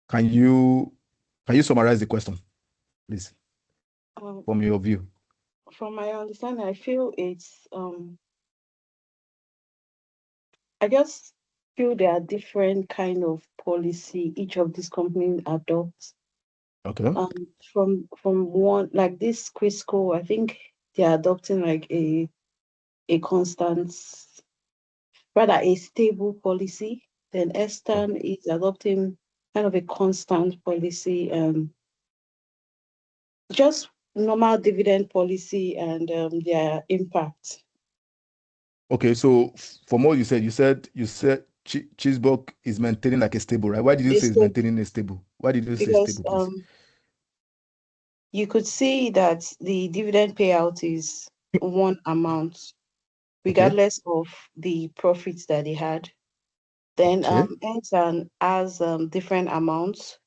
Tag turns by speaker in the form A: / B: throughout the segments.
A: Can you summarize the question, please,
B: Um,
A: from your view?
B: from my understanding, I feel it's I just feel there are different kind of policy each of these companies adopts.
A: Okay.
B: From one like this Crisco, I think they're adopting like a constant, rather a stable policy. Then Eastern is adopting kind of a constant policy, just normal dividend policy and their impact.
A: Okay, so from what you said Cheesebook is maintaining like a stable, right? Why did you
B: A
A: say it's
B: stable
A: maintaining a stable? Why did you say
B: because
A: stable, please?
B: you could see that the dividend payout is one amount,
A: Okay.
B: regardless of the profits that they had. Then
A: Okay.
B: Ensan has different amounts,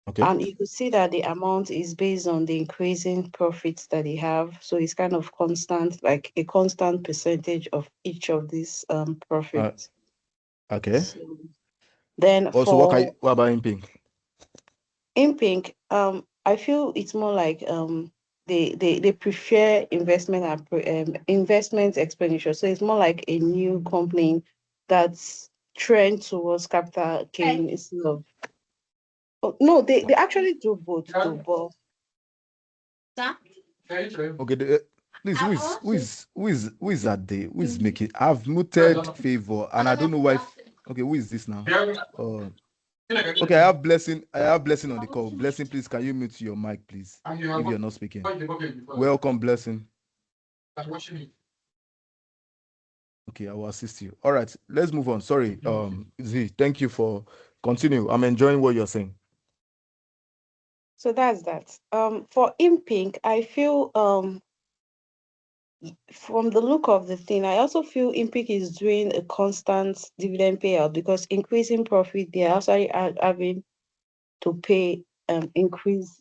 A: Okay.
B: and you could see that the amount is based on the increasing profits that they have. So it's kind of constant, like a constant percentage of each of these
A: Uh,
B: profits.
A: okay.
B: So then
A: Also,
B: for
A: what about in pink?
B: in pink, I feel it's more like they prefer investment and investment expenditure. So it's more like a new company that's trend towards capital gain instead of. Oh, no, they actually do both too, but
A: Okay, please, who is that day? Who is making? I've muted favor, and I don't know why. Okay, who is this now? Okay, I have blessing on the call. Blessing, please, can you mute your mic, please, if you're not speaking? Welcome, blessing. Okay, I will assist you. All right, let's move on. Sorry, Z, thank you for continue. I'm enjoying what you're saying.
B: so that's that. For in pink, I feel from the look of the thing, I also feel Impic is doing a constant dividend payout because increasing profit, they're also having to pay increase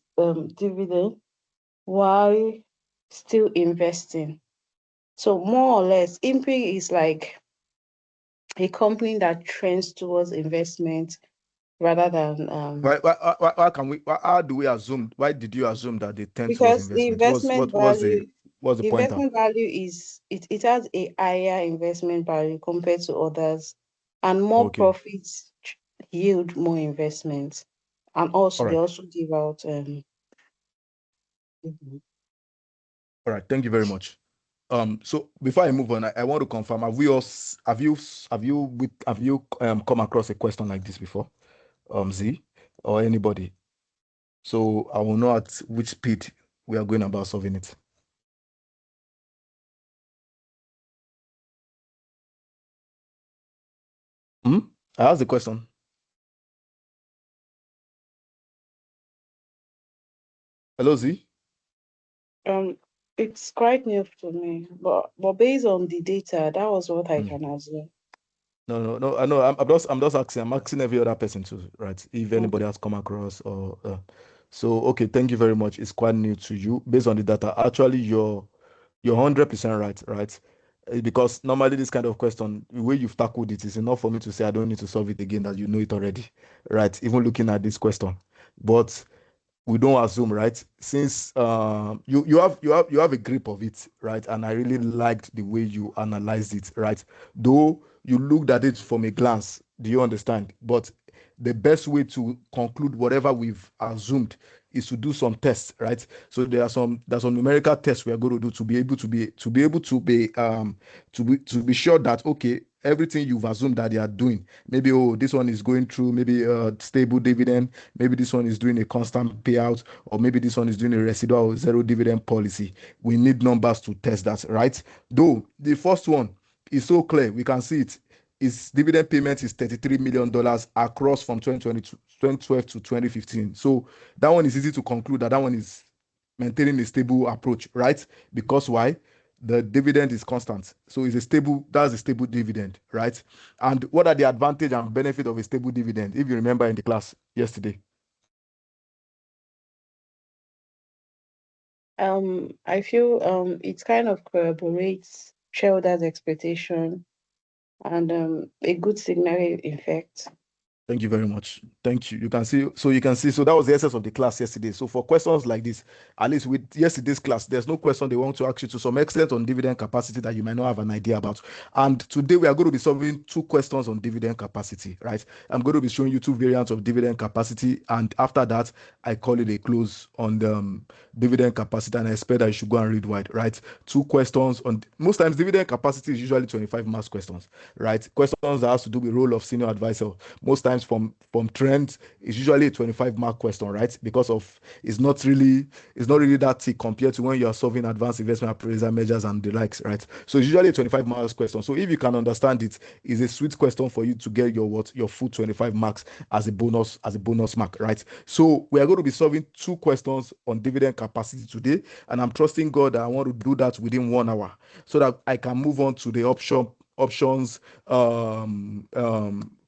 B: dividend while still investing. So more or less, Impic is like a company that trends towards investment rather than
A: How do we assume? Why did you assume that they tend towards
B: because the
A: investment?
B: investment value,
A: What's the
B: the
A: pointer?
B: investment value is it has a higher investment value compared to others, and more
A: Okay,
B: profits yield more investments, and also
A: all
B: they
A: right,
B: also give out
A: all right. Thank you very much. So before I move on, I want to confirm: have you come across a question like this before, Z, or anybody? So I will know at which speed we are going about solving it. I asked the question. Hello, Z.
B: um it's quite new to me, but based on the data, that was what I
A: Mm.
B: can assume.
A: No. I know. I'm just asking. I'm asking every other person too, right? If anybody
B: Okay.
A: has come across or so. Okay, thank you very much. It's quite new to you based on the data. Actually, you're 100% right, right? Because normally this kind of question, the way you've tackled it is enough for me to say I don't need to solve it again, that you know it already, right? Even looking at this question, but we don't assume, right? Since you have a grip of it, right? And I really liked the way you analyzed it, right? Though you looked at it from a glance, do you understand? But the best way to conclude whatever we've assumed is to do some tests, right? So there's some numerical tests we are going to do to be able to be sure that okay, everything you've assumed that they are doing, maybe oh, this one is going through maybe a stable dividend, maybe this one is doing a constant payout, or maybe this one is doing a residual or zero dividend policy. We need numbers to test that, right? Though the first one is so clear, we can see it. Its dividend payment is $33 million across from 2012 to 2015. So that one is easy to conclude that one is maintaining a stable approach, right? Because why? The dividend is constant. So that's a stable dividend, right? And what are the advantage and benefit of a stable dividend? If you remember in the class yesterday.
B: I feel it kind of corroborates shareholders' expectation and a good signal effect.
A: Thank you very much. Thank you. You can see. So that was the essence of the class yesterday. So for questions like this, at least with yesterday's class, there's no question they want to ask you to some extent on dividend capacity that you might not have an idea about. And today we are going to be solving two questions on dividend capacity, right? I'm going to be showing you two variants of dividend capacity, and after that, I call it a close on the dividend capacity, and I expect that you should go and read wide, right? Two questions on most times dividend capacity is usually 25 marks questions, right? Questions that has to do with role of senior advisor. Most times from trends, it's usually a 25-mark question, right? Because of it's not really that thick compared to when you are solving advanced investment appraisal measures and the likes, right? So it's usually a 25 marks question. So if you can understand it, it's a sweet question for you to get your full 25 marks as a bonus mark, right? So we are going to be solving two questions on dividend capacity today, and I'm trusting God that I want to do that within 1 hour so that I can move on to the options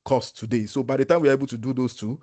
A: course today. So by the time we're able to do those two,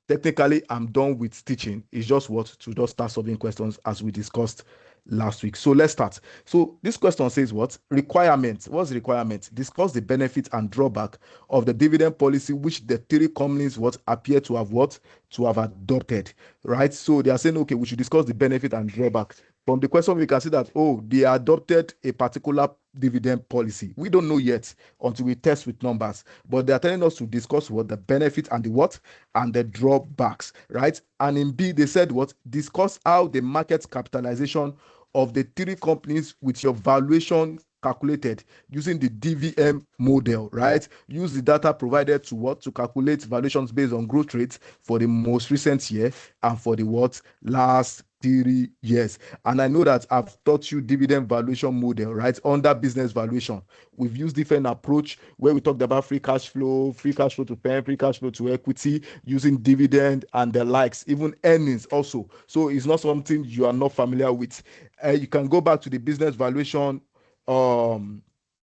A: technically I'm done with teaching. It's just what to just start solving questions as we discussed last week. So let's start. So this question says what? Requirement. What's the requirement? Discuss the benefit and drawback of the dividend policy which the three companies what appear to have adopted. Right? So they are saying, okay, we should discuss the benefit and drawback. From the question, we can see that, oh, they adopted a particular dividend policy. We don't know yet until we test with numbers, but they are telling us to discuss what the benefit and the what and the drawbacks, right? And in B, they said what? Discuss how the market capitalization of the three companies with your valuation calculated using the DVM model, right? Use the data provided to what? To calculate valuations based on growth rates for the most recent year and for the what? Last 3 years. And I know that I've taught you dividend valuation model, right? Under business valuation. We've used different approach where we talked about free cash flow to parent, free cash flow to equity, using dividend and the likes, even earnings also. So it's not something you are not familiar with. You can go back to the business valuation um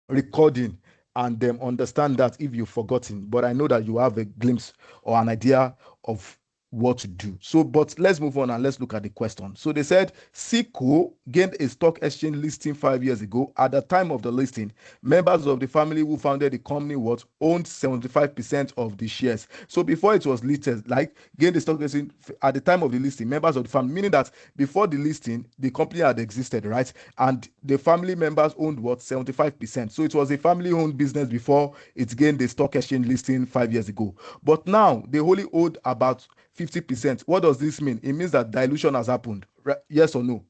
A: recording and understand that if you've forgotten. But I know that you have a glimpse or an idea of what to do. So, but let's move on and let's look at the question. So they said Seco gained a stock exchange listing 5 years ago. At the time of the listing, members of the family who founded the company what owned 75% of the shares. So before it was listed, like gained the stock listing at the time of the listing, members of the family, meaning that before the listing, the company had existed, right? And the family members owned what 75%. So it was a family-owned business before it gained the stock exchange listing 5 years ago. But now they only owed about 50%. What does this mean? It means that dilution has happened. Right? Yes or no?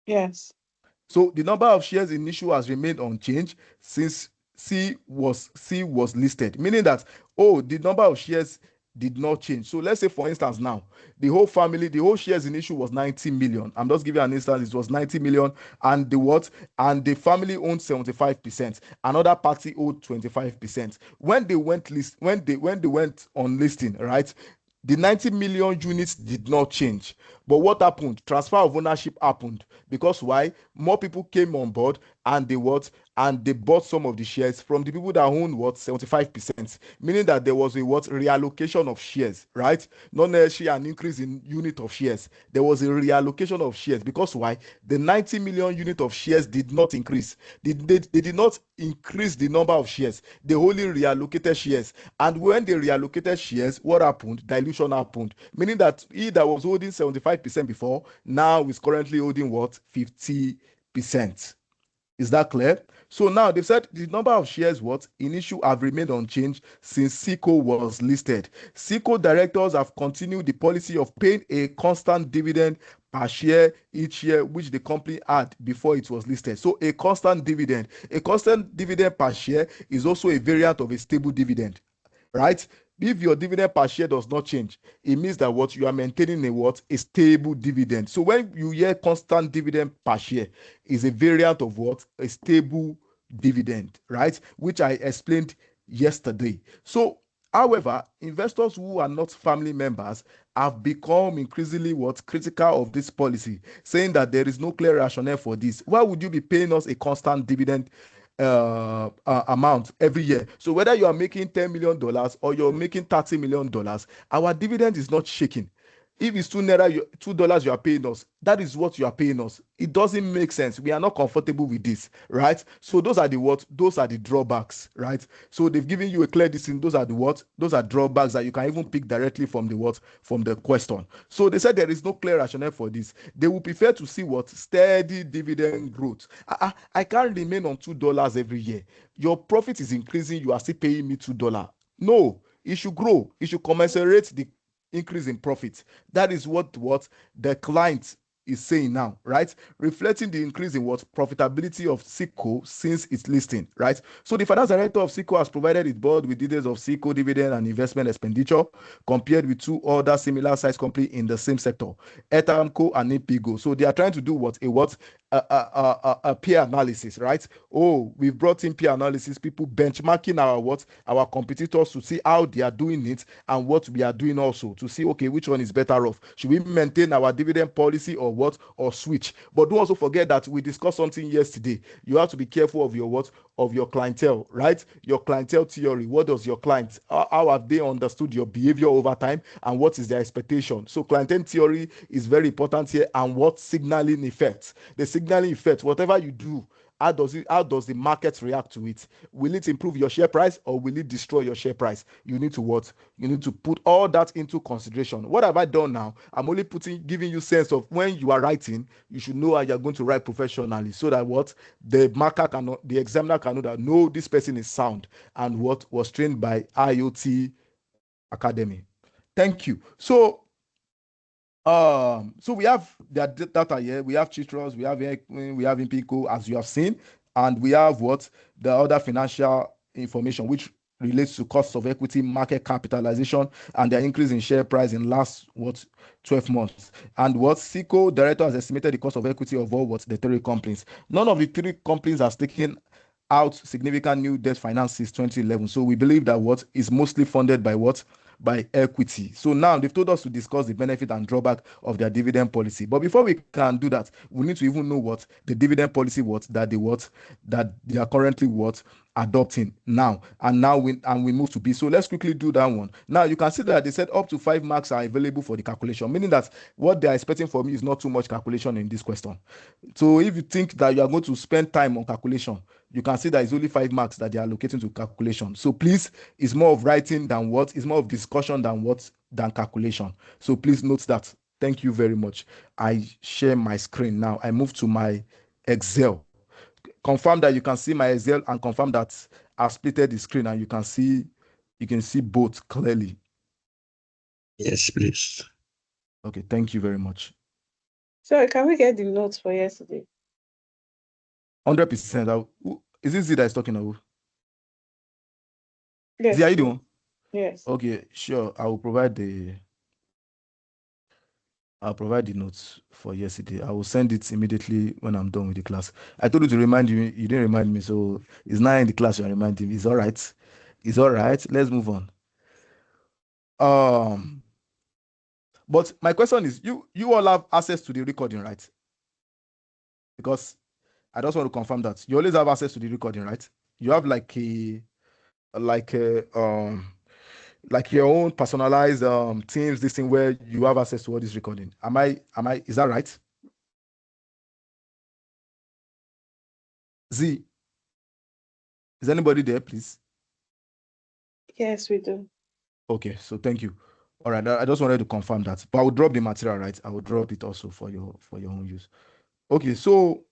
B: Yes.
A: So the number of shares in issue has remained unchanged since C was listed, meaning that, oh, the number of shares did not change. So let's say for instance now the whole shares in issue was 90 million. I'm just giving an instance. It was 90 million, and the family owned 75%. Another party owed 25%. When they went on listing, right? The 90 million units did not change. But what happened? Transfer of ownership happened. Because why? More people came on board, and they bought some of the shares from the people that own 75%. Meaning that there was a reallocation of shares, right? Not necessarily an increase in unit of shares. There was a reallocation of shares. Because why? The 90 million unit of shares did not increase. They did not increase the number of shares. They only reallocated shares. And when they reallocated shares, what happened? Dilution happened. Meaning that he that was holding 75% before now is currently holding what? 50%. Is that clear? So now they've said the number of shares what in issue have remained unchanged since SICO was listed. SICO directors have continued the policy of paying a constant dividend per share each year, which the company had before it was listed. So a constant dividend per share is also a variant of a stable dividend, right? If your dividend per share does not change, it means that what you are maintaining a stable dividend. So when you hear constant dividend per share, is a variant of what? A stable dividend, right? Which I explained yesterday. So, however, investors who are not family members have become increasingly critical of this policy, saying that there is no clear rationale for this. Why would you be paying us a constant dividend amount every year? So whether you are making $10 million or you're making $30 million, our dividend is not shaking. If it's $2 you are paying us, that is what you are paying us. It doesn't make sense. We are not comfortable with this, right? So those are the what? Those are the drawbacks, right? So they've given you a clear decision. Those are the what? Those are drawbacks that you can even pick directly from the what? From the question. So they said there is no clear rationale for this. They will prefer to see what? Steady dividend growth. I can't remain on $2 every year. Your profit is increasing. You are still paying me $2. No, it should grow. It should commensurate the increase in profit. That is what the client is saying now, right? Reflecting the increase in what profitability of SICO since its listing, right? So the finance director of SICO has provided its board with details of SICO dividend and investment expenditure compared with two other similar size companies in the same sector, Etamco and Impigo. So they are trying to do what a peer analysis, right? Oh, we've brought in peer analysis, people benchmarking our competitors to see how they are doing it and what we are doing also to see, okay, which one is better off. Should we maintain our dividend policy or what, or switch? But don't also forget that we discussed something yesterday. You have to be careful of your what, of your clientele, right? Your clientele theory. What does your clients, how have they understood your behavior over time, and what is their expectation? So clientele theory is very important here, and what signaling effects. The signaling effect, whatever you do, how does the market react to it? Will it improve your share price or will it destroy your share price? You need to what? You need to put all that into consideration. What have I done now? I'm only giving you sense of when you are writing, you should know how you're going to write professionally, so that what, the examiner can know that no, this person is sound and what was trained by IoT Academy. Thank you. So we have the data here. We have Chitros, we have we have Impico, as you have seen, and we have what, the other financial information, which relates to cost of equity, market capitalization, and their increase in share price in last 12 months. And what SICO director has estimated the cost of equity of all the three companies. None of the three companies has taken out significant new debt finance since 2011. So we believe that what is mostly funded by what, by equity. So now they've told us to discuss the benefit and drawback of their dividend policy. But before we can do that, we need to even know what the dividend policy that they are currently adopting now. And now we move to B. So let's quickly do that one. Now you can see that they said up to 5 marks are available for the calculation, meaning that what they are expecting from me is not too much calculation in this question. So if you think that you are going to spend time on calculation, you can see that it's only 5 marks that they are allocating to calculation. So please, it's more of writing than it's more of discussion than calculation. So please note that. Thank you very much. I share my screen now. I move to my Excel. Confirm that you can see my Excel and confirm that I've splitted the screen and you can see both clearly.
C: Yes, please.
A: Okay, thank you very much.
B: So can we get the notes for yesterday?
A: 100%. Is this it that is talking about?
B: Yes.
A: Is it doing?
B: Yes.
A: Okay, sure. I'll provide the notes for yesterday. I will send it immediately when I'm done with the class. I told you to remind you. You didn't remind me, so it's now in the class. You're reminding me. It's all right. It's all right. Let's move on. But my question is, you all have access to the recording, right? Because I just want to confirm that you always have access to the recording, right? You have like your own personalized Teams, this thing where you have access to all this recording. Is that right? Z, is anybody there, please?
B: Yes, we do.
A: Okay, so thank you. All right, I just wanted to confirm that. But I will drop the material, right? I will drop it also for your own use. Okay, so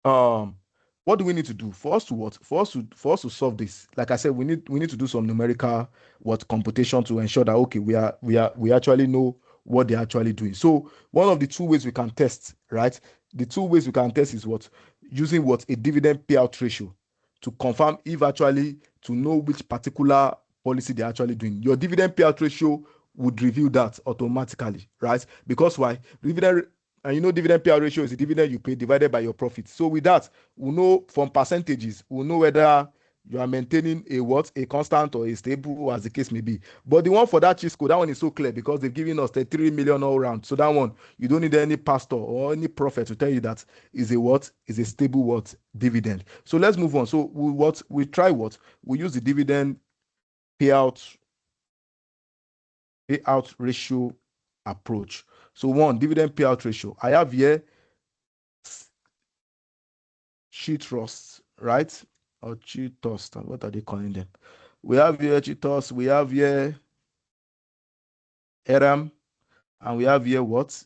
A: what do we need to do for us to solve this? Like I said, we need to do some numerical computation to ensure that okay, we actually know what they're actually doing. So one of the two ways we can test, right? The two ways we can test is using a dividend payout ratio to confirm if actually to know which particular policy they're actually doing. Your dividend payout ratio would reveal that automatically, right? Because why? Dividend payout ratio is the dividend you pay divided by your profit. So with that, we'll know from percentages, we'll know whether you are maintaining a constant or a stable, as the case may be. But the one for that Chisco, that one is so clear because they've given us 33 million all round. So that one, you don't need any pastor or any prophet to tell you that is a stable dividend. So let's move on. So we use the dividend payout ratio approach. So one, dividend payout ratio. I have here Cheetos, right? Or Cheetos, what are they calling them? We have here Cheetos, we have here Eram, and we have here what?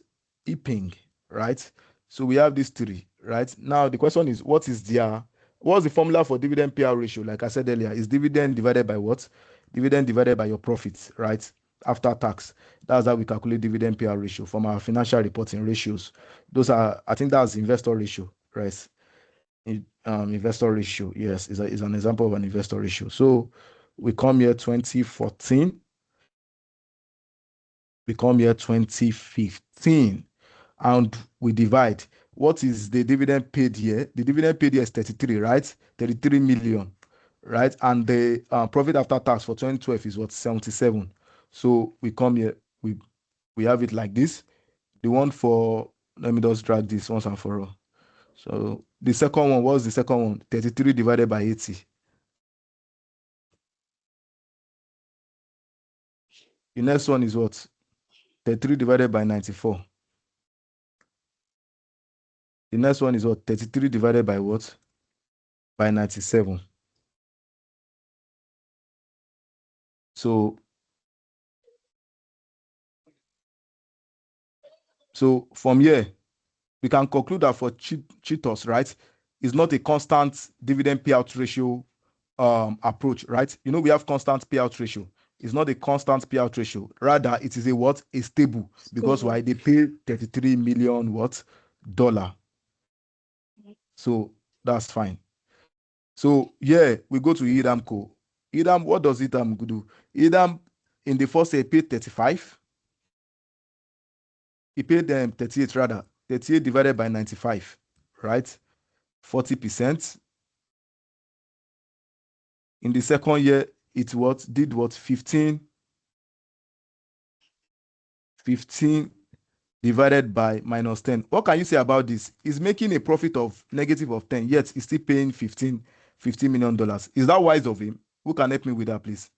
A: Iping, right? So we have these three, right? Now the question is, what's the formula for dividend payout ratio? Like I said earlier, is dividend divided by what? Dividend divided by your profits, right? After tax. That's how we calculate dividend payout ratio from our financial reporting ratios. Those are, I think that's investor ratio, right? Investor ratio, yes, is an example of an investor ratio. So we come here 2014, we come here 2015, and we divide. What is the dividend paid here? The dividend paid here is 33, right? 33 million, right? And the profit after tax for 2012 is what? 77. So we come here, we have it like this. The one for, let me just drag this once and for all. So the second one, was the second one? 33 divided by 80. The next one is what? 33 divided by 94. The next one is what? 33 divided by what? By 97. So from here, we can conclude that for Cheetos, right, is not a constant dividend payout ratio approach, right? You know, we have constant payout ratio. It's not a constant payout ratio. Rather, it is a what? A stable. Because why? They pay 33 million what? Dollar. So that's fine. So yeah, we go to Idamco. Idam, what does Idam do? Idam in the first year paid 35. He paid them 38 rather. 38 divided by 95, right? 40%. In the second year, it what did what? 15 divided by minus 10. What can you say about this? He's making a profit of negative of 10, yet he's still paying $15 million. Is that wise of him? Who can help me with that, please?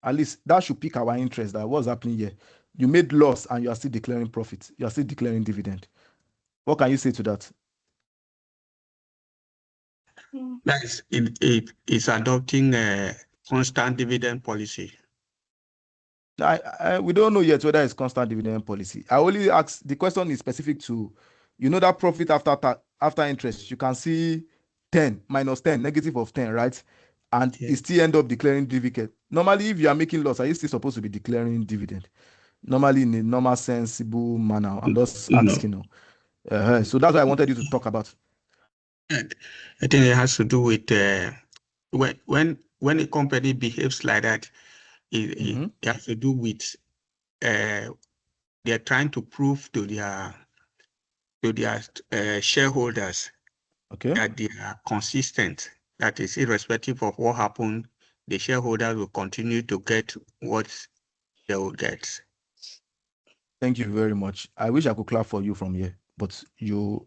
A: At least that should pique our interest. That what's happening here? You made loss and you are still declaring profit. You are still declaring dividend. What can you say to that?
C: That is, it is adopting a constant dividend policy.
A: We don't know yet whether it's constant dividend policy. I only ask, the question is specific to, you know, that profit after interest. You can see 10 minus 10, negative of 10, right? And
C: Yeah.
A: you still end up declaring dividend. Normally, if you are making loss, are you still supposed to be declaring dividend? Normally, in a normal, sensible manner. I'm just
C: No.
A: asking. So that's what I wanted you to talk about.
C: And I think it has to do with when a company behaves like that, it has to do with they're trying to prove to their shareholders
A: Okay.
C: that they are consistent. That is, irrespective of what happened, the shareholders will continue to get what they will get.
A: Thank you very much. I wish I could clap for you from here, but you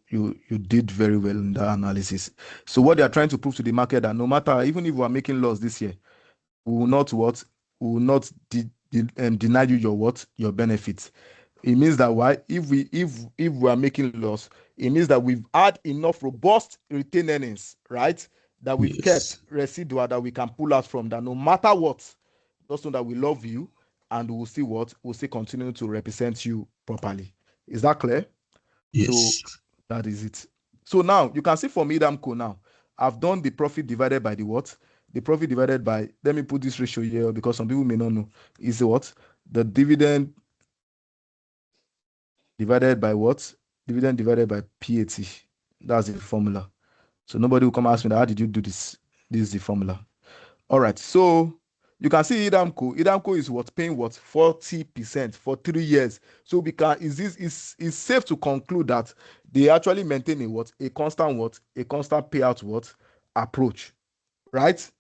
A: did very well in that analysis. So what they are trying to prove to the market that no matter, even if we are making loss this year, we will not what? We will not deny you your benefits. It means that why? If we are making loss, it means that we've had enough robust retained earnings, right? That we've kept residual that we can pull out from that no matter what. Just know that we love you and we'll see what? We'll still continue to represent you properly. Is that clear?
C: Yes.
A: So that is it. So now you can see from Idamco now, I've done the profit divided by the what? The profit divided by, let me put this ratio here because some people may not know, is what? The dividend divided by what? Dividend divided by PAT. That's the formula. So nobody will come ask me, how did you do this? This is the formula. All right. So you can see Idamco. Idamco is what? Paying what? 40% for 3 years. So we can, is safe to conclude that they actually maintain a what? A constant what? A constant payout what? Approach. Right?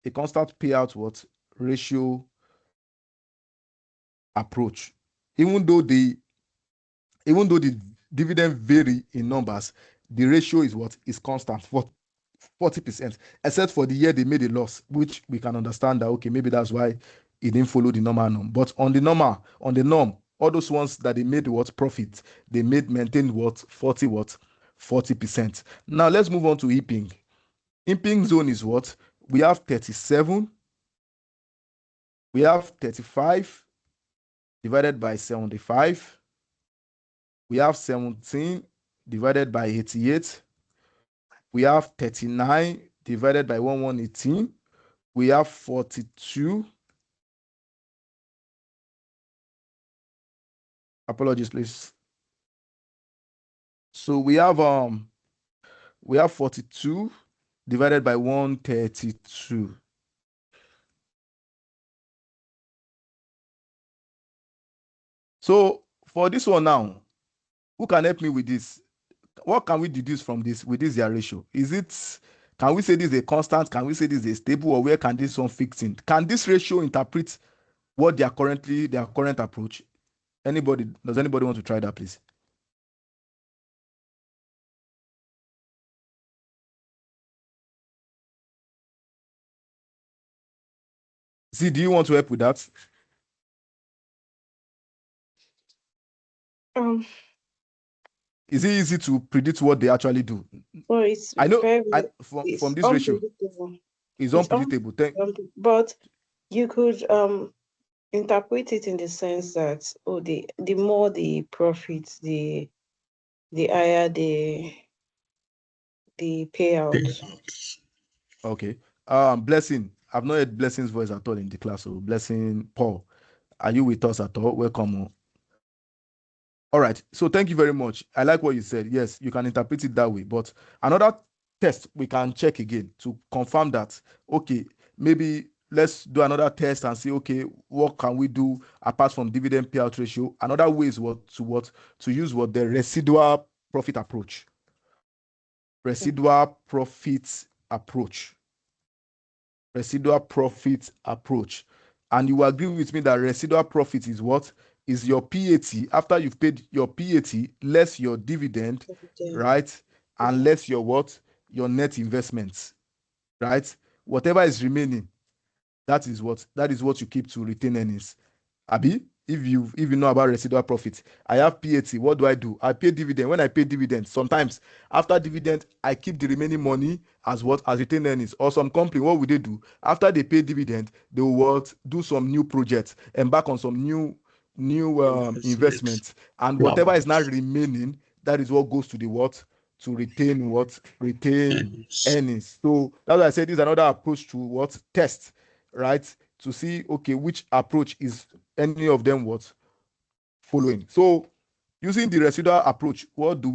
A: A constant payout what? Ratio approach. Even though the dividend vary in numbers, the ratio is what? Is constant. 40%, except for the year they made a loss, which we can understand that, okay, maybe that's why it didn't follow the normal norm. But on the norm, all those ones that they made what profit, they maintained what 40%. Now let's move on to IPING. IPING zone is what? We have 37, we have 35 divided by 75, we have 17 divided by 88, we have 39 divided by 1118, we have 42. Apologies, please. So we have 42 divided by 132. So for this one now, who can help me with this? What can we deduce from this with this their ratio? Can we say this is a constant? Can we say this is a stable, or where can this one fix in? Can this ratio interpret what their current approach? Does anybody want to try that, please? See, do you want to help with that? Is it easy to predict what they actually do?
B: So it's
A: I know
B: it's
A: from this ratio, it's unpredictable.
B: But you could interpret it in the sense that the more the profits, the higher the payout.
A: Okay. Blessing. I've not heard Blessing's voice at all in the class. So Blessing, Paul, are you with us at all? Welcome. All right. So thank you very much. I like what you said. Yes, you can interpret it that way. But another test we can check again to confirm that, okay, maybe let's do another test and see, okay, what can we do apart from dividend payout ratio? Another way is to use the residual profit approach. Residual profit approach. And you agree with me that residual profit is what? Is your PAT after you've paid your PAT less your dividend, right? And less your what? Your net investments, right? Whatever is remaining, that is what you keep to retain earnings. Abi, if you know about residual profit, I have PAT. What do? I pay dividend. When I pay dividend, sometimes after dividend, I keep the remaining money as retained earnings. Or some company, what would they do? After they pay dividend, they will do some new projects, embark on some new investments, and whatever is now remaining, that is what goes to the what? To retain earnings. So that's why I said this is another approach to test, right? To see, okay, which approach is any of them following. So using the residual approach, what do?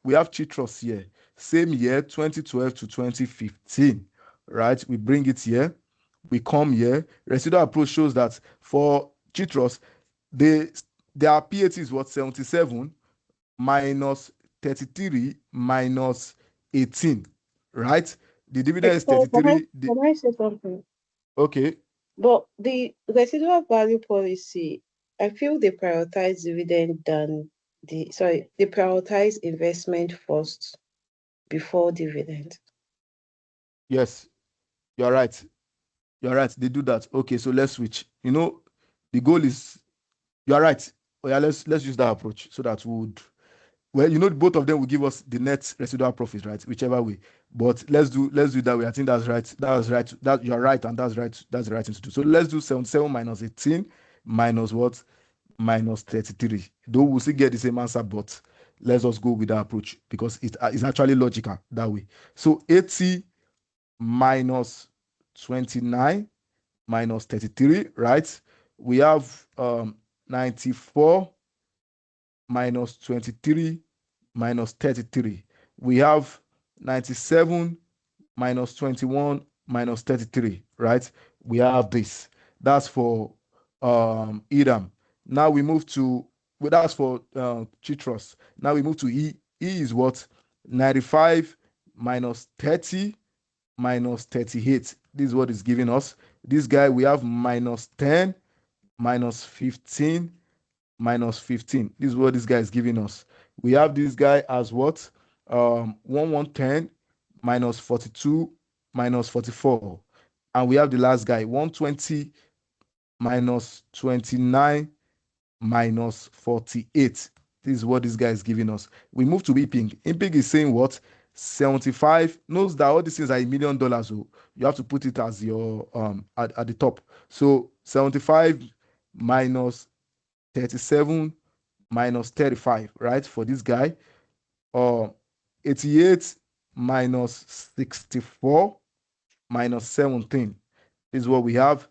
A: We have Chitros here, same year, 2012 to 2015, right? We bring it here, we come here. Residual approach shows that for Chitros, their PAT is 77 minus 33 minus 18, right? The dividend is 33.
B: Can I say something?
A: Okay.
B: But the residual value policy, I feel they prioritize dividend they prioritize investment first before dividend.
A: Yes, you're right. They do that. Okay, so let's switch. The goal is, you're right. Oh yeah, let's use that approach so that both of them will give us the net residual profit, right? Whichever way. But let's do that way. I think that's right. That you're right, and that's right. That's the right thing to do. So let's do 77 minus 18 minus what? Minus 33. Though we'll still get the same answer, but let's just go with that approach because it's actually logical that way. So 80 minus 29 minus 33, right? We have 94 minus 23 minus 33. We have 97 minus 21 minus 33, right? We have this. That's for Edam. Now we move to, that's for Chitros. Now we move to E. E is what? 95 minus 30 minus 38. This is what is giving us. This guy, we have minus 10 minus 15 minus 15. This is what this guy is giving us. We have this guy as what? 1110 minus 42 minus 44. And we have the last guy, 120 minus 29 minus 48. This is what this guy is giving us. We move to IPING. IPING is saying what? 75. Knows that all these things are $1,000,000. So you have to put it as your at the top. So 75 minus 37 minus 35, right? For this guy. 88 minus 64 minus 17. This is what we have.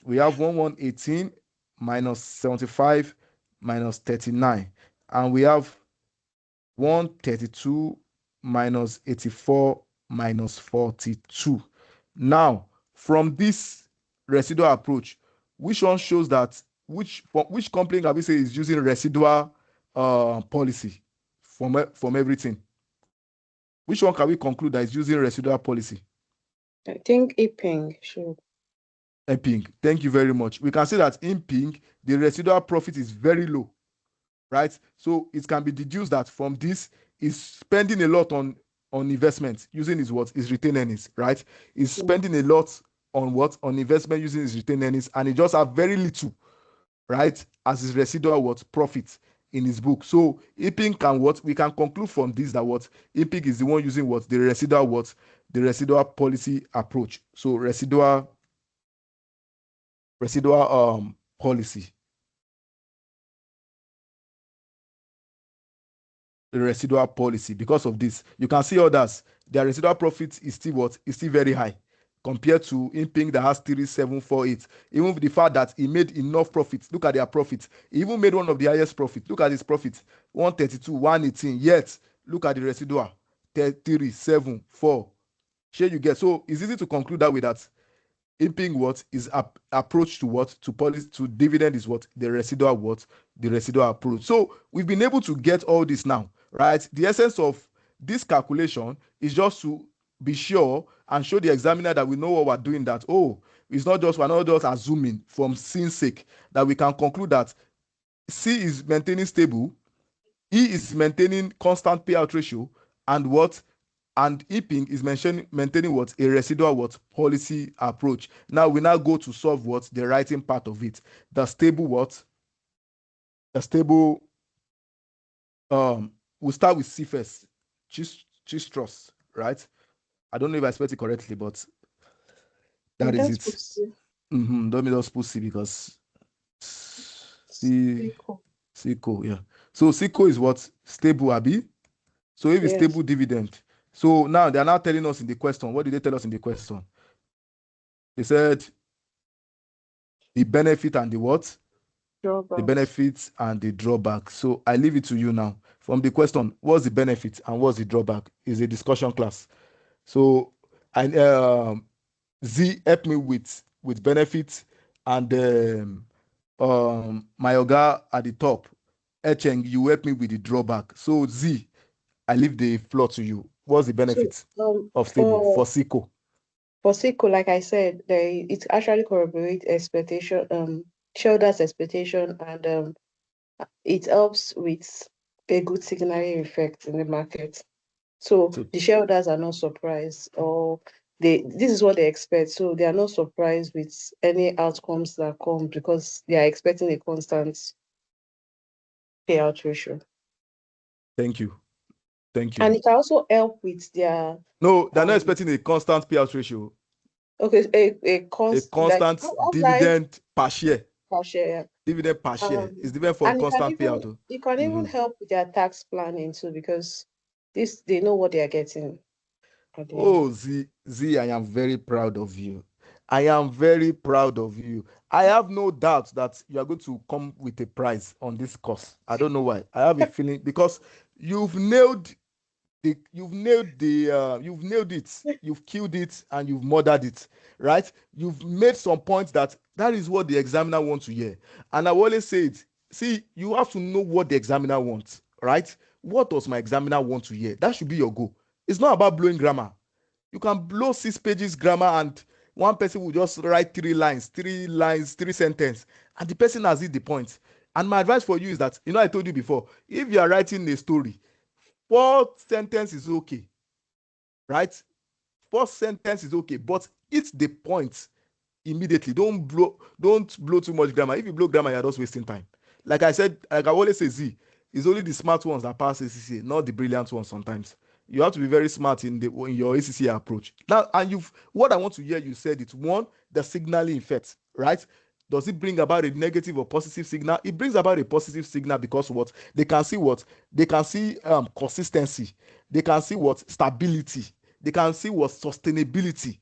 A: We have 1118 minus 75 minus 39. And we have 132 minus 84 minus 42. Now, from this residual approach, which one shows that which company can we say is using residual policy from everything? Which one can we conclude that is using residual policy?
B: I think IPING should.
A: IPING. Thank you very much. We can say that in IPING, the residual profit is very low, right? So it can be deduced that from this is spending a lot on investment using his retained earnings, right? Is spending a lot on investment using his retained earnings, and he just have very little, right, as his residual profit in his book. So IPING can we can conclude from this that IPING is the one using the residual policy approach. So residual policy. The residual policy. Because of this, you can see others, their residual profit is still is still very high compared to IPING that has 3748. Even with the fact that he made enough profit, look at their profit. He even made one of the highest profit. Look at his profit, 132, 118. Yet look at the residual, 33, 7, 4. Share you get. So it's easy to conclude that way that IPING is approach to policy to dividend is the residual approach. So we've been able to get all this now, right? The essence of this calculation is just to be sure and show the examiner that we know what we're doing, that we're not just assuming from sin's sake, that we can conclude that C is maintaining stable, E is maintaining constant payout ratio, and IPING is maintaining a residual policy approach. Now we go to solve the writing part of it. The stable we'll start with C first. Cheese trust, right? I don't know if I spelled it correctly, but that is it. Don't just put C because CICO, yeah. So CICO is stable, Abi. So if it's stable dividend. So now they are now telling us in the question. What did they tell us in the question? They said the benefit and the what?
B: Drawback.
A: The benefits and the drawback. So I leave it to you now. From the question, what's the benefit and what's the drawback? Is a discussion class. So Z help me with benefits, and my oga at the top, Echeng, you help me with the drawback. So Z, I leave the floor to you. What's the benefit of stable for CICO?
B: For CICO, like I said, it actually corroborates expectation, shareholders' expectation, and it helps with a good signaling effect in the market. So the shareholders are not surprised, or this is what they expect. So they are not surprised with any outcomes that come because they are expecting a constant payout ratio.
A: Thank you.
B: And it can also help with their...
A: No, they're not expecting a constant payout ratio.
B: Okay, a constant
A: dividend per share.
B: Per share, yeah.
A: Dividend per share is different from constant payout.
B: It can even help with their tax planning too, because they know what they are getting.
A: Z, I am very proud of you. I am very proud of you. I have no doubt that you are going to come with a prize on this course. I don't know why. I have a feeling because you've nailed it, you've killed it, and you've murdered it, right? You've made some points that is what the examiner wants to hear. And I always say it. See, you have to know what the examiner wants, right? What does my examiner want to hear? That should be your goal. It's not about blowing grammar. You can blow 6 pages grammar and one person will just write 3 sentences, and the person has hit the point. And my advice for you is that, I told you before, if you are writing a story, 4 sentences is okay. right? First sentence is okay, but it's the point immediately. Don't blow too much grammar. If you blow grammar, you're just wasting time. Like I said, like I always say, Z, it's only the smart ones that pass ACCA, not the brilliant ones sometimes. You have to be very smart in your ACCA approach. Now, and you've what I want to hear you said it. One, the signaling effect, right? Does it bring about a negative or positive signal? It brings about a positive signal because they can see consistency, they can see what stability, they can see what sustainability,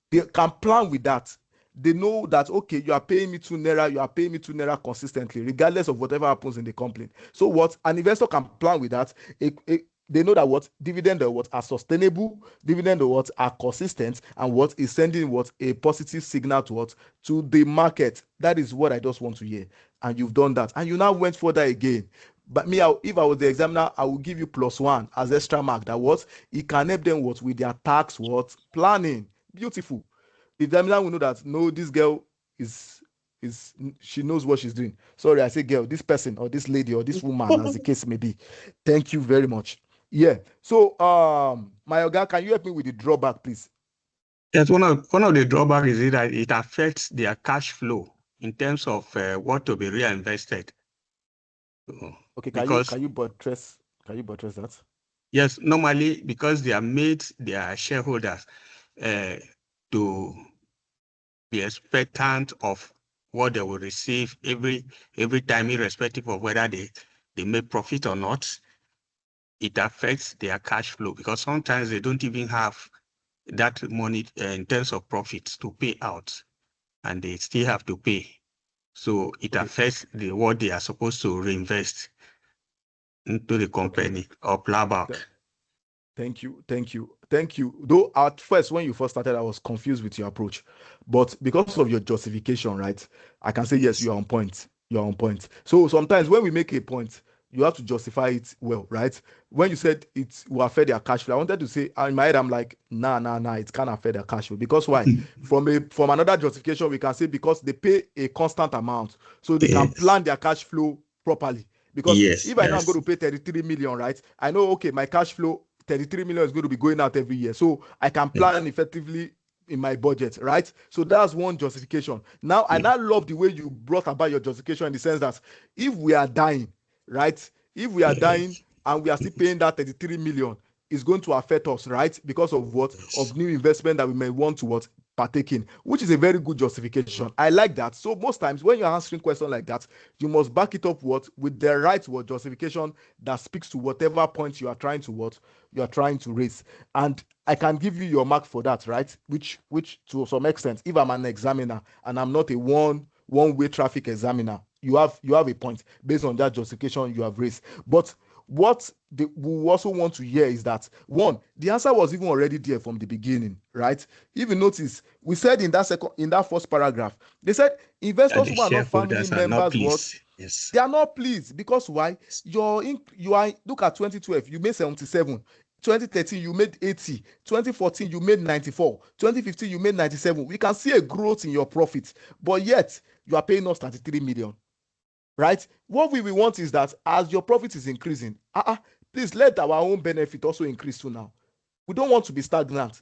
A: they can plan with that. They know that okay, you are paying me 2 naira, you are paying me 2 naira consistently, regardless of whatever happens in the company. So what an investor can plan with that. They know that what dividend or what are sustainable, dividend or what are consistent, and what is sending what a positive signal to what to the market. That is what I just want to hear. And you've done that, and you now went further again. But me, if I was the examiner, I will give you +1 as extra mark. That what it can help them what with their tax what planning. Beautiful. The examiner will know that no, this girl is is she knows what she's doing. Sorry, I say girl, this person or this lady or this woman, as the case may be. Thank you very much. Yeah. So, my Oga, can you help me with the drawback, please?
C: Yes, one of the drawbacks is that it affects their cash flow in terms of what to be reinvested.
A: Okay, can you
C: Because
A: can you buttress that?
C: yes, normally because they are made their shareholders uh, to be expectant of what they will receive every time, irrespective of whether they make profit or not. It affects their cash flow because sometimes they don't even have that money in terms of profits to pay out, and they still have to pay. So it
A: Okay.
C: affects what they are supposed to reinvest into the
A: Okay.
C: company or plow back.
A: Thank you, thank you, thank you. Though at first, when you first started, I was confused with your approach, but because of your justification, right, I can say yes, you are on point. You are on point. So sometimes when we make a point, you have to justify it well, right? When you said it will affect their cash flow, I wanted to say in my head, I'm like, nah, it can't affect their cash flow because why? From another justification, we can say because they pay a constant amount, so they can
C: Yes,
A: plan their cash flow properly. Because
C: yes,
A: if I know I'm
C: yes,
A: going to pay 33 million, right? I know okay, my cash flow 33 million is going to be going out every year. So I can plan
C: yes,
A: effectively in my budget, right? So that's one justification. Now, I
C: yes,
A: now love the way you brought about your justification in the sense that if we are dying, right? If we are dying
C: yes,
A: and we are still paying that 33 million, it's going to affect us, right? Because of what? Of
C: yes,
A: new investment that we may want to what? Partake in, which is a very good justification. I like that. So most times when you're answering questions like that, you must back it up what with the right word justification that speaks to whatever point you are trying to raise. And I can give you your mark for that, right? Which to some extent, if I'm an examiner and I'm not a one-way traffic examiner, you have a point based on that justification you have raised. But we also want to hear is that one, the answer was even already there from the beginning, right? If you notice, we said in that first paragraph, they said
C: that
A: investors
C: the
A: who are not family
C: shareholders are not
A: members, what
C: pleased. Yes,
A: they are not pleased because why? You are look at 2012, you made 77. 2013 you made 80, 2014 you made 94, 2015 you made 97. We can see a growth in your profit, but yet you are paying us 33 million, right? What we want is that as your profit is increasing, please let our own benefit also increase too now. We don't want to be stagnant.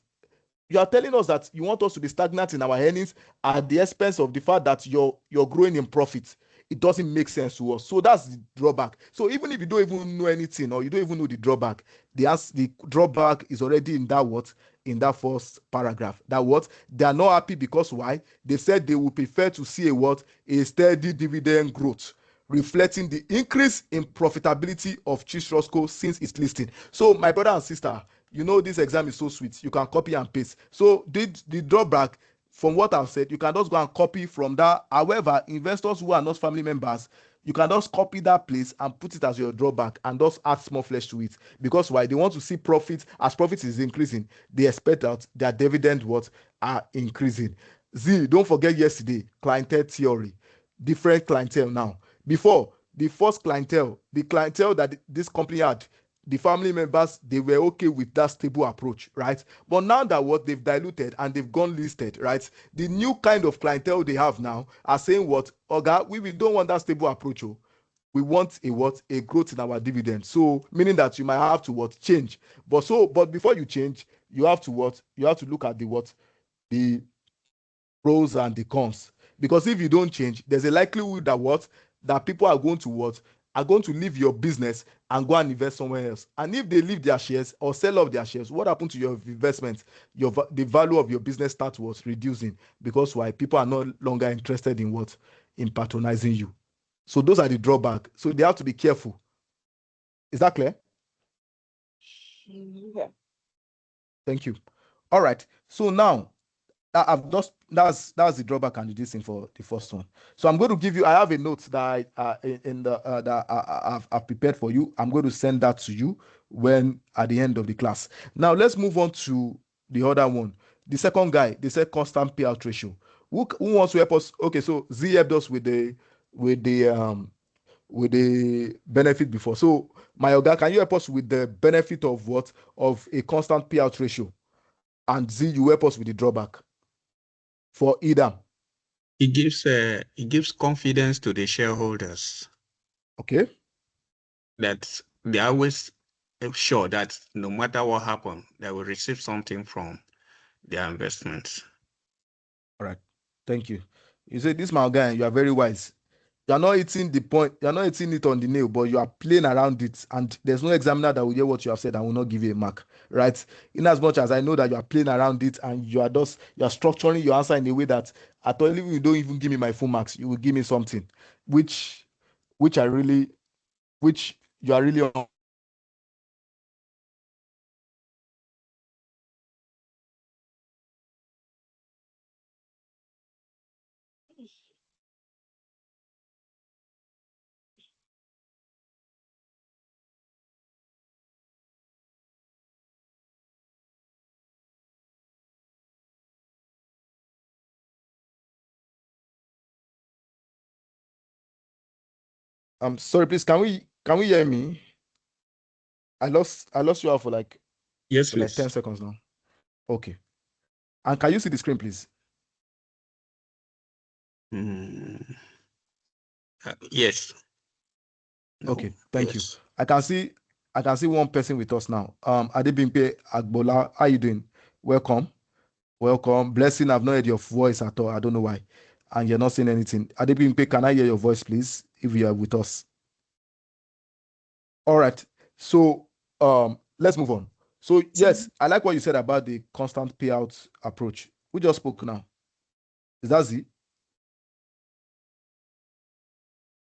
A: You are telling us that you want us to be stagnant in our earnings at the expense of the fact that you're growing in profit. It doesn't make sense to us. So that's the drawback. So even if you don't even know anything or you don't even know the drawback, the drawback is already in that what in that first paragraph. That what they are not happy because why? They said they would prefer to see a steady dividend growth reflecting the increase in profitability of Chief Roscoe since its listing. So, my brother and sister, you know this exam is so sweet. You can copy and paste. So, the drawback from what I've said, you can just go and copy from that. However, investors who are not family members, you can just copy that place and put it as your drawback and just add small flesh to it. Because why? They want to see profit. As profit is increasing, they expect that their dividend what are increasing. Z, don't forget yesterday, clientele theory. Different clientele now. Before, the first clientele, the clientele that this company had, the family members, they were okay with that stable approach, right? But now that what they've diluted and they've gone listed, right? The new kind of clientele they have now are saying what, Oga, we don't want that stable approach. Oh, we want a growth in our dividend. So meaning that you might have to what change. But before you change, you have to what? You have to look at the what? The pros and the cons. Because if you don't change, there's a likelihood that what? That people are going to what? Are going to leave your business and go and invest somewhere else. And if they leave their shares or sell off their shares, what happened to your investment? The value of your business starts was reducing, because why? People are no longer interested in what? In patronizing you. So those are the drawback. So they have to be careful. Is that clear?
B: Yeah.
A: Thank you. All right. So now I've just that's the drawback and the this thing for the first one. So I'm going to give you. I have a note that in the that I've prepared for you. I'm going to send that to you when at the end of the class. Now let's move on to the other one. The second guy, they said constant payout ratio. Who wants to help us? Okay, so Z helped us with the with the benefit before. So my Oga, can you help us with the benefit of what? Of a constant payout ratio? And Z, you help us with the drawback for either.
C: It gives confidence to the shareholders
A: Okay.
C: that they are always sure that no matter what happens, they will receive something from their investments.
A: All right. Thank you. You say this, my guy, you are very wise. You are not hitting the point, you are not hitting it on the nail, but you are playing around it. And there's no examiner that will hear what you have said and will not give you a mark. Right. In as much as I know that you are playing around it and you are structuring your answer in a way that at all, even you don't even give me my full marks, you will give me something, which which I really which you are really on. I'm sorry, please. Can we hear me? I lost you out
C: Yes,
A: for like
C: please.
A: 10 seconds now. Okay. And can you see the screen, please?
C: Mm, yes. No.
A: Okay, thank you.
C: Yes.
A: I can see one person with us now. Adebimpe Agbola, how you doing? Welcome. Welcome. Blessing, I've not heard your voice at all. I don't know why. And you're not saying anything. Adebimpe, can I hear your voice, please, if you are with us? All right. So let's move on. So yes, I like what you said about the constant payout approach. We just spoke now. Is that Z?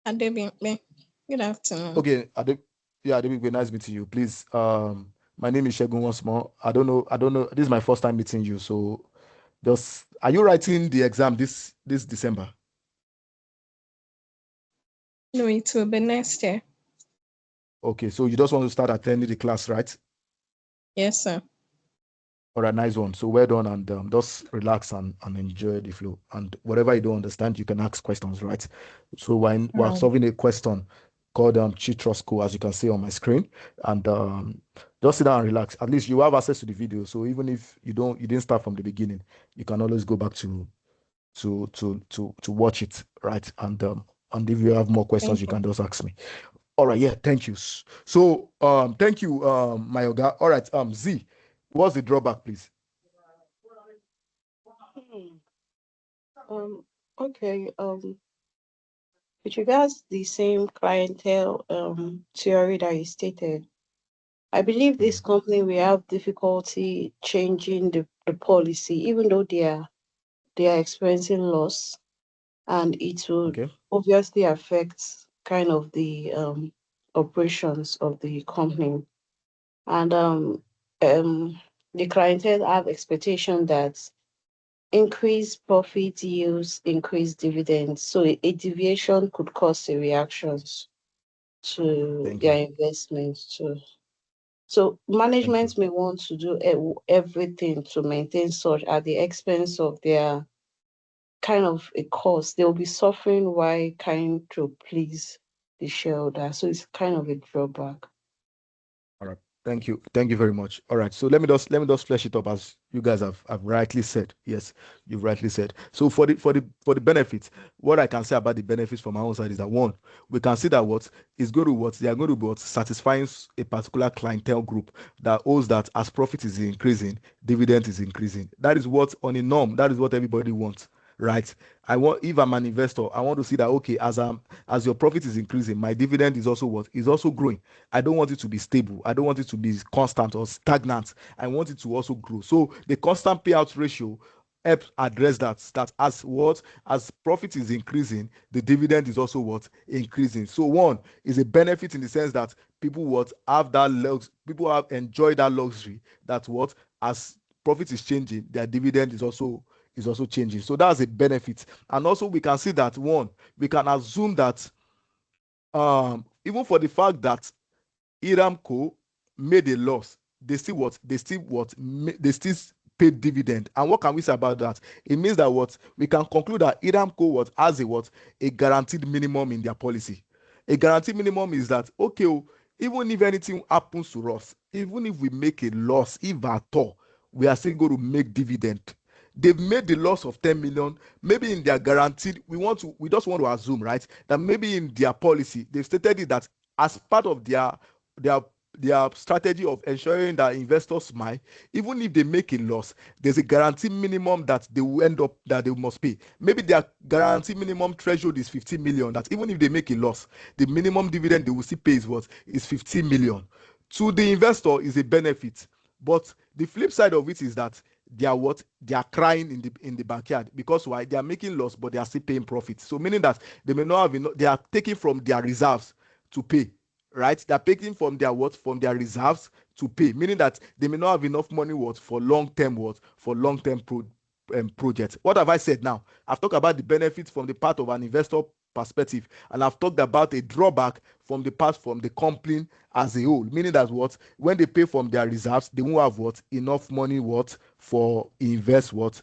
D: Adebimpe. Good afternoon.
A: Okay, yeah, Adebimpe, nice meeting you. Please, my name is Shegun once more. I don't know. This is my first time meeting you, so just are you writing the exam this December?
D: No, it will be next year.
A: Okay, so you just want to start attending the class, right?
D: Yes, sir.
A: All right, nice one. So well done, and just relax and enjoy the flow. And whatever you don't understand, you can ask questions, right? So we're
D: Right.
A: solving a question called Cheat Trust Code, as you can see on my screen, and just sit down and relax. At least you have access to the video, so even if you didn't start from the beginning, you can always go back to watch it, right? And if you have more questions,
D: Thank
A: you
D: you.
A: can just ask me. All right, yeah, thank you. So thank you, my Oga. All right, Z, what's the drawback, please?
B: Hmm. Okay. With regards the same clientele theory that you stated, I believe this
A: Mhm.
B: company will have difficulty changing the policy, even though they are experiencing loss, and it will
A: Okay,
B: obviously affect kind of the operations of the company. And the clientele have expectation that increased profit yields increased dividends. So a deviation could cause a reactions to
A: thank you,
B: their investments too. So
A: thank you.
B: management may want to do everything to maintain such at the expense of their kind of a cost. They'll be suffering while trying to please the shareholder. So it's kind of a drawback.
A: All right, Thank you. Thank you very much. All right. So let me just flesh it up as you guys have rightly said. Yes, you've rightly said. So for the benefits, what I can say about the benefits from my own side is that one, we can see that what is going to what they are going to be what satisfying a particular clientele group that owes that as profit is increasing, dividend is increasing. That is what on a norm, that is what everybody wants, right? I want if I'm an investor, I want to see that okay, as your profit is increasing, my dividend is also what is also growing. I don't want it to be stable. I don't want it to be constant or stagnant. I want it to also grow. So the constant payout ratio helps address that as what as profit is increasing, the dividend is also what increasing. So one is a benefit in the sense that people what have that people have enjoyed that luxury that what as profit is changing, their dividend is also changing. So that's a benefit. And also we can see that one, we can assume that even for the fact that Iramco made a loss, they still paid dividend. And what can we say about that? It means that what we can conclude that Iramco has a guaranteed minimum in their policy. A guaranteed minimum is that okay, even if anything happens to us, even if we make a loss, if at all, we are still going to make dividend. They've made the loss of 10 million. Maybe in their guaranteed, we just want to assume, right, that maybe in their policy they've stated it that as part of their their strategy of ensuring that investors smile, even if they make a loss, there's a guarantee minimum that they will end up that they must pay. Maybe their guarantee minimum threshold is 15 million. That even if they make a loss, the minimum dividend they will still pay is 15 million. To the investor is a benefit, but the flip side of it is that they are crying in the backyard because why they are making loss but they are still paying profit. So meaning that they may not have enough, they are taking from their reserves to pay, right? They're taking from their reserves to pay, meaning that they may not have enough money for long-term projects. What have I said now? I've talked about the benefits from the part of an investor perspective, and I've talked about a drawback from the company as a whole, meaning that when they pay from their reserves, they won't have enough money for investment.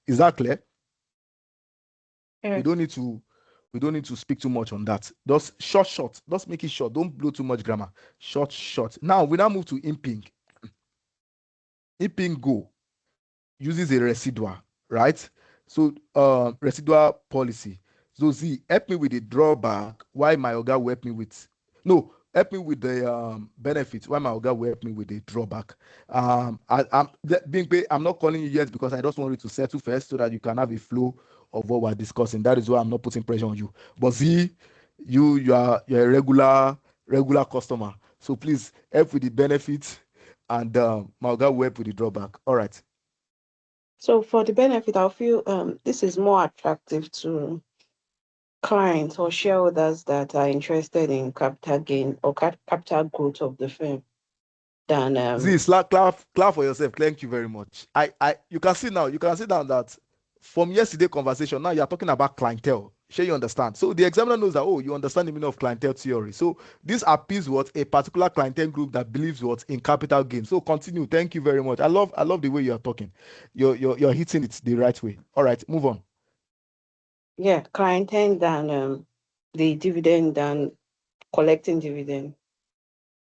A: Is that clear? We
B: Yes.
A: don't need to speak too much on that. Just short. Just make it short. Don't blow too much grammar. Short. Now we now move to imping. Imping Go uses a residual, right? So residual policy. So Z, help me with the drawback. Why my oga will help me with no, help me with the benefits. Why my oga will help me with the drawback. I'm not calling you yet because I just want you to settle first so that you can have a flow of what we're discussing. That is why I'm not putting pressure on you. But Z, you're a regular customer. So please help with the benefits and my oga will help with the drawback. All right.
B: So for the benefit, I feel this is more attractive to clients or shareholders that are interested in capital gain or capital growth of the firm than
A: Z, clap for yourself. Thank you very much. You can see now. You can see now that from yesterday conversation, now you are talking about clientele. Sure, you understand. So the examiner knows that you understand the meaning of clientele theory. So this appeals a particular clientele group that believes in capital gain. So continue. Thank you very much. I love the way you are talking. You're hitting it the right way. All right, move on.
B: clientele than the dividend than collecting dividend.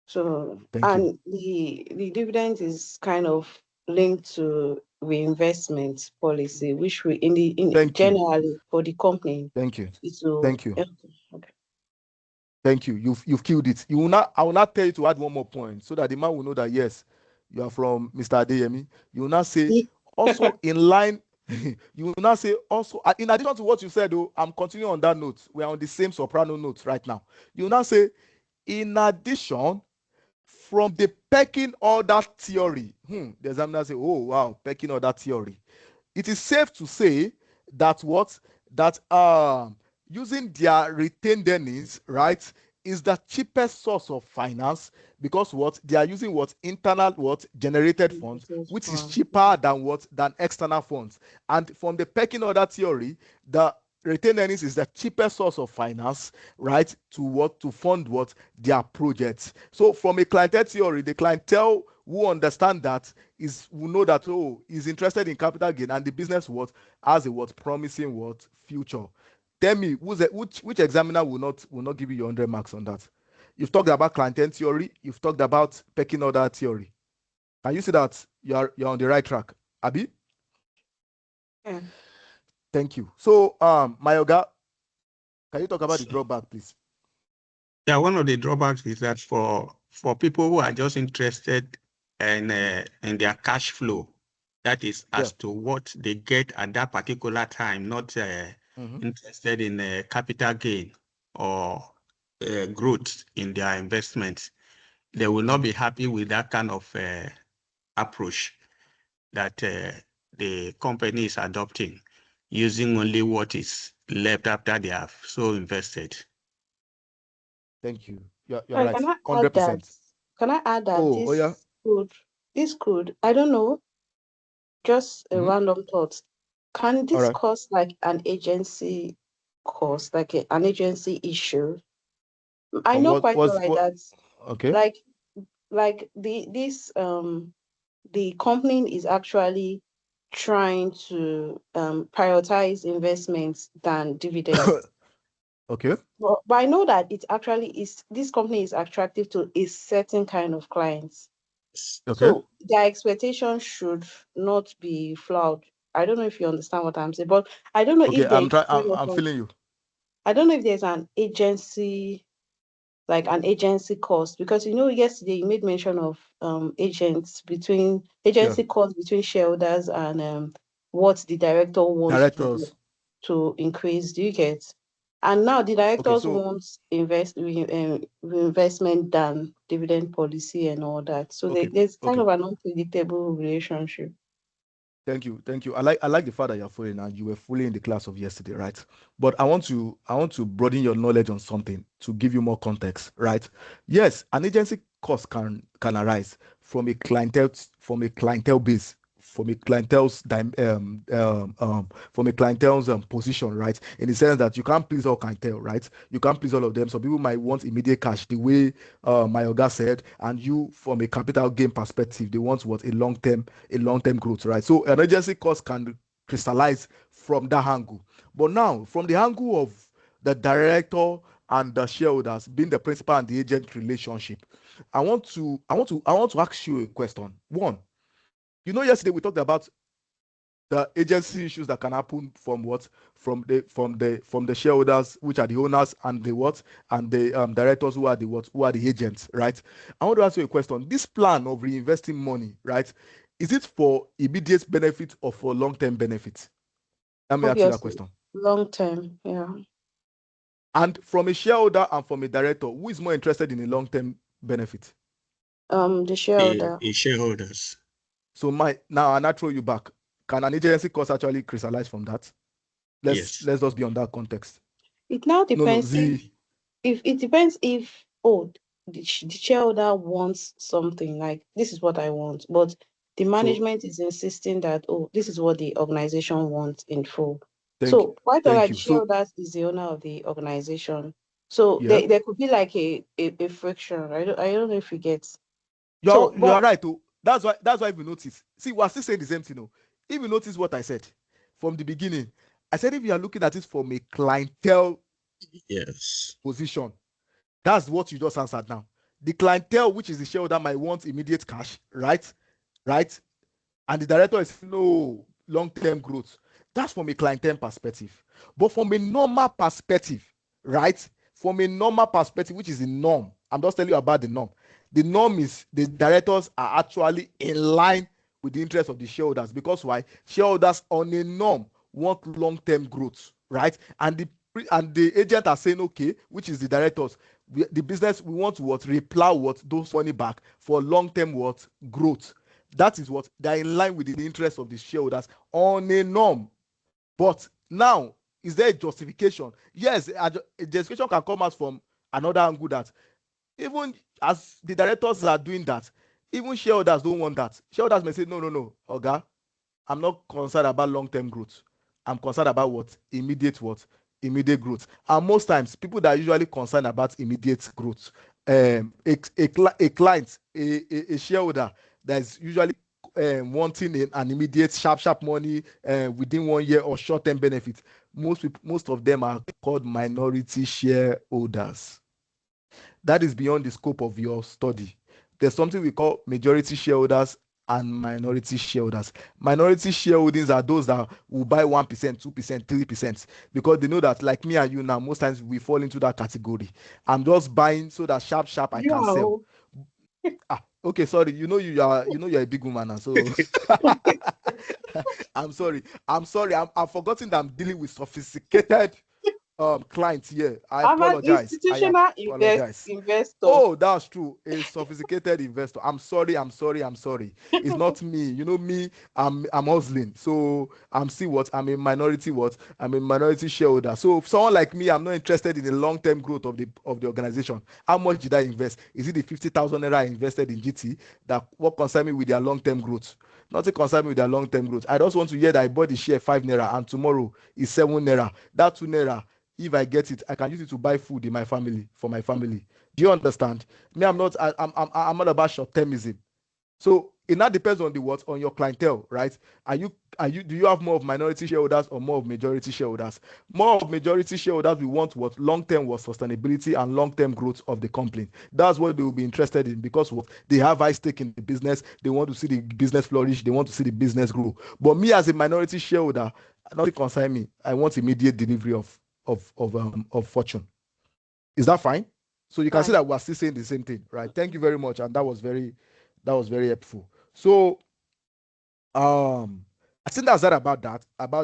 B: So
A: Thank you.
B: and the dividend is kind of linked to reinvestment policy, which we in
A: Thank you.
B: generally for the company
A: Thank you.
B: it will
A: Thank you.
B: okay.
A: Thank you. You've killed it. I will not tell you to add one more point so that the man will know that yes, you are from Mr. Adeyemi. You will not say also in line. You will not say also in addition to what you said. Oh, I'm continuing on that note. We are on the same soprano note right now. You will not say in addition from the pecking order theory. The examiner say, oh wow, pecking order theory. It is safe to say that using their retained earnings, right, is the cheapest source of finance because they are using internal generated funds, which is cheaper than external funds. And from the pecking order theory, the retained earnings is the cheapest source of finance, right, to fund their projects. So from a clientele theory, the clientele who understand that who know that is interested in capital gain and the business has a promising future. Tell me which examiner will not give you your 100 marks on that? you've talked about clientele theory, you've talked about pecking order theory. Can you see that you're on the right track, Abi?
B: Yeah.
A: Thank you. So, Mayoga, can you talk about the drawback, please?
C: Yeah, one of the drawbacks is that for people who are just interested in their cash flow, that is as to what they get at that particular time, not interested in capital gain or growth in their investments, they will not be happy with that kind of approach that the company is adopting, using only what is left after they have so invested.
A: Thank you. You're
B: Sorry,
A: right.
B: can I add that?
A: 100%.
B: Can I add that
A: Oh, yeah.
B: this could, I don't know, just a random thought. Can
A: All
B: this
A: right.
B: cause like an agency cost, like an agency issue? I know
A: What
B: quite
A: was
B: well like
A: what?
B: that.
A: Okay.
B: Like the company is actually trying to prioritize investments than dividends.
A: Okay.
B: But I know that it actually is, this company is attractive to a certain kind of clients.
A: Okay.
B: So their expectations should not be flawed. I don't know if you understand what I'm saying, but I don't know
A: Okay.
B: if there is
A: I'm feeling you.
B: I don't know if there's an agency, like an agency cost, because yesterday you made mention of
A: Yeah.
B: agency cost between shareholders and what the director wants
A: Directors.
B: to increase. Do you get? And now the
A: Okay.
B: directors
A: So
B: want reinvestment than dividend policy and all that. So
A: okay.
B: there's kind
A: Okay.
B: of an unpredictable relationship.
A: Thank you. Thank you. I like the fact that you're following and you were fully in the class of yesterday, right? But I want to broaden your knowledge on something to give you more context, right? Yes, an agency cost can arise from a clientele base, from a clientele's position, right? In the sense that you can't please all clientele, right? You can't please all of them. Some people might want immediate cash, the way my Oga said, and you, from a capital gain perspective, they want what a long term growth, right? So an agency cost can crystallize from that angle. But now, from the angle of the director and the shareholders being the principal and the agent relationship, I want to ask you a question. One, yesterday we talked about the agency issues that can happen from what from the shareholders, which are the owners, and the what and the directors, who are the agents, right? I want to ask you a question. This plan of reinvesting money, right, is it for immediate benefit or for long-term benefit? Let me ask you that
B: Obviously,
A: question.
B: long term, yeah.
A: And from a shareholder and from a director, who is more interested in a long-term benefit?
B: The shareholder.
C: The shareholders.
A: So now I throw you back. Can an agency cost actually crystallize from that? let's
C: Yes.
A: let's just be on that context.
B: It now
A: No,
B: depends
A: Z.
B: if it depends if the shareholder wants something like this is what I want, but the
A: So
B: management is insisting that this is what the organization wants in full.
A: thank
B: So quite all
A: thank
B: right, the
A: you. So
B: shareholder is the owner of the organization. So
A: yeah,
B: there could be like a friction. I don't know if you get.
A: you're
B: So
A: you are
B: but
A: right. Oh, that's why if you notice, see, we're still saying the same thing. Oh. If you notice what I said from the beginning, I said if you are looking at it from a clientele
C: Yes.
A: position, that's what you just answered now. The clientele, which is the shareholder, might want immediate cash, right? Right? And the director is no long-term growth. That's from a clientele perspective. But from a normal perspective, right? From a normal perspective, which is the norm, I'm just telling you about the norm. The norm is the directors are actually in line with the interest of the shareholders, because why? Shareholders on a norm want long-term growth, right? And the agent are saying, okay, which is the directors, the business, we want to what, replow what those money back for long-term what growth. That is what they are in line with the interest of the shareholders on a norm. But now, is there a justification? Yes, a justification can come out from another angle, that even as the directors are doing that, even shareholders don't want that. Shareholders may say, no, no, no, Oga, I'm not concerned about long-term growth. I'm concerned about immediate growth. And most times, people that are usually concerned about immediate growth, a client, a shareholder that is usually wanting an immediate sharp money within 1 year or short-term benefit. Most of them are called minority shareholders. That is beyond the scope of your study. There's something we call majority shareholders and minority shareholders. Minority shareholdings are those that will buy 1%, 2%, 3%, because they know that, like me and you now, most times we fall into that category. I'm just buying so that sharp, sharp I can sell.
B: No.
A: Okay, sorry. You're a big woman now, so I'm sorry. I've forgotten that I'm dealing with sophisticated clients here. I
B: I'm an
A: apologize.
B: institutional
A: Apologize.
B: investor.
A: Oh, that's true. A sophisticated investor. I'm sorry. It's not me. You know me. I'm hustling. So I'm still what? I'm a minority what? I'm a minority shareholder. So if someone like me, I'm not interested in the long-term growth of the organization. How much did I invest? Is it the 50,000 naira I invested in GT that what concern me with their long-term growth? Nothing concern me with their long-term growth. I just want to hear that I bought the share 5 naira and tomorrow is 7 naira. That 2 naira, if I get it, I can use it to buy food in my family for my family. Do you understand? Me, I'm not about short-termism. So it now depends on the what, on your clientele, right? Do you have more of minority shareholders or more of majority shareholders? More of majority shareholders, we want what, long-term was sustainability and long-term growth of the company. That's what they will be interested in, because what, they have high stake in the business. They want to see the business flourish. They want to see the business grow. But me as a minority shareholder, nothing concern me. I want immediate delivery of fortune. Is that fine? So you can see
B: Fine.
A: that we're still saying the same thing, right? Thank you very much, and that was very helpful. So I think that's that about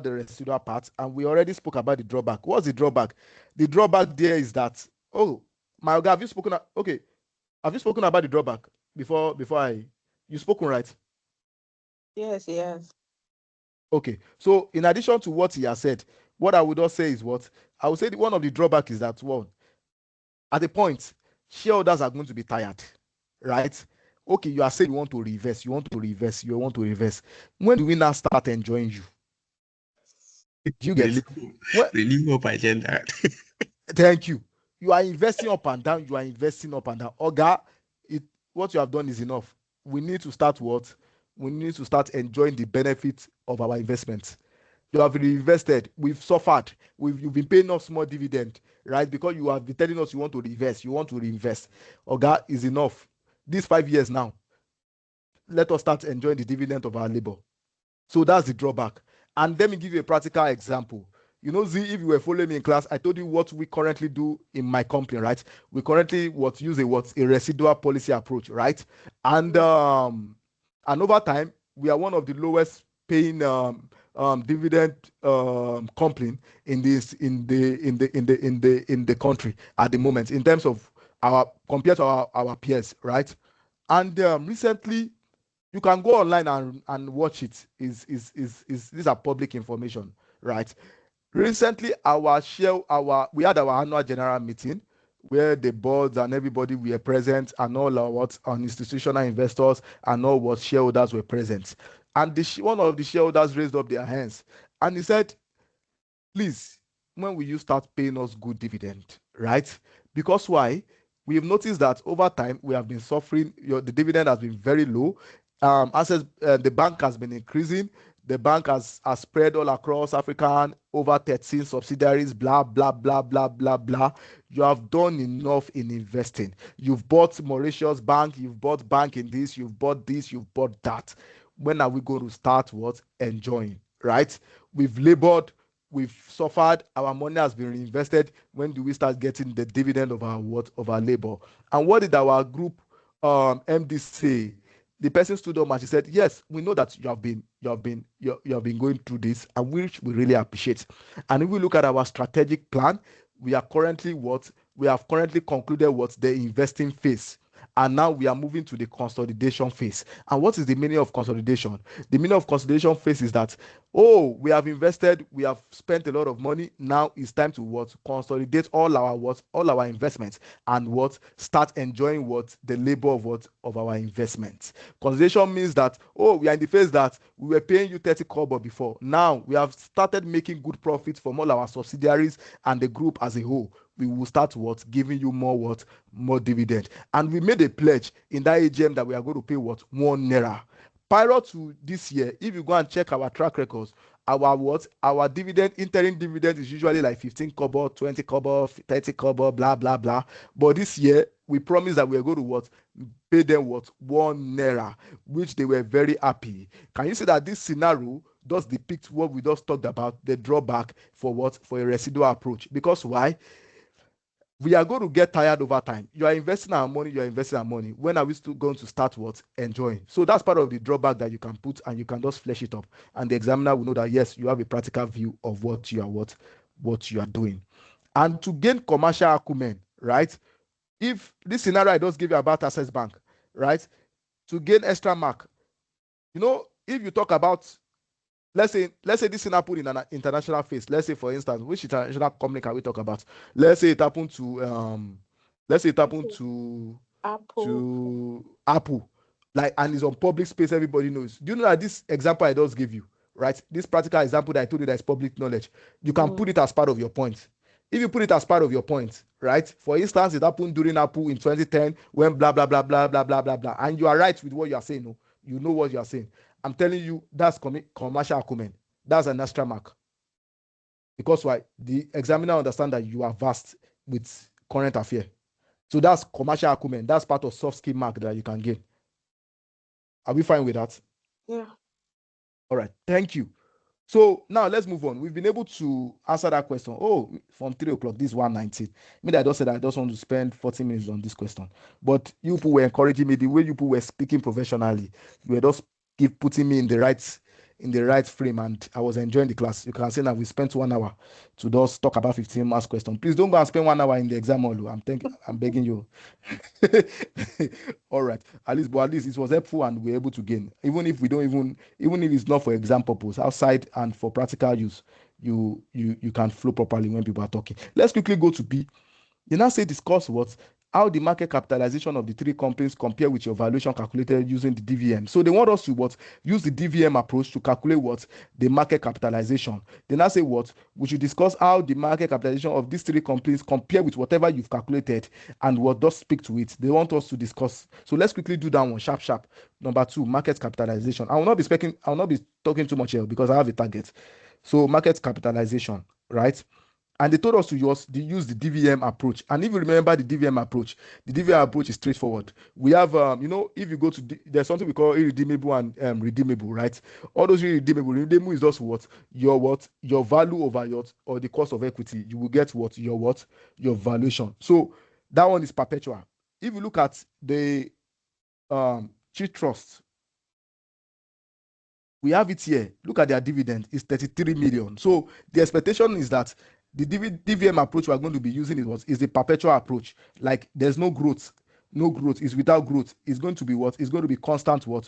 A: the residual part, and we already spoke about the drawback. What's the drawback? The drawback there is that, oh my God, have you spoken about the drawback before I you spoken, right?
B: Yes, yes.
A: Okay, so in addition to what he has said, what I would also say is what I would say one of the drawback is that, one, at a point, shareholders are going to be tired, right? Okay, you are saying you want to reverse, you want to reverse, you want to reverse. When do we now start enjoying you? Do you get?
C: Really,
A: Well,
C: really hope I get that.
A: thank you. You are investing up and down. You are investing up and down. Oga, what you have done is enough. We need to start what? We need to start enjoying the benefits of our investments. You have reinvested. We've suffered. You've been paying us small dividend, right? Because you have been telling us you want to reverse, you want to reinvest. Oga, is enough. These 5 years now, let us start enjoying the dividend of our labor. So that's the drawback. And let me give you a practical example. You know, Z, if you were following me in class, I told you what we currently do in my company, right? We currently use a residual policy approach, right? And over time, we are one of the lowest paying dividend company in the country at the moment, in terms of our compared to our peers, right? And recently, you can go online and watch it. Is these are public information, right? Recently, we had our annual general meeting where the boards and everybody were present, and all our institutional investors and all what shareholders were present. And one of the shareholders raised up their hands and he said, please, when will you start paying us good dividend, right? Because why? We've noticed that over time we have been suffering. The dividend has been very low. The bank has been increasing. The bank has spread all across Africa, over 13 subsidiaries, blah, blah, blah, blah, blah, blah. You have done enough in investing. You've bought Mauritius Bank, you've bought bank in this, you've bought that. When are we going to start what? Enjoying, right? We've labored, we've suffered, our money has been reinvested. When do we start getting the dividend of our labor? And what did our group MD say? The person stood up and she said, yes, we know that you have been going through this, and which we really appreciate. And if we look at our strategic plan, we have currently concluded the investing phase, and now we are moving to the consolidation phase. And what is the meaning of consolidation? The meaning of consolidation phase is that, we have invested, we have spent a lot of money. Now it's time to consolidate all our investments, and start enjoying the labor of our investments. Consolidation means that, we are in the phase that we were paying you 30 kobo before. Now we have started making good profits from all our subsidiaries and the group as a whole. We will start giving you more dividend. And we made a pledge in that AGM that we are going to pay 1 naira. Prior to this year, if you go and check our track records, our dividend, interim dividend is usually like 15 kobo, 20 kobo, 30 kobo, blah blah blah. But this year we promised that we are going to what, pay them what, 1 naira, which they were very happy. Can you see that this scenario does depict what we just talked about, the drawback for what, for a residual approach? Because why? We are going to get tired over time. You are investing our money, when are we still going to start what, enjoying? So that's part of the drawback that you can put, and you can just flesh it up, and the examiner will know that yes, you have a practical view of what you are doing. And to gain commercial acumen, right, if this scenario I just gave you about Access Bank, right, to gain extra mark, if you talk about, let's say this thing happened in an international phase. Let's say, for instance, which international company can we talk about? Let's say it happened to Apple, like, and it's on public space, everybody knows. Do you know that this example I just gave you, right, this practical example that I told you that is public knowledge, you can put it as part of your point. If you put it as part of your point, right, for instance, it happened during Apple in 2010 when blah blah blah blah blah blah blah blah, and you are right with what you are saying. No, you know what you are saying. I'm telling you, that's commercial acumen. That's an extra mark. Because why? The examiner understand that you are vast with current affair. So that's commercial acumen. That's part of soft skill mark that you can gain. Are we fine with that?
B: Yeah.
A: All right. Thank you. So now let's move on. We've been able to answer that question. Oh, from 3 o'clock, this is 1:19. Maybe I just said I just want to spend 40 minutes on this question. But you people were encouraging me, the way you people were speaking professionally. You were just putting me in the right frame, and I was enjoying the class. You can see that we spent 1 hour to just talk about 15 marks question. Please don't go and spend 1 hour in the exam hall. I'm begging you. All right. At least it was helpful, and we're able to gain. Even if it's not for exam purpose, outside and for practical use, you can flow properly when people are talking. Let's quickly go to B. They now say discuss what? How the market capitalization of the three companies compare with your valuation calculated using the DVM. So they want us to what? Use the DVM approach to calculate what? The market capitalization. They now say what? We should discuss how the market capitalization of these three companies compare with whatever you've calculated, and what does speak to it. They want us to discuss. So let's quickly do that one. Sharp. Number 2, market capitalization. I will not be talking too much here because I have a target. So market capitalization, right? And they told us to use the DVM approach. And if you remember the DVM approach is straightforward. We have, if you go to, there's something we call irredeemable and redeemable, right? All those redeemable is just what? Your value over or the cost of equity. You will get your valuation. So that one is perpetual. If you look at the cheat trust, we have it here. Look at their dividend. It's 33 million. So the expectation is that the DVM approach we are going to be using is the perpetual approach. Like, there's no growth. No growth. It's without growth. It's going to be what? It's going to be constant what?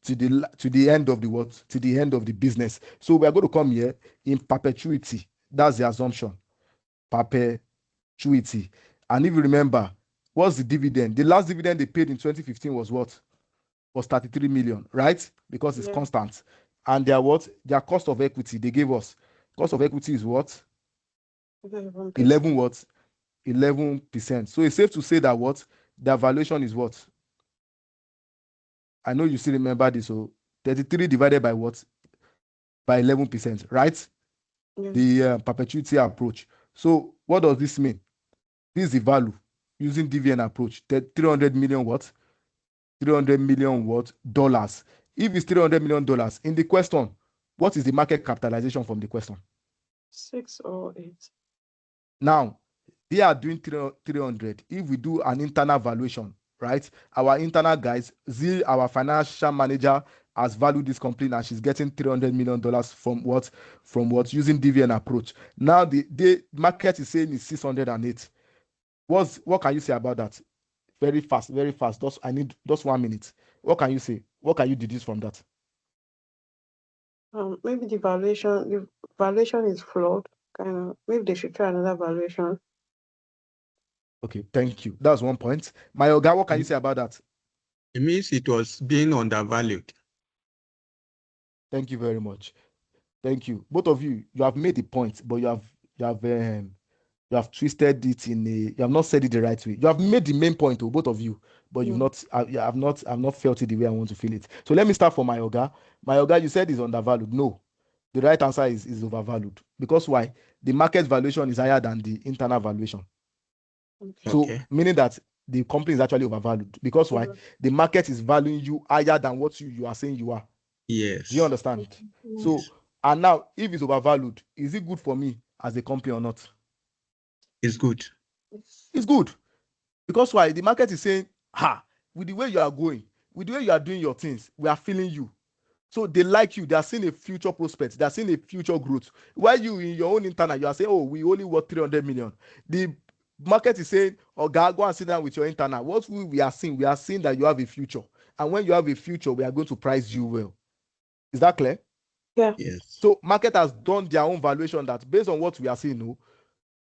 A: To the end of the what? To the end of the business. So we are going to come here in perpetuity. That's the assumption. Perpetuity. And if you remember, what's the dividend? The last dividend they paid in 2015 was what? Was 33 million, right? Because it's constant. And their cost of equity they gave us. Cost of equity is what? 11 what? 11%. So it's safe to say that what? Their valuation is what? I know you still remember this. So 33 divided by what? By 11%, right? The perpetuity approach. So what does this mean? This is the value using DVN approach. 300 million what? 300 million what? Dollars. If it's $300 million in the question, what is the market capitalization from the question?
B: 6 or 8.
A: Now, they are doing 300. If we do an internal valuation, right? Our internal guys, our financial manager, has valued this company and she's getting $300 million from what? Using DVN approach. Now, the market is saying it's 608. What can you say about that? Very fast. I need just 1 minute. What can you say? What can you deduce from that?
B: Maybe the valuation is flawed. Kind of. Maybe they should try another valuation.
A: Okay, thank you. That's 1 point. My Oga, what can you say about that?
C: It means it was being undervalued.
A: Thank you very much. Thank you. Both of you have made the point, but you have twisted it you have not said it the right way. You have made the main point, both of you, but you've not, I've not felt it the way I want to feel it. So let me start for my Oga. My Oga, you said is undervalued. No, The right answer is overvalued. Because why? The market valuation is higher than the internal valuation. So,
C: Okay.
A: meaning that the company is actually overvalued. Because why? The market is valuing you higher than what you are saying you are. Do you
C: Yes.
A: understand? So, and now, if it's overvalued, is it good for me as a company or not?
C: It's good.
A: It's good. Because why? The market is saying, with the way you are going, with the way you are doing your things, we are feeling you. So they like you. They are seeing a future prospect. They are seeing a future growth. While you in your own internal, you are saying, oh, we only worth 300 million. The market is saying, oh, God, go and sit down with your internal. What we are seeing that you have a future. And when you have a future, we are going to price you well. Is that clear?
B: Yeah.
C: Yes.
A: So market has done their own valuation that based on what we are seeing, no,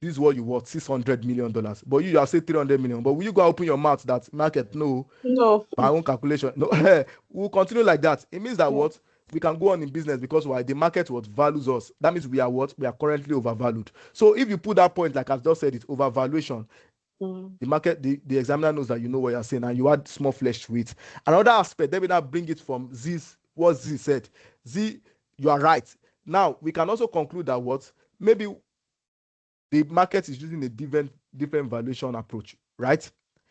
A: this is what you worth, $600 million. But you have said 300 million. But will you go open your mouth that market? No,
B: No.
A: my own calculation. No, we'll continue like that. It means that what we can go on in business because why the market what values us. That means we are what we are currently overvalued. So if you put that point, like I've just said, it's overvaluation. The market, the examiner knows that you know what you're saying, and you add small flesh to it. Another aspect, let me now bring it from Z's what Z said. Z, you are right. Now we can also conclude that what maybe the market is using a different valuation approach, right?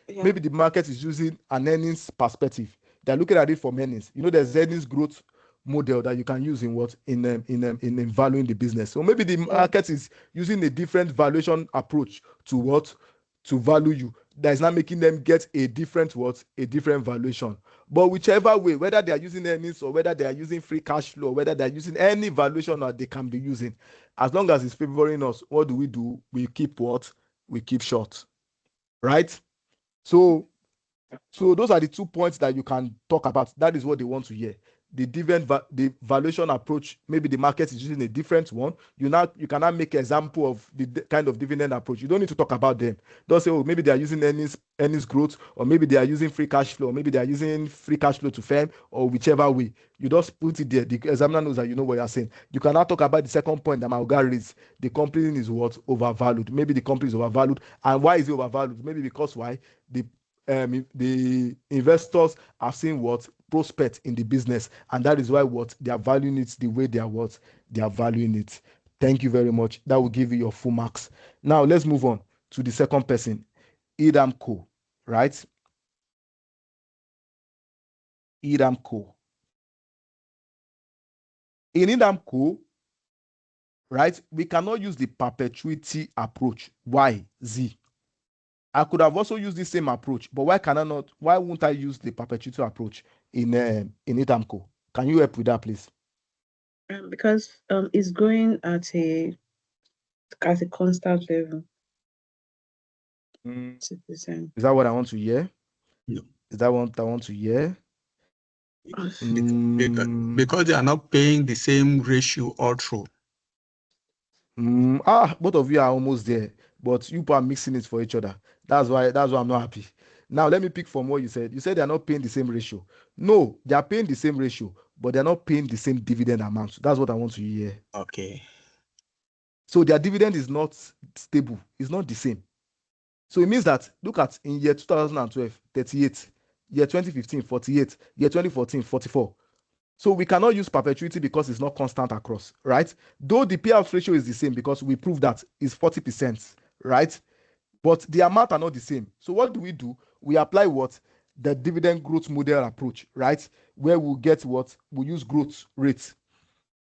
B: Yeah.
A: Maybe the market is using an earnings perspective. They're looking at it from earnings. You know, there's earnings growth model that you can use in what in valuing the business. So maybe the market is using a different valuation approach to what to value you. That is not making them get a different valuation. But whichever way, whether they are using earnings or whether they are using free cash flow, or whether they are using any valuation that they can be using, as long as it's favoring us, what do? We keep what? We keep short, right? So those are the 2 points that you can talk about. That is what they want to hear. The the valuation approach, maybe the market is using a different one. You cannot make an example of the kind of dividend approach. You don't need to talk about them. Don't say, oh, maybe they are using earnings growth, or maybe they are using free cash flow, or maybe they are using free cash flow to firm, or whichever way. You just put it there. The examiner knows that you know what you're saying. You cannot talk about the second point that my guy raised. The company is what? Overvalued. Maybe the company is overvalued. And why is it overvalued? Maybe because why? The investors are seeing what prospect in the business, and that is why what they are valuing it the way they are valuing it. Thank you very much. That will give you your full marks. Now let's move on to the second person, Idamco, right? Idamco. In Idamco, right, we cannot use the perpetuity approach. Why? Z. I could have also used the same approach, but why won't I use the perpetuity approach in Idamco? Can you help with that, please?
B: Because it's growing at a constant level. 2%.
A: Is that what I want to hear?
C: No.
A: Is that what I want to hear?
C: Because they are not paying the same ratio all through.
A: Both of you are almost there, but you are mixing it for each other. That's why I'm not happy. Now let me pick from what you said. You said they are not paying the same ratio. No, they are paying the same ratio, but they're not paying the same dividend amount. That's what I want to hear.
C: Okay.
A: So their dividend is not stable. It's not the same. So it means that look at in year 2012, 38, year 2015, 48, year 2014, 44. So we cannot use perpetuity because it's not constant across, right? Though the payout ratio is the same because we proved that it's 40%, right? But the amount are not the same. So what do? We apply what? The dividend growth model approach, right? Where we'll get what? We'll use growth rate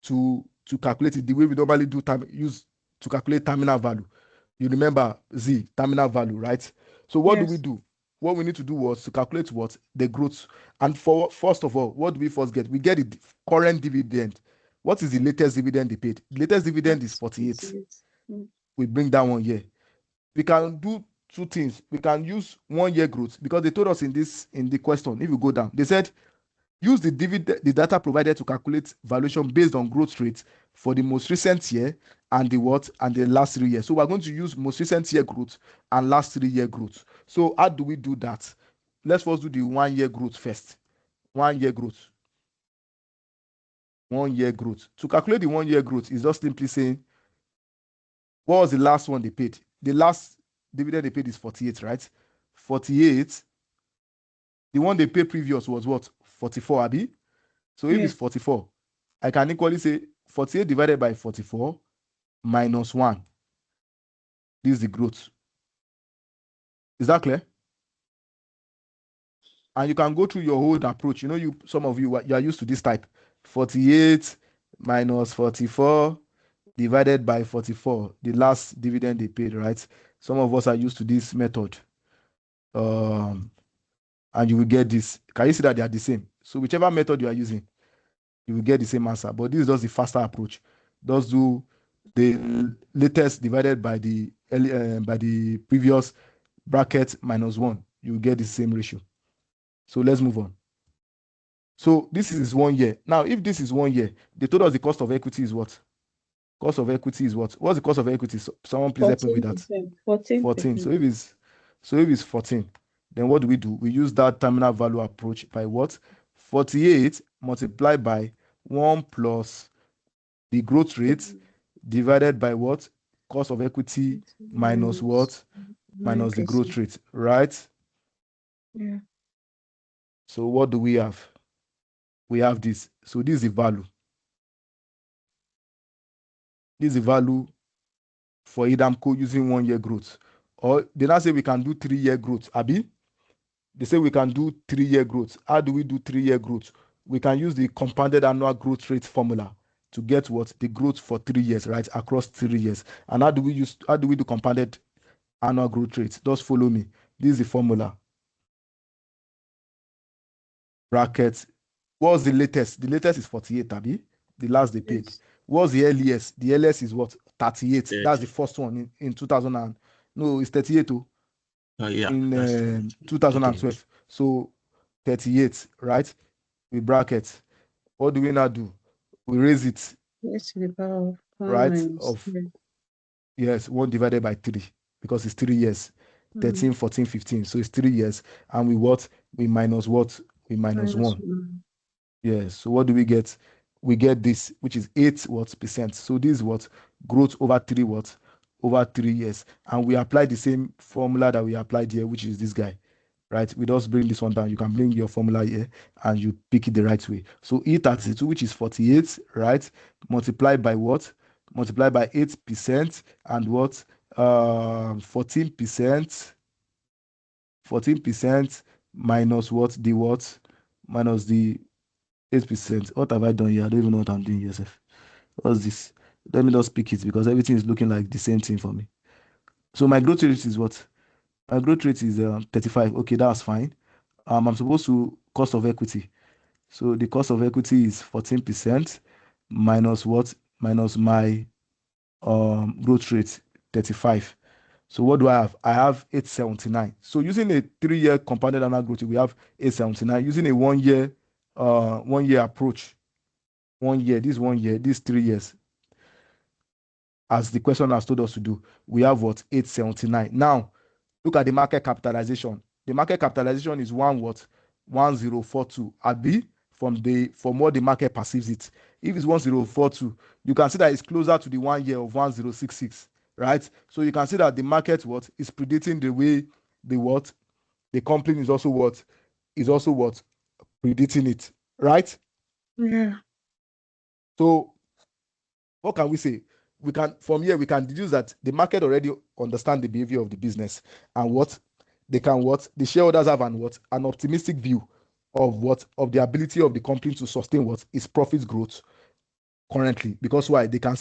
A: to calculate it the way we normally use to calculate terminal value. You remember Z, terminal value, right? So what do? What we need to do was to calculate what? The growth. And for first of all, what do we first get? We get the current dividend. What is the latest dividend they paid? The latest dividend is 48. We bring that one here. We can do two things. We can use 1 year growth because they told us in the question, if you go down, they said use the data provided to calculate valuation based on growth rate for the most recent year and the last 3 years. So we're going to use most recent year growth and last 3 year growth. So how do we do that? Let's first do the 1 year growth first. 1 year growth. 1 year growth. To calculate the 1 year growth is just simply saying what was the last one they paid? The last dividend they paid is 48, right? 48. The one they paid previous was what? 44, Abi? So if it's 44, I can equally say 48 divided by 44 minus 1. This is the growth. Is that clear? And you can go through your whole approach. You know, some of you are used to this type. 48 minus 44 divided by 44, the last dividend they paid, right? Some of us are used to this method. And you will get this. Can you see that they are the same? So whichever method you are using, you will get the same answer. But this is just the faster approach. Just do the latest divided by the previous bracket minus 1. You will get the same ratio. So let's move on. So this is 1 year. Now, if this is 1 year, they told us the cost of equity is what? Cost of equity is what? What's the cost of equity? So someone please help me with that. 14. So if it's 14, then what do? We use that terminal value approach by what? 48 multiplied by 1 plus the growth rate divided by what? Cost of equity minus what? Minus the growth rate, right?
B: Yeah.
A: So what do we have? We have this. So this is the value. This is the value for IDAMCO using 1 year growth. Or they now say we can do 3 year growth. Abi? They say we can do 3 year growth. How do we do 3 year growth? We can use the compounded annual growth rate formula to get what? The growth for 3 years, right? Across 3 years. And how do we do compounded annual growth rate? Just follow me. This is the formula. Brackets. What's the latest? The latest is 48, Abi. The last they paid.
B: Yes.
A: What's the earliest? The earliest is what? 38.
C: Yeah.
A: That's the first one in 2000. No, it's 38.
C: Yeah.
A: In 2012. So 38, right? We bracket. What do we now do? We raise it,
B: Yes, to the power of 1
A: right?
B: minus
A: Of
B: 3.
A: yes, 1 divided by 3 because it's 3 years. 13, 14, 15. So it's 3 years. And we what? We minus what? We minus 1. Yes. So what do we get? We get this, which is 8 what percent. So this is what? Growth over 3 what? Over 3 years. And we apply the same formula that we applied here, which is this guy, right? We just bring this one down. You can bring your formula here and you pick it the right way. So E32, which is 48, right? Multiplied by what? Multiplied by 8% and what? 14%. 14% minus what? The what? Minus the 8%. What have I done here? I don't even know what I'm doing here, Seth. What's this? Let me just pick it because everything is looking like the same thing for me. So my growth rate is what? My growth rate is 35. Okay, that's fine. I'm supposed to cost of equity. So the cost of equity is 14% minus what? Minus my growth rate, 35. So what do I have? I have 879. So using a 3-year compounded annual growth rate, we have 879. Using a 1 year, 1 year approach, 1 year, this 1 year, this 3 years, as the question has told us to do, we have what? 879. Now, look at the market capitalization. The market capitalization is 1042. Abi from what the market perceives it. If it's 1042, you can see that it's closer to the 1 year of 1066, right? So you can see that the market is predicting the way the company is also predicting it, right?
B: Yeah.
A: So what can we say? From here we can deduce that the market already understand the behavior of the business and the shareholders have an optimistic view of the ability of the company to sustain its profit growth currently, because why? They can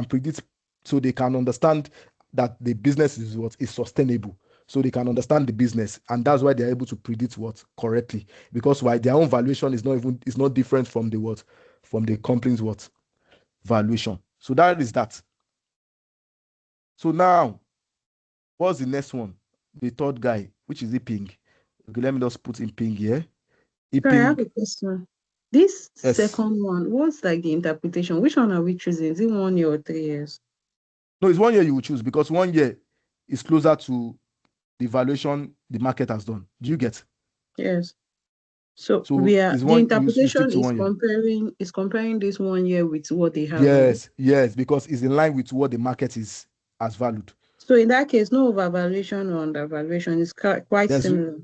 A: predict, so they can understand that the business is sustainable, so they can understand the business, and that's why they're able to predict correctly, because why? Their own valuation is not different from the company's valuation. So that is that. So now, what's the next one? The third guy, which is Iping. Okay, let me just put Iping here.
B: Sorry, I have a question. This
A: Yes.
B: second one, what's like the interpretation? Which one are we choosing? Is it 1 year or 3 years?
A: No, it's 1 year you will choose because 1 year is closer to the valuation the market has done. Do you get?
B: Yes. So
A: So
B: the
A: you
B: interpretation
A: stick to
B: is
A: 1 year.
B: comparing this 1 year with what they have.
A: Yes, because it's in line with what the market has valued.
B: So in that case, no overvaluation or undervaluation is quite similar.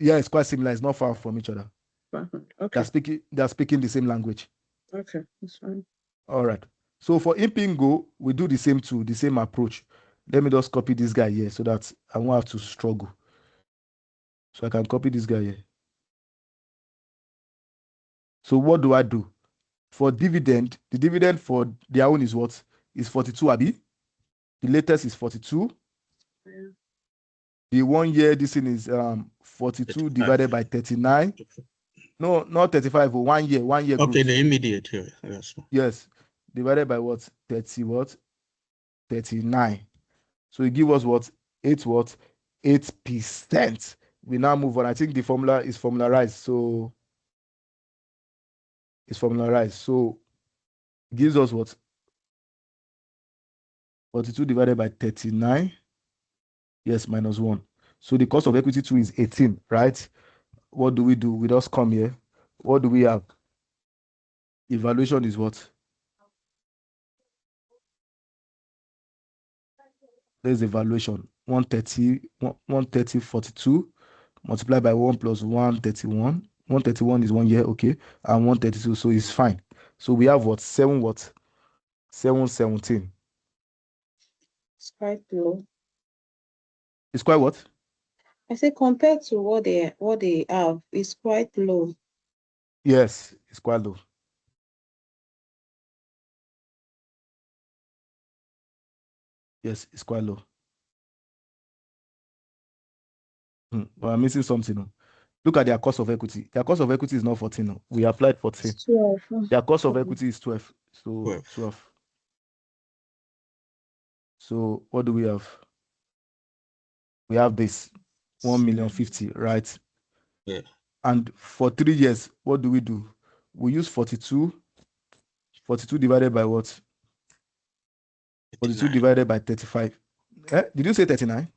A: Yeah, it's quite similar. It's not far from each other.
B: Okay.
A: They're speaking the same language.
B: Okay, that's fine.
A: All right. So for Impingo, we do the same too, the same approach. Let me just copy this guy here so that I won't have to struggle. So I can copy this guy here. So what do I do? For dividend, the dividend for their own is what? Is 42, Abi? The latest is 42.
B: Yeah.
A: The 1 year, this thing is 42 divided by 39. No, not 35, 1 year, 1 year
C: Okay,
A: growth.
C: the immediate here.
A: Yes. Divided by what? 30 what? 39. So it give us what? 8 what? 8%. We now move on. I think the formula is formularized. So it's formularized. So it gives us what? 42 divided by 39. Yes, minus 1. So the cost of equity 2 is 18, right? What do? We just come here. What do we have? Evaluation is what? There's evaluation. 130, 42 multiplied by 1 plus 131. 131 is 1 year, okay. And 132, so it's fine. So we have what? 717.
B: It's quite low.
A: It's quite what?
B: I say compared to what they have, it's quite low.
A: Yes, it's quite low. Yes, it's quite low. But I'm missing something. No? Look at their cost of equity. Their cost of equity is not 14. No? We applied 14.
B: It's 12.
A: Their cost of equity is 12. So 12. So what do we have? We have this 1,050,000, right?
C: Yeah.
A: And for 3 years, what do? We use 42. 42 divided by what? 42 divided by 35. Did you say 39?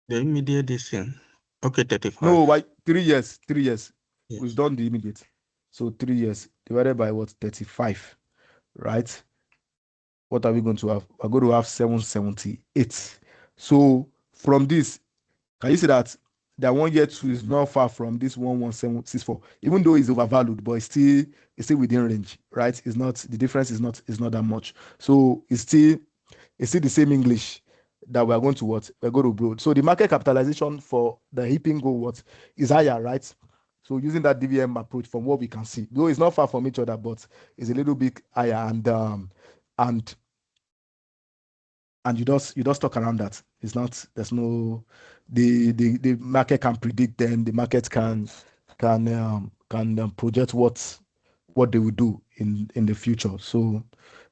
C: The immediate distance. Okay, 35.
A: No, why? 3 years. 3 years.
C: Yes.
A: We've done the immediate. So 3 years divided by what? 35, right? What are we going to have? We're going to have 778. So from this, can you see that 1 year 2 is not far from this 11764, even though it's overvalued, but it's still within range, right? It's not, the difference is not that much. So it's still the same English that we're going to build. So the market capitalization for the Impingo what is higher, right? So using that DVM approach, from what we can see, though it's not far from each other, but it's a little bit higher, and you just talk around that. It's not, there's no, the market can predict them. The market can project what they will do in the future. So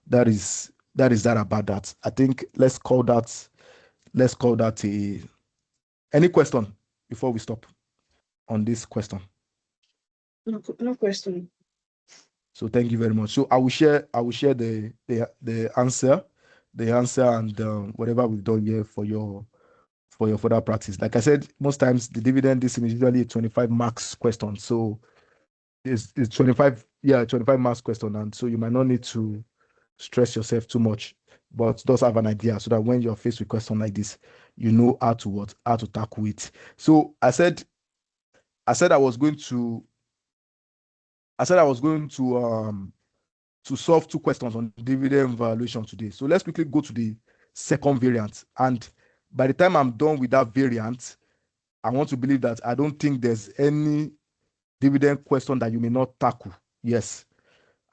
A: that is that about that. I think let's call that a, any question before we stop on this question.
B: No question.
A: So thank you very much. So I will share the answer and whatever we've done here for your further practice. Like I said, most times the dividend this is usually a 25 marks question. So it's 25 marks question, and so you might not need to stress yourself too much, but just have an idea so that when you're faced with question like this, you know how to tackle it. So I said I was going to solve 2 questions on dividend valuation today. So let's quickly go to the second variant. And by the time I'm done with that variant, I want to believe that I don't think there's any dividend question that you may not tackle. Yes,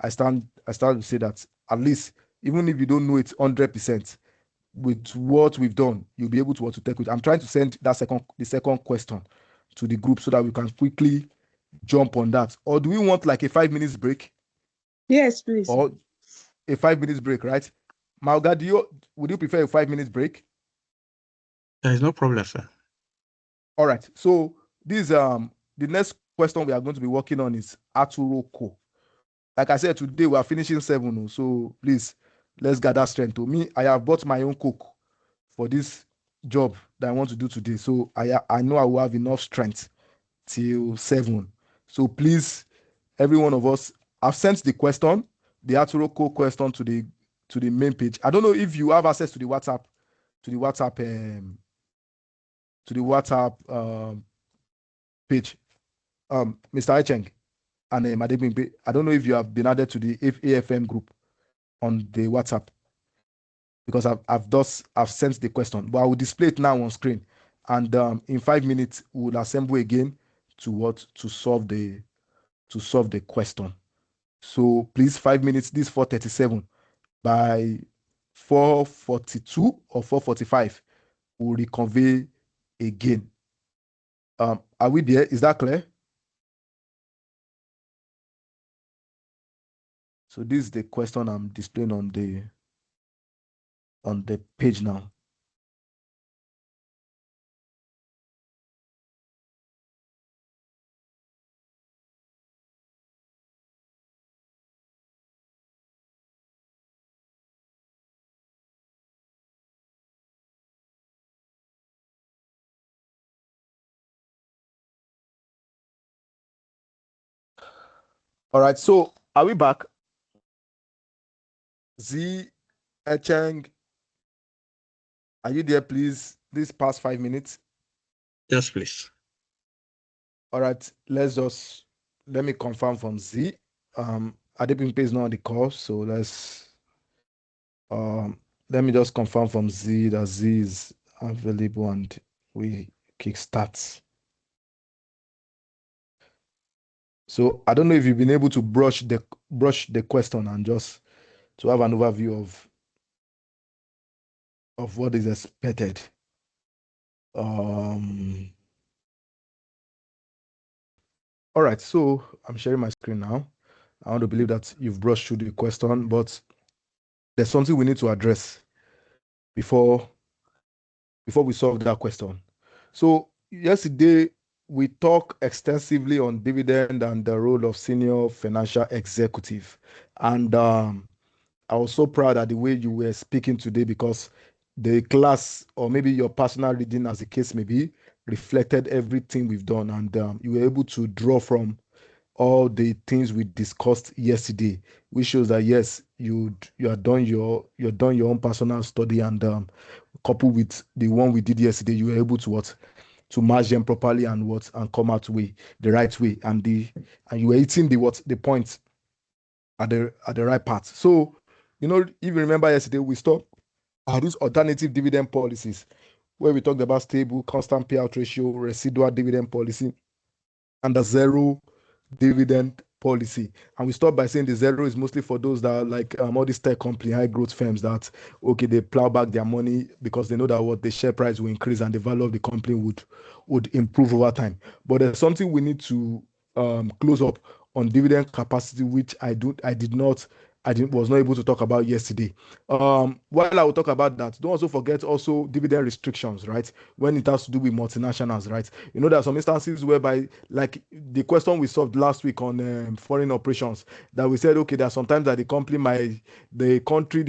A: I stand to say that at least, even if you don't know it 100%, with what we've done, you'll be able to take it. I'm trying to send the second question to the group so that we can quickly jump on that. Or do we want like a 5 minutes break?
B: Yes, please.
A: Or a 5 minutes break, right? Malga, would you prefer a 5 minutes break?
C: There is no problem, sir.
A: All right. So this the next question we are going to be working on is Aturoko. Like I said, today we are finishing 7. So please, let's gather strength. To me, I have bought my own Coke for this job that I want to do today. So I know I will have enough strength till 7. So please, every one of us, I've sent the question, the Aturoko question to the main page. I don't know if you have access to the WhatsApp page, Mr. Echeng and Madebimbe. I don't know if you have been added to the AFM group. on the WhatsApp because I've sent the question, but I will display it now on screen, and in 5 minutes we'll assemble again to solve the question. So please, 5 minutes. This 4:37. By 4:42 or 4:45, we'll reconvene again. Are we there? Is that clear? So this is the question I'm displaying on the page now. All right. So are we back? Z Echeng, are you there, please? This past 5 minutes.
C: Yes, please.
A: All right. Let me confirm from Z. Adepimpe is not on the call, so let me just confirm from Z that Z is available and we kickstart. So I don't know if you've been able to brush the question and just to have an overview of what is expected. All right, so I'm sharing my screen now. I want to believe that you've brushed through the question, but there's something we need to address before we solve that question. So yesterday we talked extensively on dividend and the role of senior financial executive, and I was so proud at the way you were speaking today because the class, or maybe your personal reading, as the case may be, reflected everything we've done, and you were able to draw from all the things we discussed yesterday, which shows that yes, you are done your own personal study, and coupled with the one we did yesterday, you were able to match them properly and come out the right way, and you were hitting the points at the right part. So, if you remember yesterday, we stopped at these alternative dividend policies where we talked about stable, constant payout ratio, residual dividend policy, and the zero dividend policy. And we start by saying the zero is mostly for those that are like all these tech company, high growth firms that, okay, they plow back their money because they know that what the share price will increase and the value of the company would improve over time. But there's something we need to close up on dividend capacity, which was not able to talk about yesterday. While I will talk about that, don't also forget also dividend restrictions, right? When it has to do with multinationals, right? There are some instances whereby, like the question we solved last week on foreign operations, that we said, okay, there are sometimes that the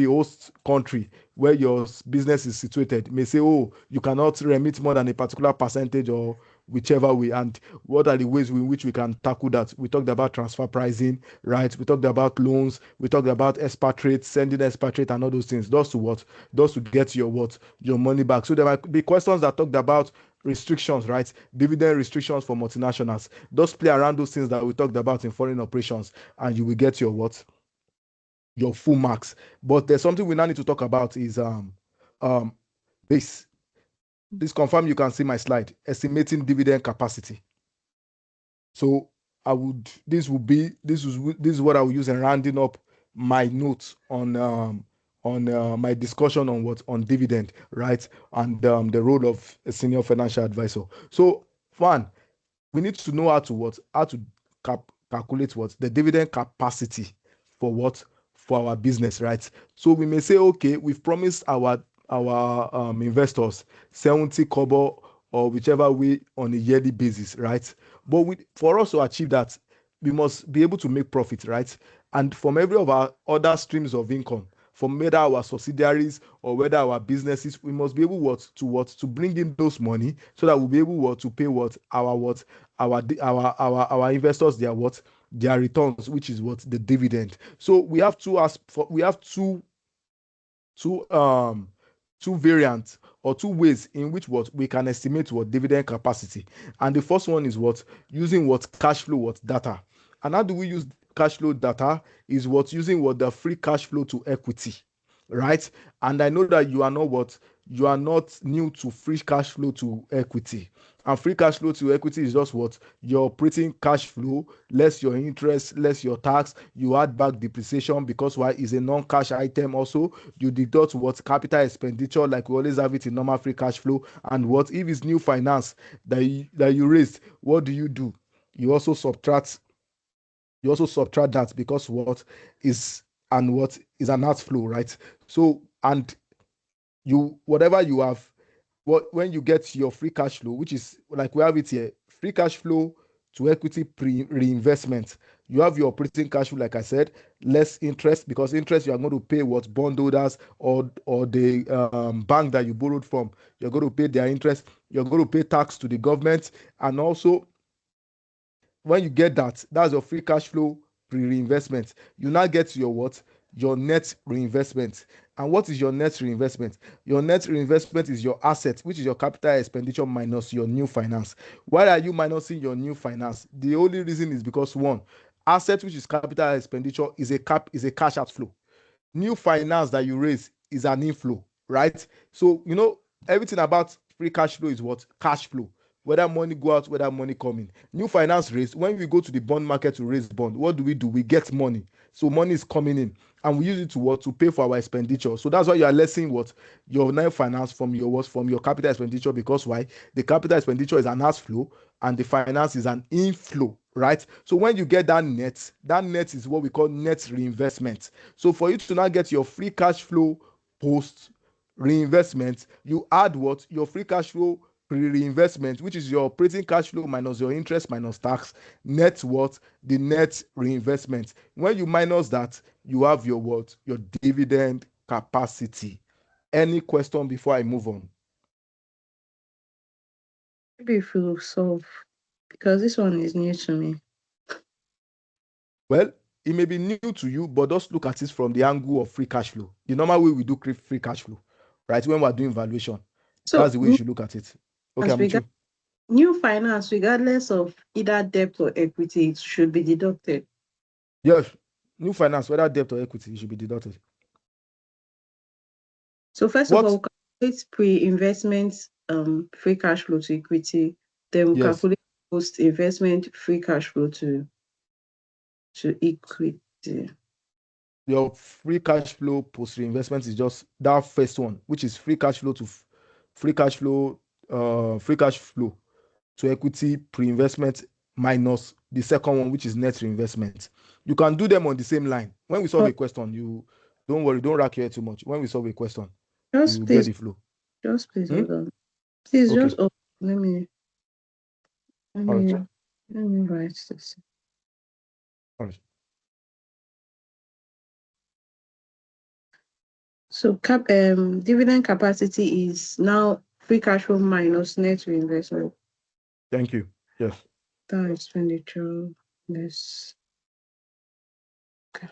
A: host country where your business is situated may say, oh, you cannot remit more than a particular percentage or whichever way. And what are the ways in which we can tackle that? We talked about transfer pricing, right? We talked about loans. We talked about expatriates, sending expatriate and all those things. Those to what? Those to get your money back. So there might be questions that talked about restrictions, right? Dividend restrictions for multinationals. Just play around those things that we talked about in foreign operations, and you will get your full marks. But there's something we now need to talk about is this. Please confirm you can see my slide. Estimating dividend capacity. So this is what I will use in rounding up my notes on my discussion on dividend, right? And the role of a senior financial advisor. So one, we need to know how to calculate the dividend capacity for our business, right? So we may say, okay, we've promised our investors 70 kobo or whichever way on a yearly basis, right? But for us to achieve that, we must be able to make profit, right? And from every of our other streams of income, from whether our subsidiaries or whether our businesses, we must be able to bring in those money so that we'll be able to pay our investors their returns, which is the dividend. So we have two variants or two ways in which we can estimate dividend capacity. And the first one is using cash flow data. And how do we use cash flow data is what using what the free cash flow to equity, right? And I know that you are not new to free cash flow to equity. And free cash flow to equity is just what your operating cash flow less your interest, less your tax. You add back depreciation because why is a non-cash item. Also, you deduct what capital expenditure, like we always have it in normal free cash flow. And what if it's new finance that you raised? What do? You also subtract that because what is and what is an outflow, right? So and you whatever you have, when you get your free cash flow, which is like we have it here, free cash flow to equity reinvestment, you have your operating cash flow, like I said, less interest, because interest you are going to pay what bondholders or the bank that you borrowed from, you're going to pay their interest, you're going to pay tax to the government, and also when you get that, that's your free cash flow pre-reinvestment. You now get your what? Your net reinvestment. And what is your net reinvestment? Your net reinvestment is your asset, which is your capital expenditure minus your new finance. Why are you minusing your new finance? The only reason is because one, asset, which is capital expenditure, is a cash outflow. New finance that you raise is an inflow, right? So everything about free cash flow is what? Cash flow. Whether money go out, whether money come in. New finance raise, when we go to the bond market to raise bond, what do? We get money. So money is coming in and we use it to what? To pay for our expenditure. So that's why you are lessing what? Your new finance from your what? From your capital expenditure, because why? The capital expenditure is an outflow and the finance is an inflow, right? So when you get that net is what we call net reinvestment. So for you to now get your free cash flow post reinvestment, you add what? Your free cash flow pre-reinvestment, which is your operating cash flow minus your interest minus tax, net what? The net reinvestment. When you minus that, you have your what? Your dividend capacity. Any question before I move on?
B: Maybe if you solve, because this one is new to me.
A: Well, it may be new to you, but just look at it from the angle of free cash flow. The normal way we do free cash flow, right? When we're doing valuation, that's
B: So
A: the way you should look at it. Okay, I'm with you.
B: new finance, regardless of either debt or equity, it should be deducted.
A: Yes, new finance, whether debt or equity, it should be deducted.
B: So first of all, we calculate pre-investment free cash flow to equity. Then we calculate post-investment free cash flow to equity.
A: Your free cash flow post reinvestment is just that first one, which is free cash flow to equity pre-investment minus the second one, which is net reinvestment. You can do them on the same line. When we solve a question, you don't worry, don't rack your head too much. When we solve a question, you get the flow.
B: Just please hold on. Please
A: Okay.
B: just let me write this.
A: All right.
B: So dividend capacity is now free cash flow minus net reinvestment.
A: Thank you. Yes.
B: That expenditure less. Okay.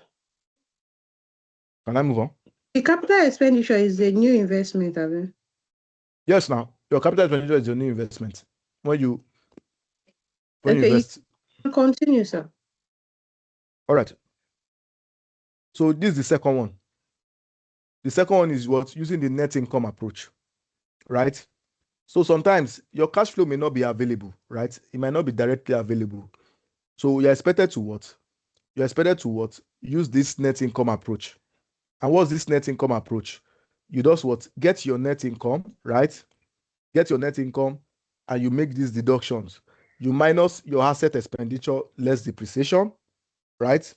A: Can I move on?
B: The capital expenditure is a new investment, I mean.
A: Yes, now your capital expenditure is your new investment. When you invest.
B: You continue, sir.
A: All right. So this is the second one. The second one is what? Using the net income approach, right? So sometimes your cash flow may not be available, right? It might not be directly available. So you're expected to what? You're expected to what? Use this net income approach. And what's this net income approach? You just what? Get your net income, right? Get your net income and you make these deductions. You minus your asset expenditure less depreciation, right?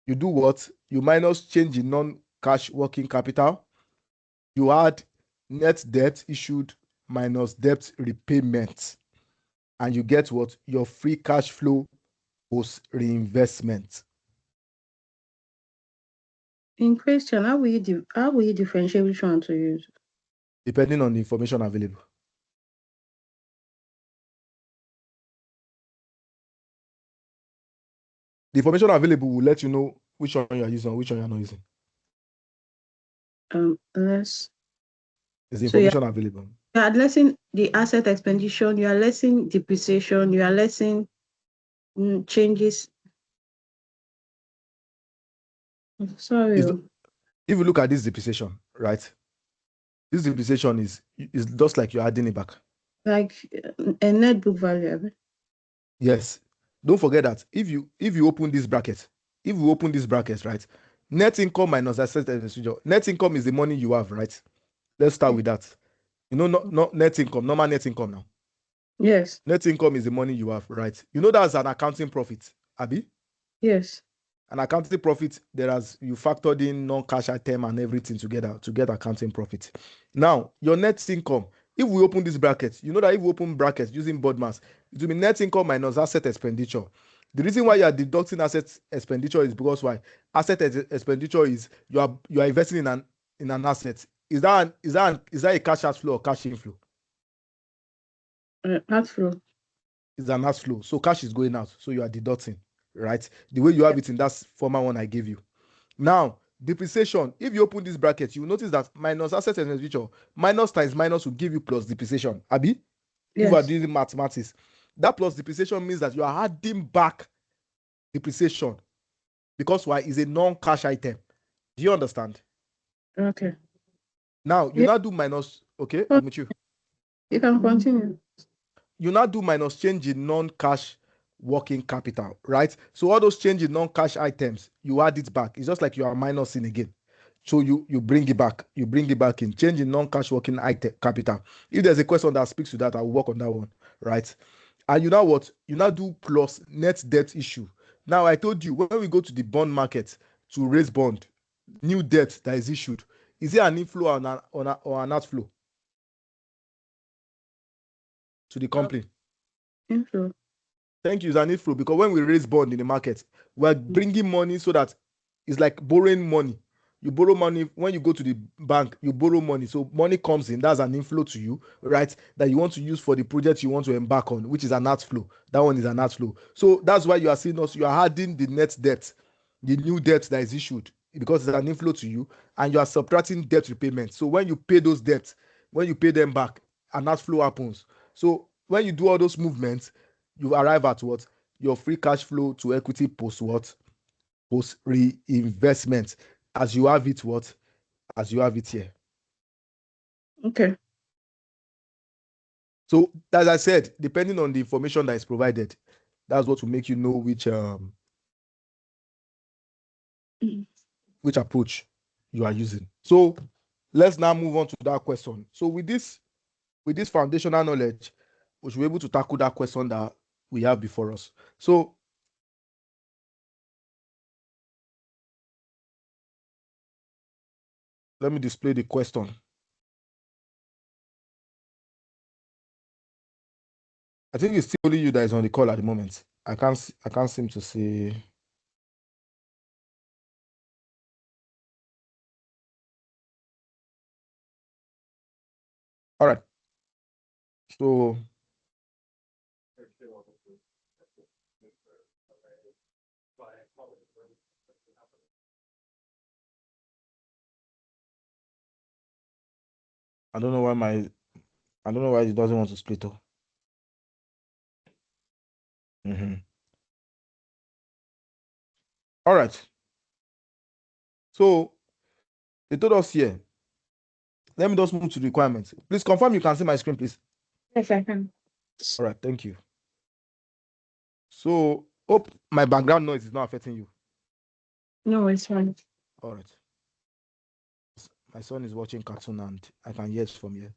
A: You do what? You minus change in non-cash working capital. You add net debt issued minus debt repayment. And you get what? Your free cash flow post reinvestment.
B: In question, how will you differentiate which one to use?
A: Depending on the information available. The information available will let you know which one you are using or which one you are not using.
B: Less.
A: Is the information available?
B: You are lessing the asset expenditure, you are lessing depreciation, you are lessing changes. Sorry.
A: If you look at this depreciation, right? This depreciation is just like you're adding it back.
B: Like a net book value.
A: Yes. Don't forget that if you open this bracket, right? Net income minus asset expenditure. Net income is the money you have, right? Let's start with that. You know, not net income, normal net income now.
B: Yes.
A: Net income is the money you have, right? You know that's an accounting profit, Abi?
B: Yes.
A: An accounting profit, you factored in non-cash item and everything together to get accounting profit. Now, your net income, if we open this bracket, you know that if we open brackets using board mass, it will be net income minus asset expenditure. The reason why you are deducting asset expenditure is because why? Asset expenditure is you are investing in an asset. Is that a cash outflow or cash inflow?
B: Outflow.
A: It's an outflow. So cash is going out. So you are deducting, right? The way you have it in that former one I gave you. Now, depreciation, if you open this bracket, you will notice that minus asset expenditure, minus times minus will give you plus depreciation. Abi? If you are doing mathematics, that plus depreciation means that you are adding back depreciation because why? Is a non-cash item. Do you understand?
B: Okay.
A: Now, you now do minus, okay, I'm with you.
B: You can continue.
A: You now do minus change in non-cash working capital, right? So all those change in non-cash items, you add it back. It's just like you are minusing again. So you bring it back. You bring it back in. Change in non-cash working capital. If there's a question that speaks to that, I'll work on that one, right? And you know what? You now do plus net debt issue. Now, I told you, when we go to the bond market to raise bond, new debt that is issued, is it an inflow or an outflow to the company?
B: Inflow.
A: Thank you. It's an inflow because when we raise bond in the market, we're bringing money so that it's like borrowing money. You borrow money when you go to the bank, you borrow money. So money comes in, that's an inflow to you, right? That you want to use for the project you want to embark on, which is an outflow. That one is an outflow. So that's why you are seeing us, you are adding the net debt, the new debt that is issued because it's an inflow to you, and you are subtracting debt repayment. So when you pay those debts, when you pay them back, an outflow happens. So when you do all those movements, you arrive at what? Your free cash flow to equity post what? Post reinvestment. As you have it what? As you have it here.
B: Okay.
A: So as I said, depending on the information that is provided, that's what will make you know which approach you are using. So let's now move on to that question. So with this foundational knowledge, we should be able to tackle that question that we have before us. So let me display the question. I think it's still only you that is on the call at the moment. I can't seem to see. All right. So I don't know why it doesn't want to split up. All right. So they told us here. Let me just move to the requirements. Please confirm you can see my screen, please.
B: Yes, I can.
A: All right, thank you. So hope my background noise is not affecting you.
B: No, it's fine.
A: All right. My son is watching cartoon and I can hear it from here.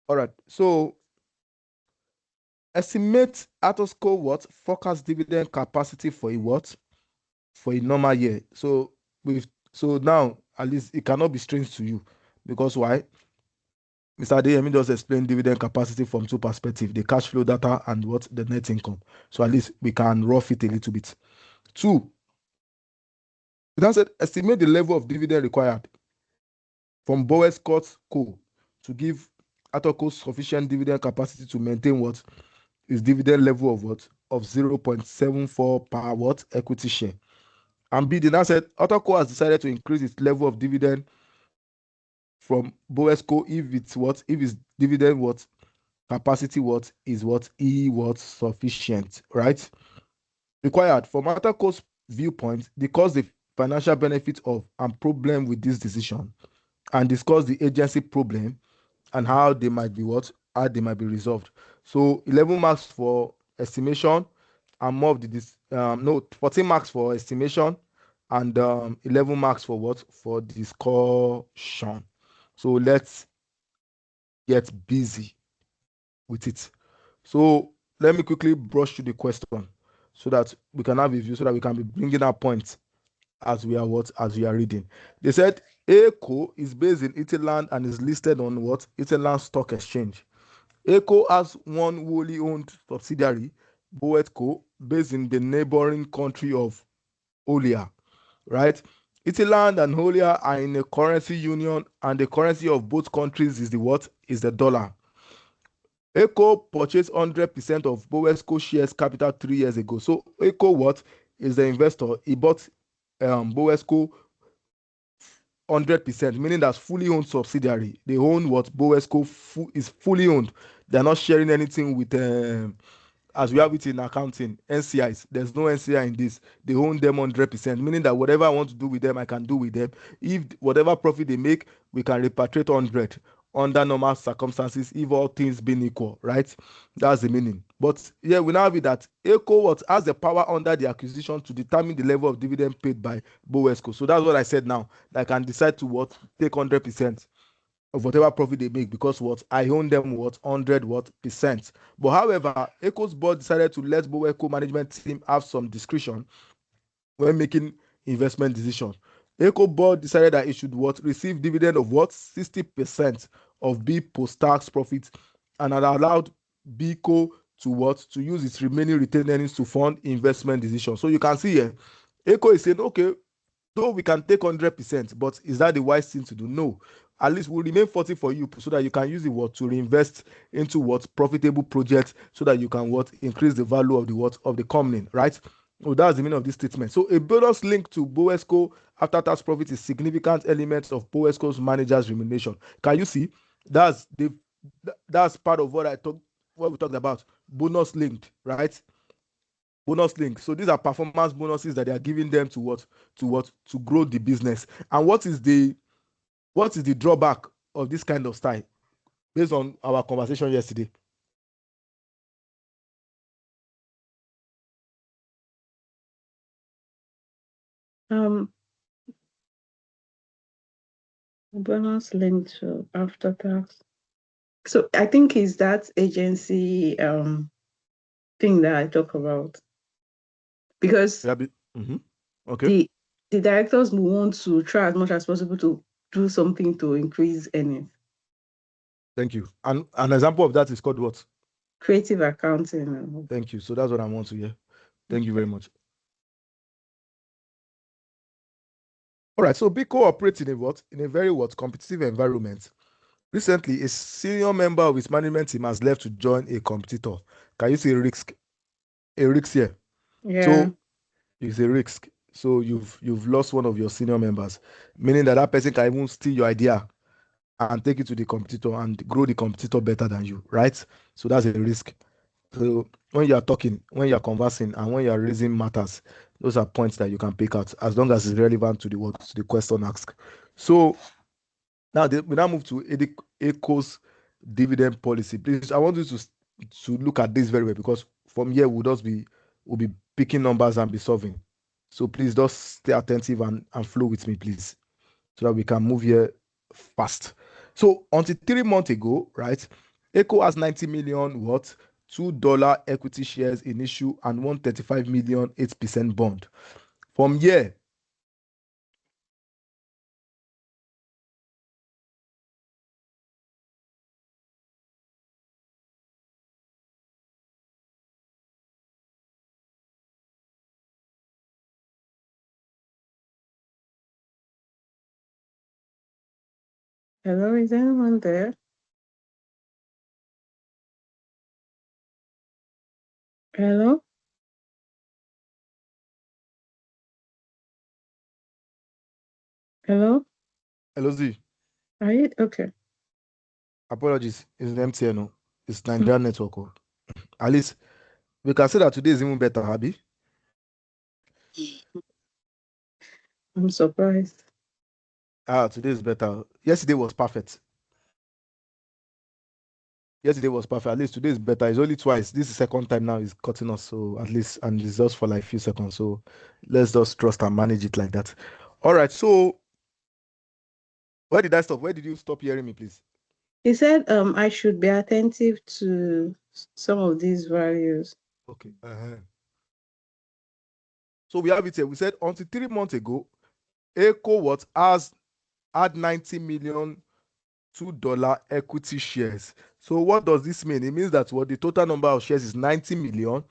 A: All right. So estimate ATOSCO what? Forecast dividend capacity for a what? For a normal year. So now at least it cannot be strange to you because why? Mr. Adeyemi just explained dividend capacity from two perspectives, the cash flow data and what? The net income. So at least we can rough it a little bit. Two, it has said estimate the level of dividend required from Bowen Scott Co. to give ATOCO sufficient dividend capacity to maintain what? Is dividend level of what? Of 0.74 per what? Equity share. And B, the now said ATOCO has decided to increase its level of dividend from Boesco if it's what? If its dividend what? Capacity what? Is what? E what? Sufficient, right? Required from ATOCO's viewpoint, discuss the financial benefit of and problem with this decision, and discuss the agency problem and how they might be resolved. So 11 marks for estimation and more of the 14 marks for estimation and 11 marks for what? For discussion. So let's get busy with it. So let me quickly brush through the question so that we can have a view, so that we can be bringing our points as we are reading. They said ACO is based in Italy and is listed on what? Italy Stock Exchange. ACO has one wholly owned subsidiary, Boetco, based in the neighboring country of Olia, right? Italy and Olia are in a currency union, and the currency of both countries is the what? Is the dollar. ACO purchased 100% of Boesco shares capital 3 years ago. So ACO what? Is the investor. He bought Boesco 100%, meaning that's fully owned subsidiary. They own what? Boesco is fully owned. They're not sharing anything with as we have it in accounting, NCIs. There's no NCI in this. They own them 100%, meaning that whatever I want to do with them, I can do with them. If whatever profit they make, we can repatriate 100 under normal circumstances, if all things being equal, right? That's the meaning. But yeah, we now have it that ACO what has the power under the acquisition to determine the level of dividend paid by Boesco. So that's what I said now. I can decide to what? Take 100% of whatever profit they make, because what? I own them what? 100%. But however, ACO's board decided to let Boesco management team have some discretion when making investment decisions. ACO board decided that it should what? Receive dividend of what? 60% of B post-tax profit, and allowed BCO to what? To use its remaining retained earnings to fund investment decisions. So you can see here, ACO is saying, okay, though we can take 100%, but is that the wise thing to do? No. At least we'll remain 40 for you, so that you can use it what? To reinvest into what? Profitable projects, so that you can what? Increase the value of the what? Of the company, right? So that's the meaning of this statement. So a bonus linked to Boesco after tax profit is significant elements of Boesco's manager's remuneration. Can you see? That's part of what we talked about. Bonus linked, right? Bonus link. So these are performance bonuses that they are giving them to what? To grow the business. And what is the drawback of this kind of style, based on our conversation yesterday?
B: Bonus linked to after tax. So I think is that agency thing that I talk about, because
A: Okay.
B: the directors will want to try as much as possible to do something to increase earnings.
A: Thank you. And an example of that is called what?
B: Creative accounting.
A: Thank you. So that's what I want to hear. Thank you very much. All right. So BCO operates in a very competitive environment. Recently, a senior member of his management team has left to join a competitor. Can you see a risk? A risk here.
B: Yeah.
A: So it's a risk. So you've lost one of your senior members, meaning that person can even steal your idea and take it to the competitor and grow the competitor better than you, right? So that's a risk. So when you are talking, when you are conversing, and when you are raising matters, those are points that you can pick out, as long as it's relevant to the question asked. So now we now move to ACO's dividend policy. Please, I want you to look at this very well, because from here we'll be picking numbers and be solving. So please just stay attentive and flow with me, please, so that we can move here fast. So until 3 months ago, right, ACO has 90 million what? $2 equity shares in issue and 135 million 8% bond. From here,
B: Hello, is anyone there? Hello? Hello?
A: hello Z.
B: Are you okay?
A: Apologies, it's MTN. No? It's Nigerian network. Oh. At least we can say that today is even better, Abby.
B: I'm surprised.
A: Today is better. Yesterday was perfect. Yesterday was perfect. At least today is better. It's only twice. This is the second time now. It's cutting us. So at least, and it's just for like a few seconds. So let's just trust and manage it like that. All right. So where did I stop? Where did you stop hearing me, please?
B: He said I should be attentive to some of these values.
A: Okay. So we have it here. We said until 3 months ago, ACO what had 90 million $2 equity shares. So what does this mean? It means that what the total number of shares is 90 million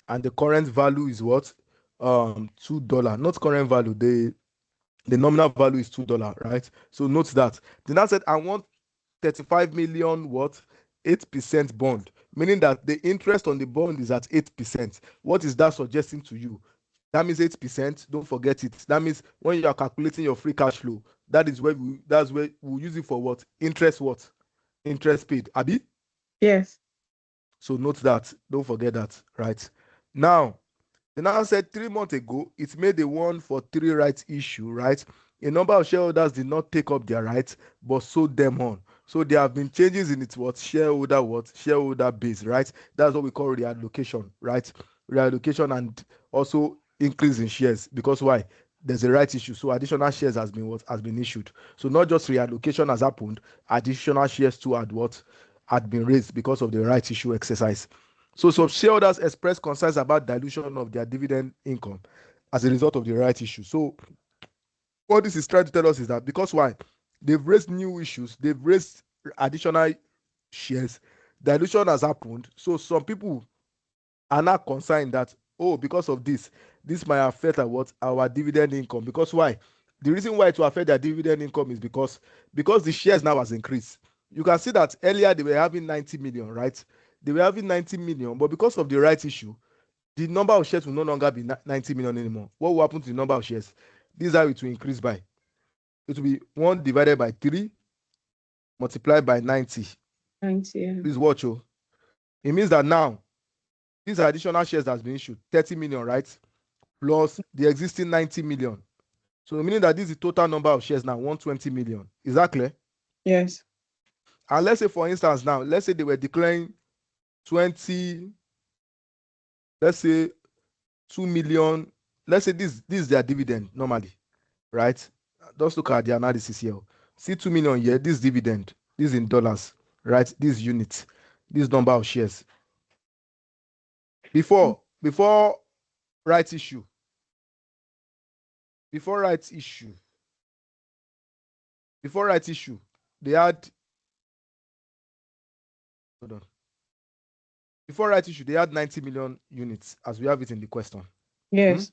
A: and the current value is what? $2. Not current value. The nominal value is $2, right? So note that. Then I said I want 35 million what? 8% bond, meaning that the interest on the bond is at 8%. What is that suggesting to you? That means 8%. Don't forget it. That means when you are calculating your free cash flow, that's where we'll use it for what? Interest paid. Abi?
B: Yes.
A: So note that. Don't forget that, right? Now, the now said 3 months ago, it made a 1-for-3 rights issue, right? A number of shareholders did not take up their rights, but sold them on. So there have been changes in its shareholder base, right? That's what we call reallocation, right? Reallocation and also increase in shares. Because why? There's a rights issue. So additional shares has been issued. So not just reallocation has happened, additional shares too had been raised because of the rights issue exercise. So some shareholders expressed concerns about dilution of their dividend income as a result of the right issue. So what this is trying to tell us is that because why? They've raised new issues, they've raised additional shares, dilution has happened. So some people are now concerned that, oh, because of this might affect our dividend income. Because why? The reason why it will affect their dividend income is because the shares now has increased. You can see that earlier they were having 90 million, right? They were having 90 million, but because of the right issue, the number of shares will no longer be 90 million anymore. What will happen to the number of shares? This is how it will increase by. It will be 1 divided by 3 multiplied by 90.
B: 90, yeah.
A: Please watch. It means that now these additional shares that has been issued, 30 million, right? Plus the existing 90 million. So meaning that this is the total number of shares now, 120 million. Is that clear?
B: Yes.
A: And let's say, for instance, now, let's say they were declaring 20, let's say 2 million. Let's say this is their dividend normally, right? Just look at the analysis here. See 2 million here, this dividend, this in dollars, right? This unit, this number of shares. Before rights issue, before rights issue, they had, hold on. Before rights issue, they had 90 million units, as we have it in the question.
B: Yes.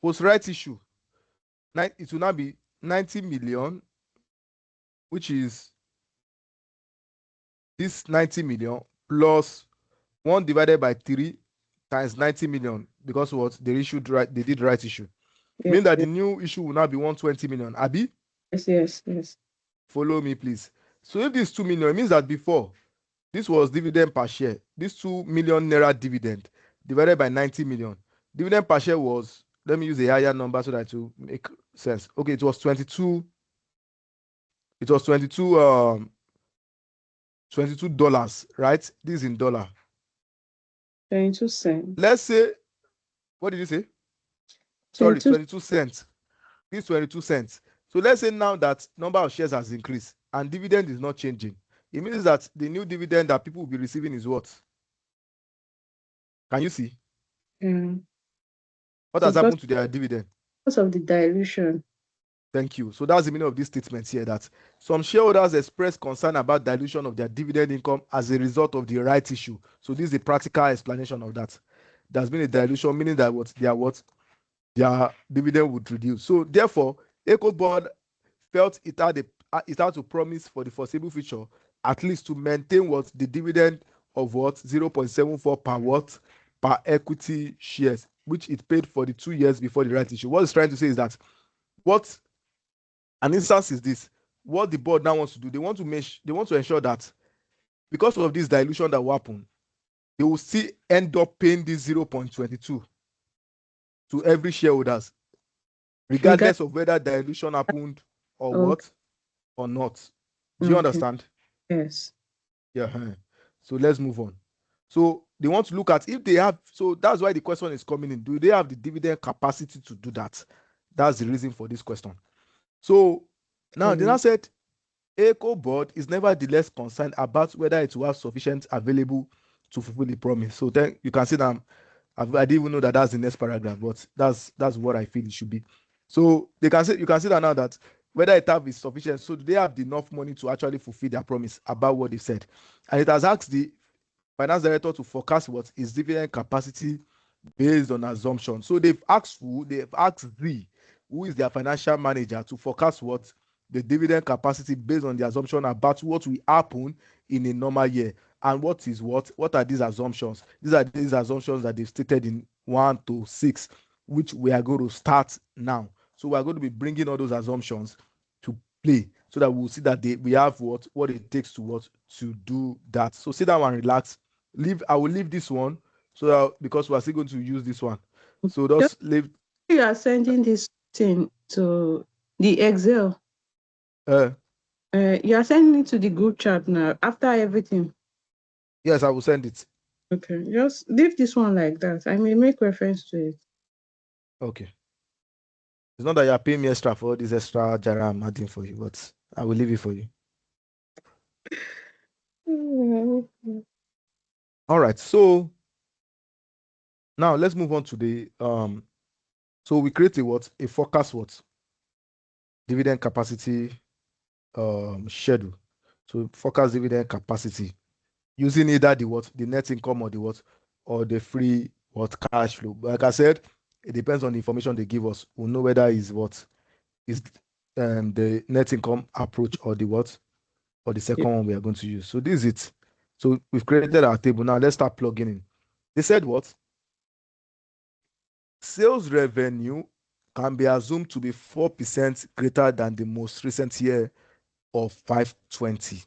A: Post rights issue, it will now be 90 million, which is this 90 million plus 1 divided by 3 times 90 million, because what they did right issue.
B: Yes.
A: Mean that the new issue will now be 120 million. Abi?
B: Yes.
A: Follow me, please. So if this 2 million, it means that before this was dividend per share. This 2 million naira dividend divided by 90 million. Dividend per share was, let me use a higher number so that it will make sense. Okay, it was 22. It was $22, right? This is in dollar.
B: 22 cents.
A: Let's say, what did you say? Sorry, 22 cents. This 22 cents. So let's say now that number of shares has increased and dividend is not changing. It means that the new dividend that people will be receiving is what? Can you see? What has happened to their dividend?
B: Because of the dilution.
A: Thank you. So that's the meaning of this statement here, that some shareholders expressed concern about dilution of their dividend income as a result of the right issue. So this is a practical explanation of that. There's been a dilution, meaning that their dividend would reduce. So therefore, ACO board felt it had to promise for the foreseeable future at least to maintain the dividend of 0.74 per equity shares, which it paid for the 2 years before the right issue. What it's trying to say is that what an instance is this. What the board now wants to do, they want to ensure that because of this dilution that will happen, they will still end up paying this 0.22 to every shareholders, regardless of whether dilution happened or what or not. Do you understand?
B: Yes.
A: Yeah. So let's move on. So they want to look at if they have, so that's why the question is coming in. Do they have the dividend capacity to do that? That's the reason for this question. So now they now said ACCA board is nevertheless concerned about whether it will have sufficient available to fulfill the promise. So then you can see that I didn't even know that that's the next paragraph, but that's what I feel it should be. So they can say, you can see that now, that whether it have is sufficient. So do they have enough money to actually fulfill their promise about what they said? And it has asked the finance director to forecast what is dividend capacity based on assumption. So they've asked who is their financial manager, to forecast what the dividend capacity based on the assumption about what will happen in a normal year. And what are these assumptions? These are these assumptions that they've stated in 1 to 6, which we are going to start now. So we are going to be bringing all those assumptions to play, so that we'll see that we have what it takes to do that. So sit down and relax. I will leave this one, so that, because we are still going to use this one. So just leave.
B: You are sending this thing to the Excel. You are sending it to the group chat now after everything.
A: Yes, I will send it.
B: Okay, just leave this one like that. I may make reference to it.
A: Okay. It's not that you are paying me extra for all this extra jara I'm adding for you, but I will leave it for you. All right. So now let's move on to the so we create a forecast dividend capacity schedule. So forecast dividend capacity using either the net income, or the free cash flow. But like I said, it depends on the information they give us. We'll know whether is the net income approach, or the second one we are going to use. So this is it. So we've created our table. Now let's start plugging in. They said what? Sales revenue can be assumed to be 4% greater than the most recent year of 520.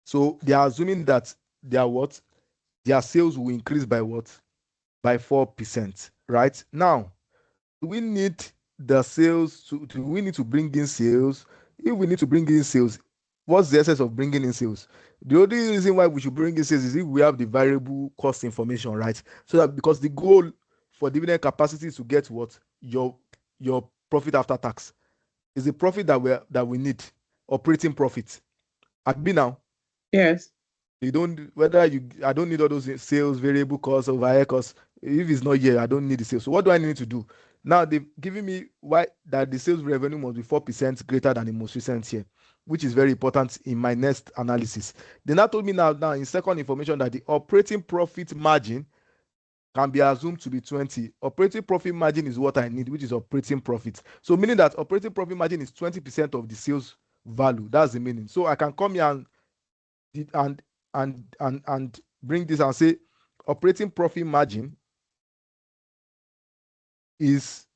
A: So they are assuming that their sales will increase by 4%, right? Now, do we need the sales do we need to bring in sales? If we need to bring in sales, what's the essence of bringing in sales? The only reason why we should bring in sales is if we have the variable cost information, right? So that, because the goal for dividend capacity is to get your profit after tax is the profit that we need, operating profit. Abi now.
B: Yes.
A: I don't need all those sales, variable costs, overhead costs. If it's not here, I don't need the sales. So what do I need to do? Now they've given me why that the sales revenue must be 4% greater than the most recent year, which is very important in my next analysis. They now told me now in second information that the operating profit margin can be assumed to be 20. Operating profit margin is what I need, which is operating profit. So meaning that operating profit margin is 20% of the sales value. That's the meaning. So I can come here and bring this and say operating profit margin is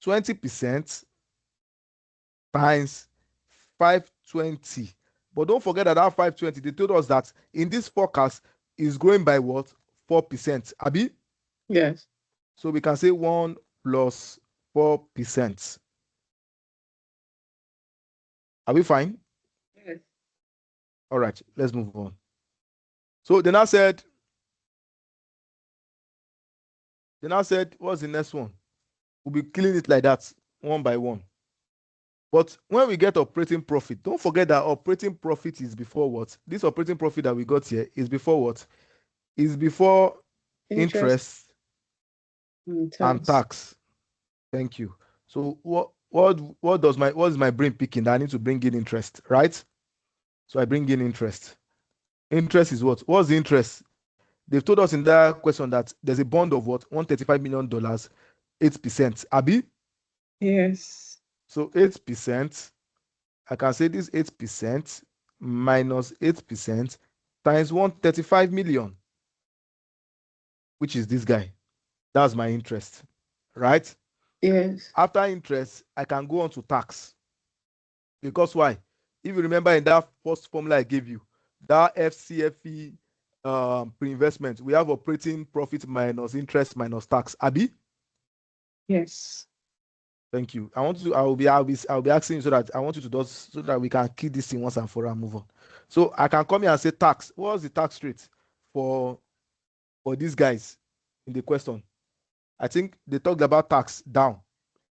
A: 20% times 520. But don't forget that 520, they told us that in this forecast is growing by what? 4%. Abi?
B: Yes.
A: So we can say 1 plus 4%. Are we fine?
B: Yes.
A: All right, let's move on. So they now said, what's the next one? We'll be killing it like that, one by one. But when we get operating profit, don't forget that operating profit is before what? This operating profit that we got here is before what? Is before interest and tax. Thank you. So what is my brain picking? That I need to bring in interest, right? So I bring in interest. Interest is what? What's the interest? They've told us in that question that there's a bond of what? $135 million, 8%. Abi?
B: Yes.
A: So 8%. I can say this 8% minus 8% times 135 million, which is this guy. That's my interest, right?
B: Yes.
A: After interest, I can go on to tax. Because why? If you remember in that first formula I gave you, that FCFE pre-investment, we have operating profit minus interest minus tax. Abi?
B: Yes.
A: Thank you. I'll be asking you so that I want you to do so that we can keep this thing once and for all and move on. So I can come here and say tax. What's the tax rate for these guys in the question? I think they talked about tax down.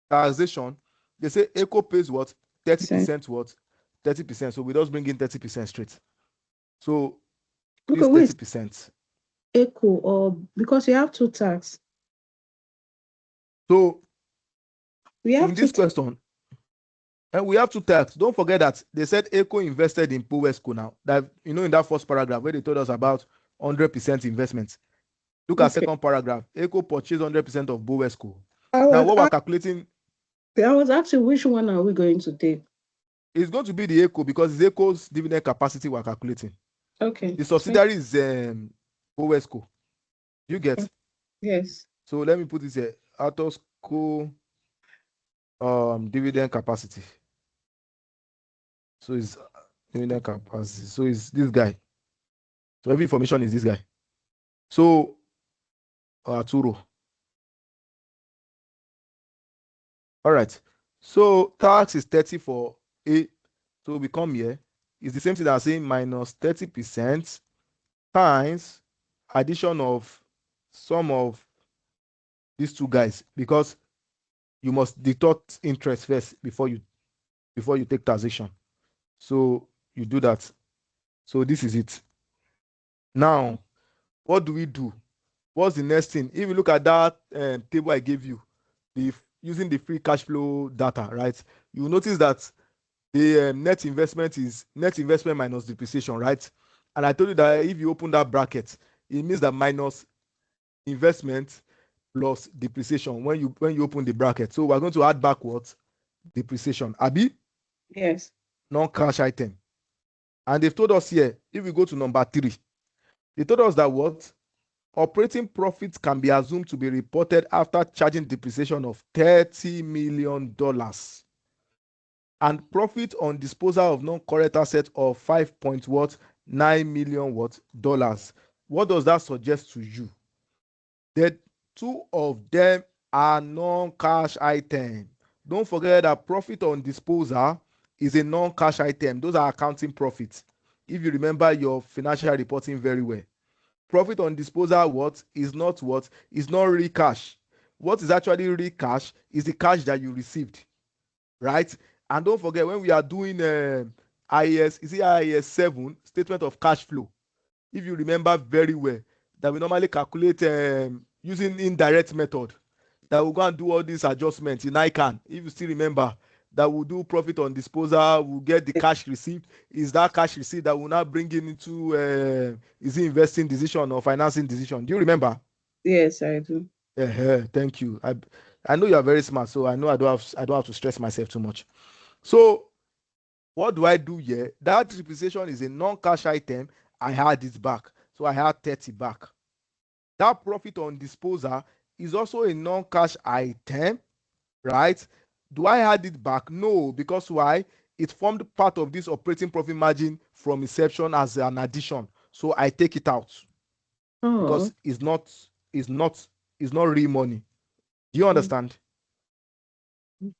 A: Taxation, they say ECO pays what? 30% what? 30%. So we just bring in 30% straight. So
B: Okay,
A: this
B: wait.
A: 30%.
B: Echo or because we have two tax.
A: So
B: We have
A: in this question, and we have two tax. Don't forget that they said ECO invested in Powesco now. That in that first paragraph where they told us about 100% investment. Look at second paragraph. ECO purchased 100% of Powesco. Now what we're calculating.
B: I was asking which one are we going to take?
A: It's going to be the ECO because it's ECO's dividend capacity we're calculating.
B: Okay.
A: The subsidiary is Powesco. You get?
B: Yes.
A: So let me put this here. Atosco dividend capacity. So it's dividend capacity. So it's this guy. So every information is this guy. So Arturo. All right. So tax is 30 for A. So we come here. It's the same thing as saying minus 30% times addition of sum of these two guys, because you must deduct interest first before you take taxation. So you do that. So this is it. Now, what do we do? What's the next thing? If you look at that table I gave you, using the free cash flow data, right? You notice that the net investment is net investment minus depreciation, right? And I told you that if you open that bracket, it means that minus investment plus depreciation when you open the bracket. So we're going to add back what? Depreciation. Abi?
B: Yes.
A: Non-cash item. And they've told us here, if we go to number 3, they told us that what? Operating profits can be assumed to be reported after charging depreciation of $30 million and profit on disposal of non-current assets of $5.9 million dollars. What does that suggest to you? That two of them are non-cash items. Don't forget that profit on disposal is a non-cash item. Those are accounting profits. If you remember your financial reporting very well. Profit on disposal is not real cash. What is actually real cash is the cash that you received, right? And don't forget, when we are doing IAS 7 statement of cash flow, if you remember very well, that we normally calculate using indirect method, that we'll go and do all these adjustments in ICAN. If you still remember, that we'll do profit on disposal, we'll get the cash received. Is that cash received that will now bring it into is it investing decision or financing decision? Do you remember?
B: Yes, I do.
A: Thank you. I know you are very smart, so I know I don't have to stress myself too much. So what do I do here? That depreciation is a non-cash item. I had it back, so I had 30 back. That profit on disposal is also a non-cash item, right? Do I add it back? No, because why? It formed part of this operating profit margin from inception as an addition. So I take it out because it's not real money. Do you understand?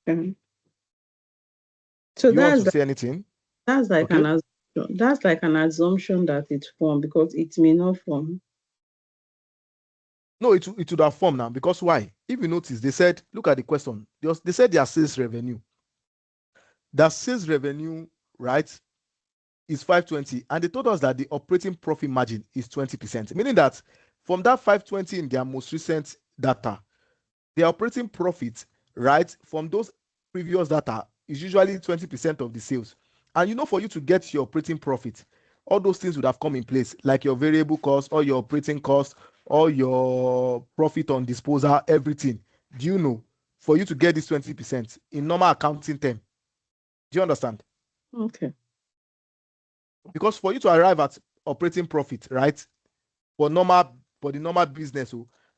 B: Okay. So
A: you want to say anything?
B: That's like an assumption. That's like an assumption that it formed because it may not form.
A: No, it would have formed now, because why? If you notice, they said, look at the question. They said their sales revenue. Their sales revenue, right, is 520, and they told us that the operating profit margin is 20%, meaning that from that 520 in their most recent data, the operating profit, right, from those previous data is usually 20% of the sales. And for you to get your operating profit, all those things would have come in place, like your variable cost, or your operating cost, or your profit on disposal, everything. Do you know? For you to get this 20% in normal accounting term, do you understand?
B: Okay.
A: Because for you to arrive at operating profit, right, for the normal business,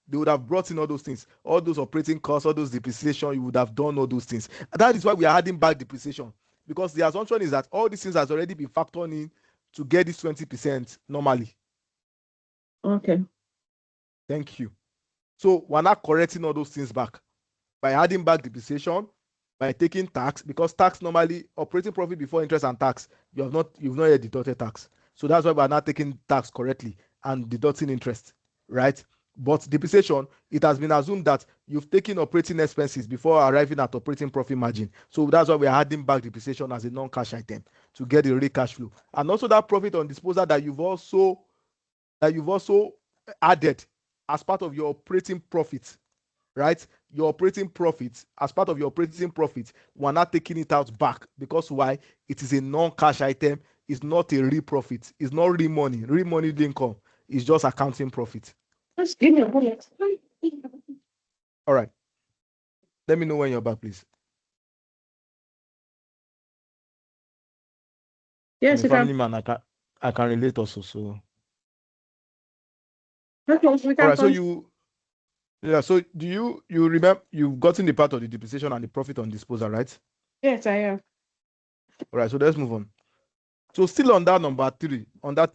A: they would have brought in all those things, all those operating costs, all those depreciation. You would have done all those things. That is why we are adding back depreciation, because the assumption is that all these things has already been factored in to get this 20% normally.
B: Okay.
A: Thank you. So we're not correcting all those things back by adding back depreciation, by taking tax, because tax normally operating profit before interest and tax, you've not yet deducted tax. So that's why we're not taking tax correctly and deducting interest, right? But depreciation, it has been assumed that you've taken operating expenses before arriving at operating profit margin. So that's why we're adding back depreciation as a non-cash item to get the real cash flow. And also that profit on disposal that you've also added as part of your operating profit, right? Your operating profit, as part of your operating profit, we're not taking it out back, because why? It is a non-cash item. It's not a real profit. It's not real money. Real money didn't come. It's just accounting profit.
B: Just give me a bullet.
A: All right. Let me know when you're back, please.
B: Yes,
A: I'm a family man. I can relate also. So
B: okay, we
A: all
B: can
A: right. So do you remember you've gotten the part of the depreciation and the profit on disposal, right?
B: Yes, I am.
A: All right. So let's move on. So still on that number 3, on that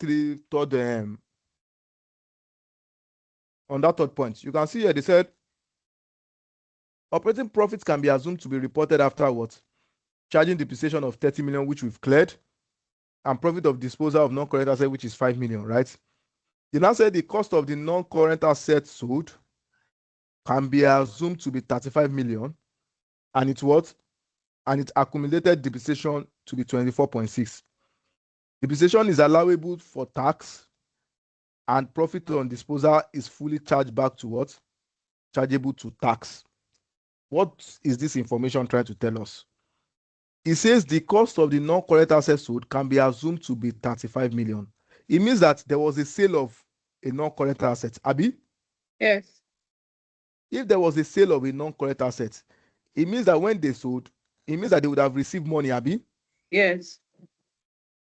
A: third point, you can see here they said operating profits can be assumed to be reported after what? Charging depreciation of 30 million, which we've cleared, and profit of disposal of non-current asset, which is 5 million, right? They now said the cost of the non-current asset sold can be assumed to be 35 million, and it's what? And its accumulated depreciation to be 24.6. Depreciation is allowable for tax, and profit on disposal is fully charged back to what? Chargeable to tax. What is this information trying to tell us? It says the cost of the non-current asset sold can be assumed to be 35 million. It means that there was a sale of a non-current asset. Abi,
B: Yes.
A: if there was a sale of a non-current asset, it means that when they sold, it means that they would have received money, Abi.
B: Yes.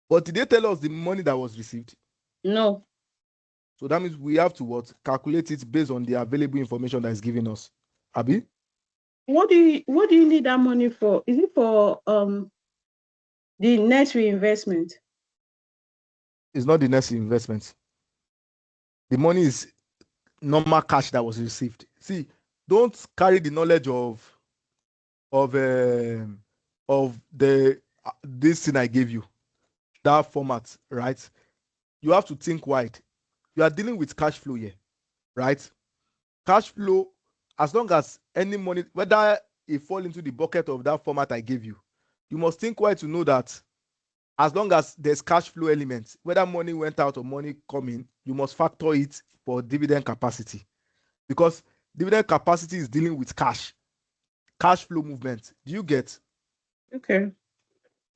A: But did they tell us the money that was received?
B: No.
A: So that means we have to what? Calculate it based on the available information that is given us. Abi?
B: What do you need that money for? Is it for the net reinvestment?
A: It's not the necessary investment. The money is normal cash that was received. See, don't carry the knowledge of the this thing I gave you, that format, right? You have to think wide. You are dealing with cash flow here, right? Cash flow, as long as any money, whether it fall into the bucket of that format I gave you, you must think wide to know that as long as there's cash flow elements, whether money went out or money coming, you must factor it for dividend capacity, because dividend capacity is dealing with cash flow movement. Do you get?
B: Okay.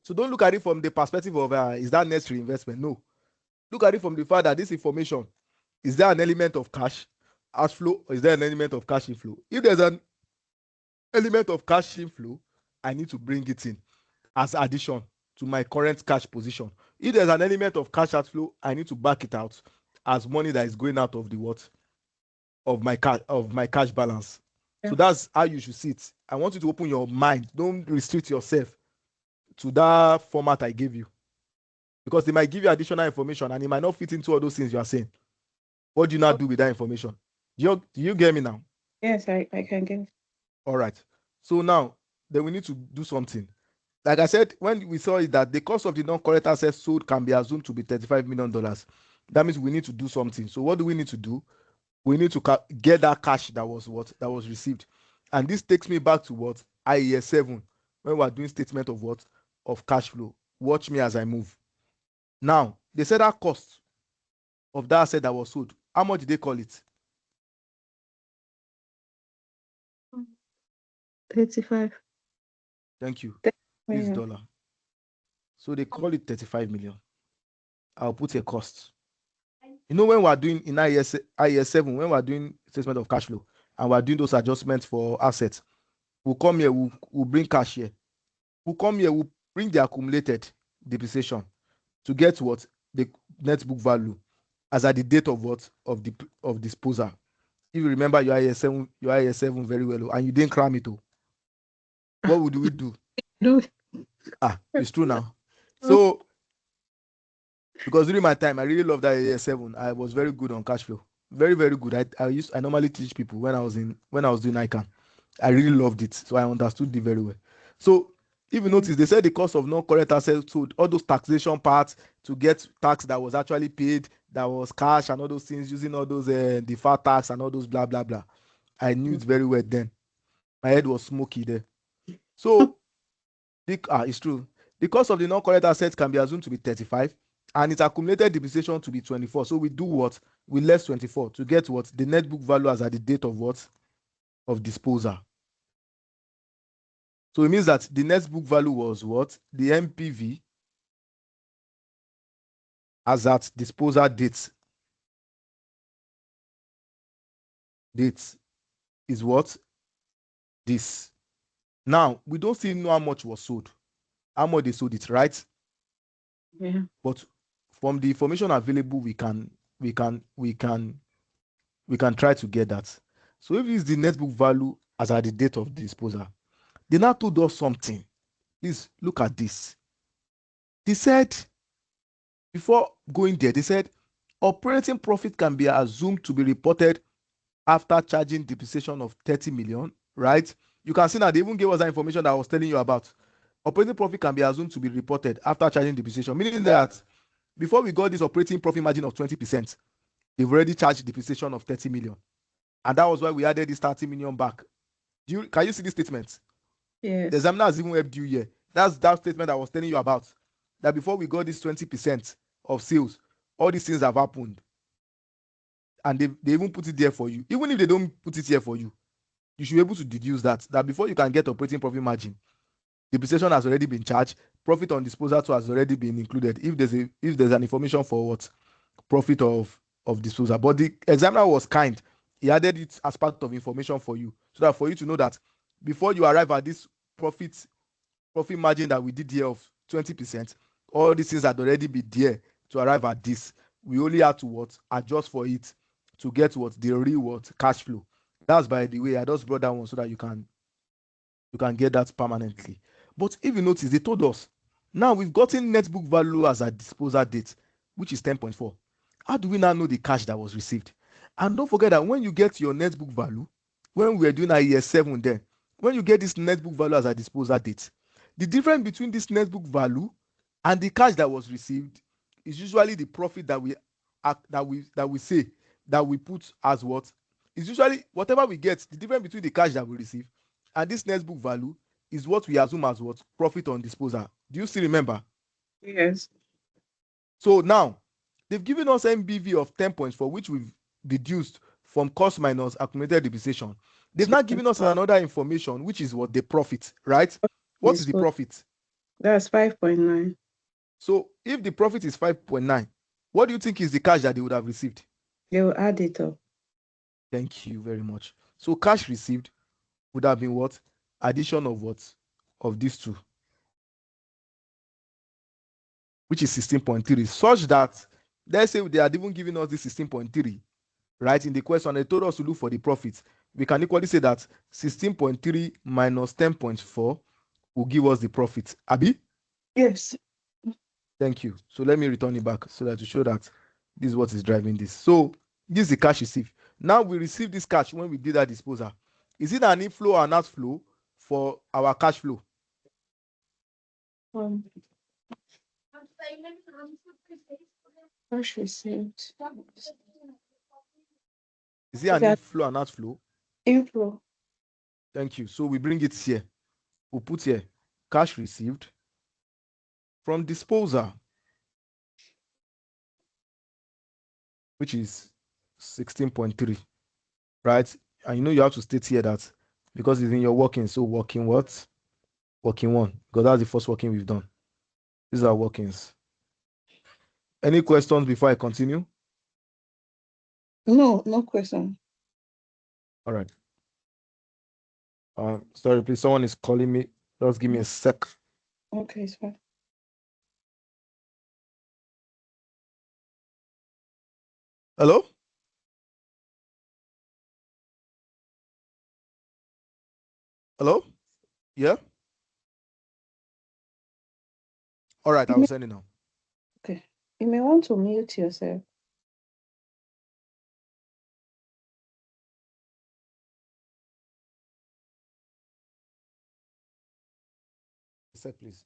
A: So don't look at it from the perspective of is that necessary investment? No. Look at it from the fact that this information, is there an element of cash outflow, or is there an element of cash inflow? If there's an element of cash inflow, I need to bring it in as addition to my current cash position. If there's an element of cash outflow, I need to back it out as money that is going out of the what? Of my cash balance.
B: Yeah.
A: So that's how you should see it. I want you to open your mind. Don't restrict yourself to that format I gave you, because they might give you additional information and it might not fit into all those things you are saying. What do you not do with that information? Do you get me now?
B: Yes, I can get it.
A: All right. So now then we need to do something. Like I said, when we saw it that the cost of the non-current assets sold can be assumed to be $35 million. That means we need to do something. So what do we need to do? We need to get that cash that was received. And this takes me back to what? IAS 7, when we're doing statement of what? Of cash flow. Watch me as I move. Now, they said that cost of that asset that was sold. How much did they call it?
B: 35.
A: Thank you.
B: 30
A: This
B: million.
A: dollar. So they call it 35 million. I'll put a cost. You know, when we're doing in IAS 7, when we're doing statement of cash flow and we're doing those adjustments for assets, we'll come here, we'll bring cash here. We'll come here, we'll bring the accumulated depreciation to get what? The net book value as at the date of what? Of disposal. If you remember your IAS 7 very well, and you didn't cram it, what would we do?
B: No.
A: It's true now. So, because during my time, I really loved that IAS 7. I was very good on cash flow. Very, very good. I normally teach people when I was doing ICAN. I really loved it. So I understood it very well. So if you notice, they said the cost of non-current assets, so all those taxation parts to get tax that was actually paid, that was cash and all those things, using all those deferred tax and all those blah blah blah. I knew it very well then. My head was smoky there. So it's true. The cost of the non-current assets can be assumed to be 35 and its accumulated depreciation to be 24. So we do what? We less 24 to get what? The net book value as at the date of what? Of disposal. So it means that the net book value was what? The NPV as at disposal date. Date is what? This. Now, we don't still know how much was sold, how much they sold it, right?
B: Yeah.
A: But from the information available, we can try to get that. So if it's the net book value as at the date of disposal, they now told us something. Please look at this. They said, before going there, they said operating profit can be assumed to be reported after charging depreciation of 30 million, right? You can see now they even gave us that information that I was telling you about. Operating profit can be assumed to be reported after charging depreciation, meaning that before we got this operating profit margin of 20%, they've already charged depreciation of 30 million. And that was why we added this 30 million back. Can you see this statement?
B: Yes.
A: The examiner has even helped you here. That's that statement I was telling you about. That before we got this 20% of sales, all these things have happened. And they even put it there for you. Even if they don't put it here for you, you should be able to deduce that before you can get operating profit margin, depreciation has already been charged, profit on disposal too has already been included. If there's an information for what profit of disposal, but the examiner was kind. He added it as part of information for you, so that for you to know that before you arrive at this profit margin that we did here of 20%, all these things had already been there to arrive at this. We only had to what adjust for it to get what the real what cash flow. That's by the way, I just brought that one so that you can get that permanently. But if you notice, they told us now we've gotten net book value as a disposal date, which is 10.4. How do we now know the cash that was received? And don't forget that when you get your net book value, when we were doing our year 7 then, when you get this net book value as a disposal date, the difference between this net book value and the cash that was received is usually the profit that we say that we put as what is usually whatever we get. The difference between the cash that we receive and this net book value is what we assume as what profit on disposal. Do you still remember?
B: Yes.
A: So now they've given us MBV of 10.4, which we've deduced from cost minus accumulated depreciation. They've now given us another information, which is what the profit, right? What is the profit?
B: That's 5.9.
A: So if the profit is 5.9, what do you think is the cash that they would have received?
B: They will add it up.
A: Thank you very much. So cash received would have been what? Addition of what? Of these two, which is 16.3, such that let's say they had even given us this 16.3, right? In the question, they told us to look for the profit. We can equally say that 16.3 minus 10.4 will give us the profit. Abi?
B: Yes.
A: Thank you. So let me return it back so that to show that this is what is driving this. So this is the cash received. Now we receive this cash when we did that disposal. Is it an inflow or an outflow for our cash flow?
B: Cash received.
A: Is it an inflow and outflow?
B: Inflow.
A: Thank you. So we bring it here. We'll put here cash received from disposal, which is 16.3, right? And you know you have to state here that because it's in your working, so working what? Working one, because that's the first working we've done. These are workings. Any questions before I continue?
B: No question.
A: All right. Sorry, please. Someone is calling me. Just give me a sec.
B: Okay, it's fine.
A: Hello? Hello? Yeah? All right, I will send it now.
B: Okay. You may want to mute yourself.
A: Set, please.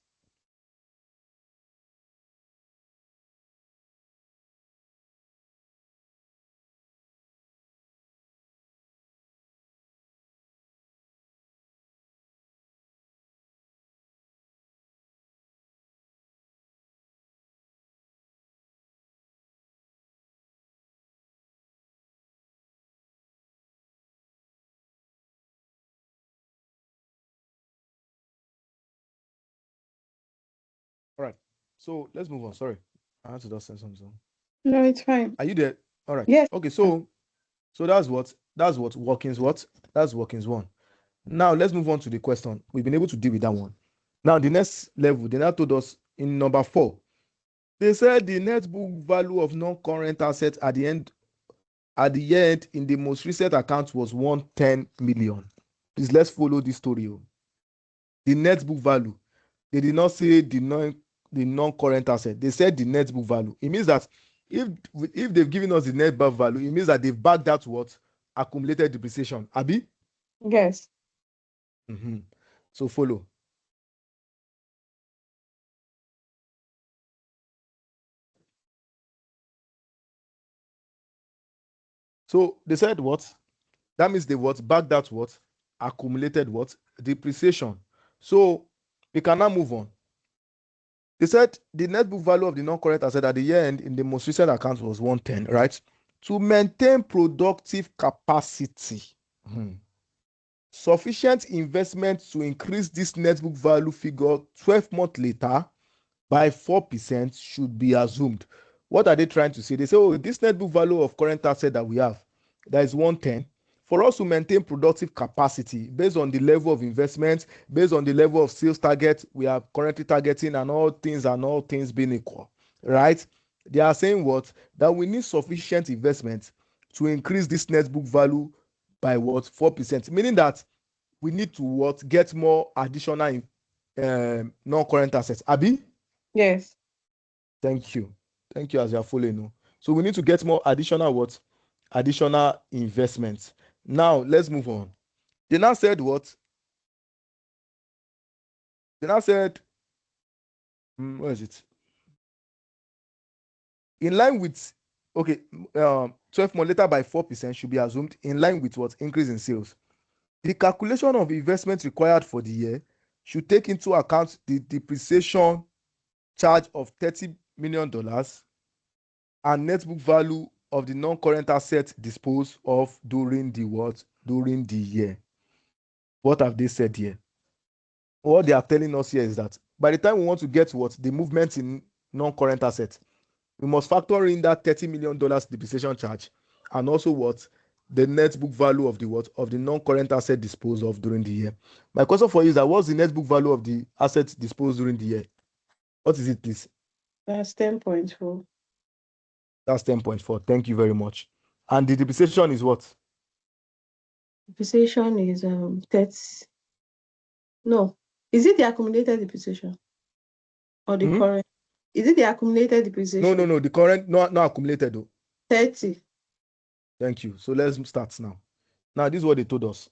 A: All right. So let's move on. Sorry, I had to just say something.
B: No, it's fine.
A: Are you there? All right.
B: Yes.
A: Okay. So that's what workings what that's workings one. Now let's move on to the question. We've been able to deal with that one. Now the next level, they now told us in number 4. They said the net book value of non-current assets at the end in the most recent account was 110 million. Please let's follow this story. The net book value. They did not say the non-current asset. They said the net book value. It means that if they've given us the net book value, it means that they've backed that what accumulated depreciation. Abi?
B: Yes.
A: So follow. So they said what? That means they what back that what accumulated what depreciation. So we can now move on. They said the net book value of the non-current asset at the year end in the most recent account was 110, right? To maintain productive capacity, sufficient investment to increase this net book value figure 12 months later by 4% should be assumed. What are they trying to say? They say, oh, this net book value of current asset that we have, that is 110, for us to maintain productive capacity based on the level of investment, based on the level of sales target we are currently targeting, and all things being equal, right? They are saying what? That we need sufficient investment to increase this net book value by what? 4%, meaning that we need to what? Get more additional non-current assets. Abi?
B: Yes.
A: Thank you as you are following. So we need to get more additional what? Additional investments. Now let's move on. They now said what? They now said, where is it? In line with, okay, 12 months later by 4% should be assumed in line with what? Increase in sales. The calculation of investment required for the year should take into account the depreciation charge of $30 million and net book value of the non-current asset disposed of during the what? During the year. What have they said here? What they are telling us here is that by the time we want to get what? The movement in non-current assets, we must factor in that $30 million depreciation charge and also what? The net book value of the what? Of the non-current asset disposed of during the year. My question for you is that what's the net book value of the assets disposed during the year? What is it, please?
B: That's 10.4.
A: That's 10.4. Thank you very much. And the depreciation is what?
B: Depreciation is 30. No. Is it the accumulated depreciation? Or the current? Is it the accumulated depreciation?
A: No. The current, not accumulated though.
B: 30.
A: Thank you. So let's start now. Now, this is what they told us.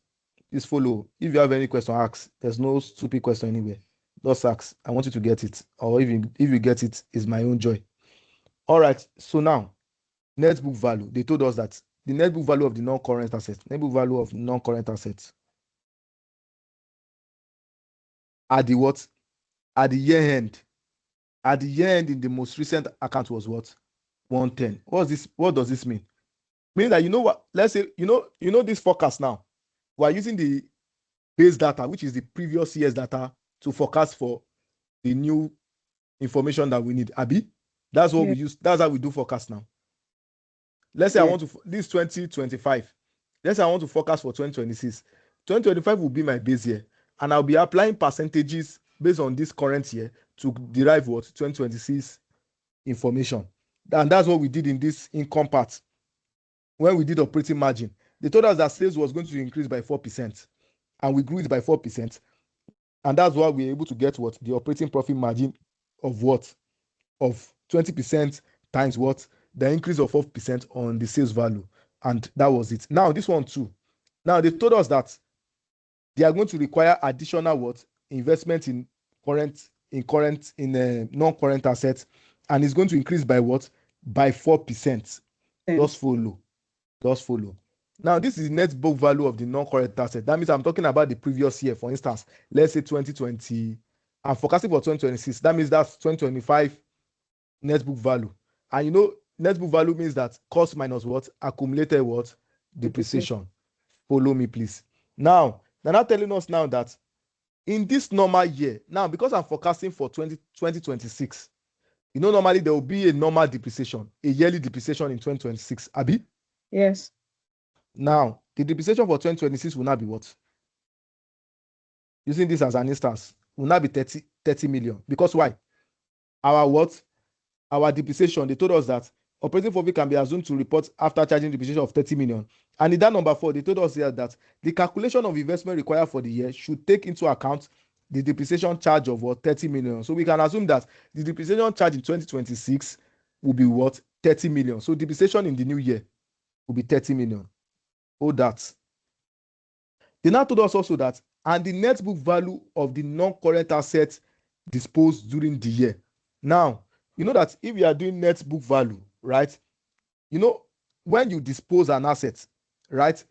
A: Please follow. If you have any question, ask. There's no stupid question anywhere. Just ask. I want you to get it. Or if you get it, it's my own joy. All right. So now, net book value. They told us that the net book value of the non-current assets, net book value of non-current assets at the what? At the year end. At the year end in the most recent account was what? 110. What does this mean? Meaning that, you know what? Let's say, you know this forecast now. We are using the base data, which is the previous year's data, to forecast for the new information that we need. Abi, that's what we use. That's how we do forecast now. Let's say I want to, this 2025. Let's say I want to forecast for 2026. 2025 will be my base year, and I'll be applying percentages based on this current year to derive what? 2026 information. And that's what we did in this income part. When we did operating margin, they told us that sales was going to increase by 4%, and we grew it by 4%. And that's why we were able to get what? The operating profit margin of what? Of 20% times what? The increase of 4% on the sales value. And that was it. Now, this one too. Now, they told us that they are going to require additional what? Investment in non-current assets, and it's going to increase by what? By 4%. Just follow. Now, this is net book value of the non-current asset. That means I'm talking about the previous year. For instance, let's say 2020. I'm forecasting for 2026. That means that's 2025 net book value. And net book value means that cost minus what? Accumulated what? Depreciation. Follow me, please. Now, they're not telling us now that in this normal year, now because I'm forecasting for 2026, normally there will be a normal depreciation, a yearly depreciation in 2026. Abi?
B: Yes.
A: Now, the depreciation for 2026 will now be what? Using this as an instance, will now be 30 million. Because why? Our what? Our depreciation, they told us that operating profit can be assumed to report after charging depreciation of 30 million. And in that number 4, they told us here that the calculation of investment required for the year should take into account the depreciation charge of what? 30 million. So we can assume that the depreciation charge in 2026 will be what? 30 million. So depreciation in the new year will be 30 million. Oh, that. They now told us also that, and the net book value of the non-current assets disposed during the year. Now, you know that if you are doing net book value, right? When you dispose an asset, right?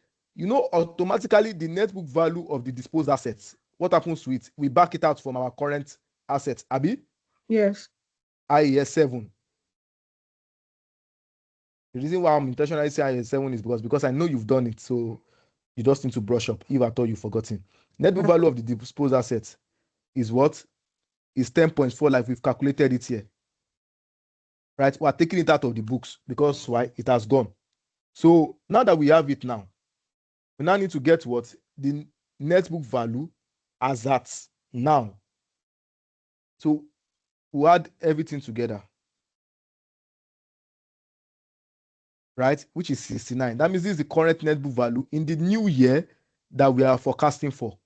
A: Automatically the net book value of the disposed assets, what happens to it? We back it out from our current assets. Abi?
B: Yes.
A: IAS 7. The reason why I'm intentionally saying IAS 7 is because I know you've done it. So you just need to brush up if at all you've forgotten. Net book value of the disposed assets is what? Is 10.4, like we've calculated it here. Right? We're taking it out of the books because why? It has gone. So now that we have it now, we now need to get what? The net book value as at now. So we'll add everything together. Right? Which is 69. That means this is the current net book value in the new year that we are forecasting for.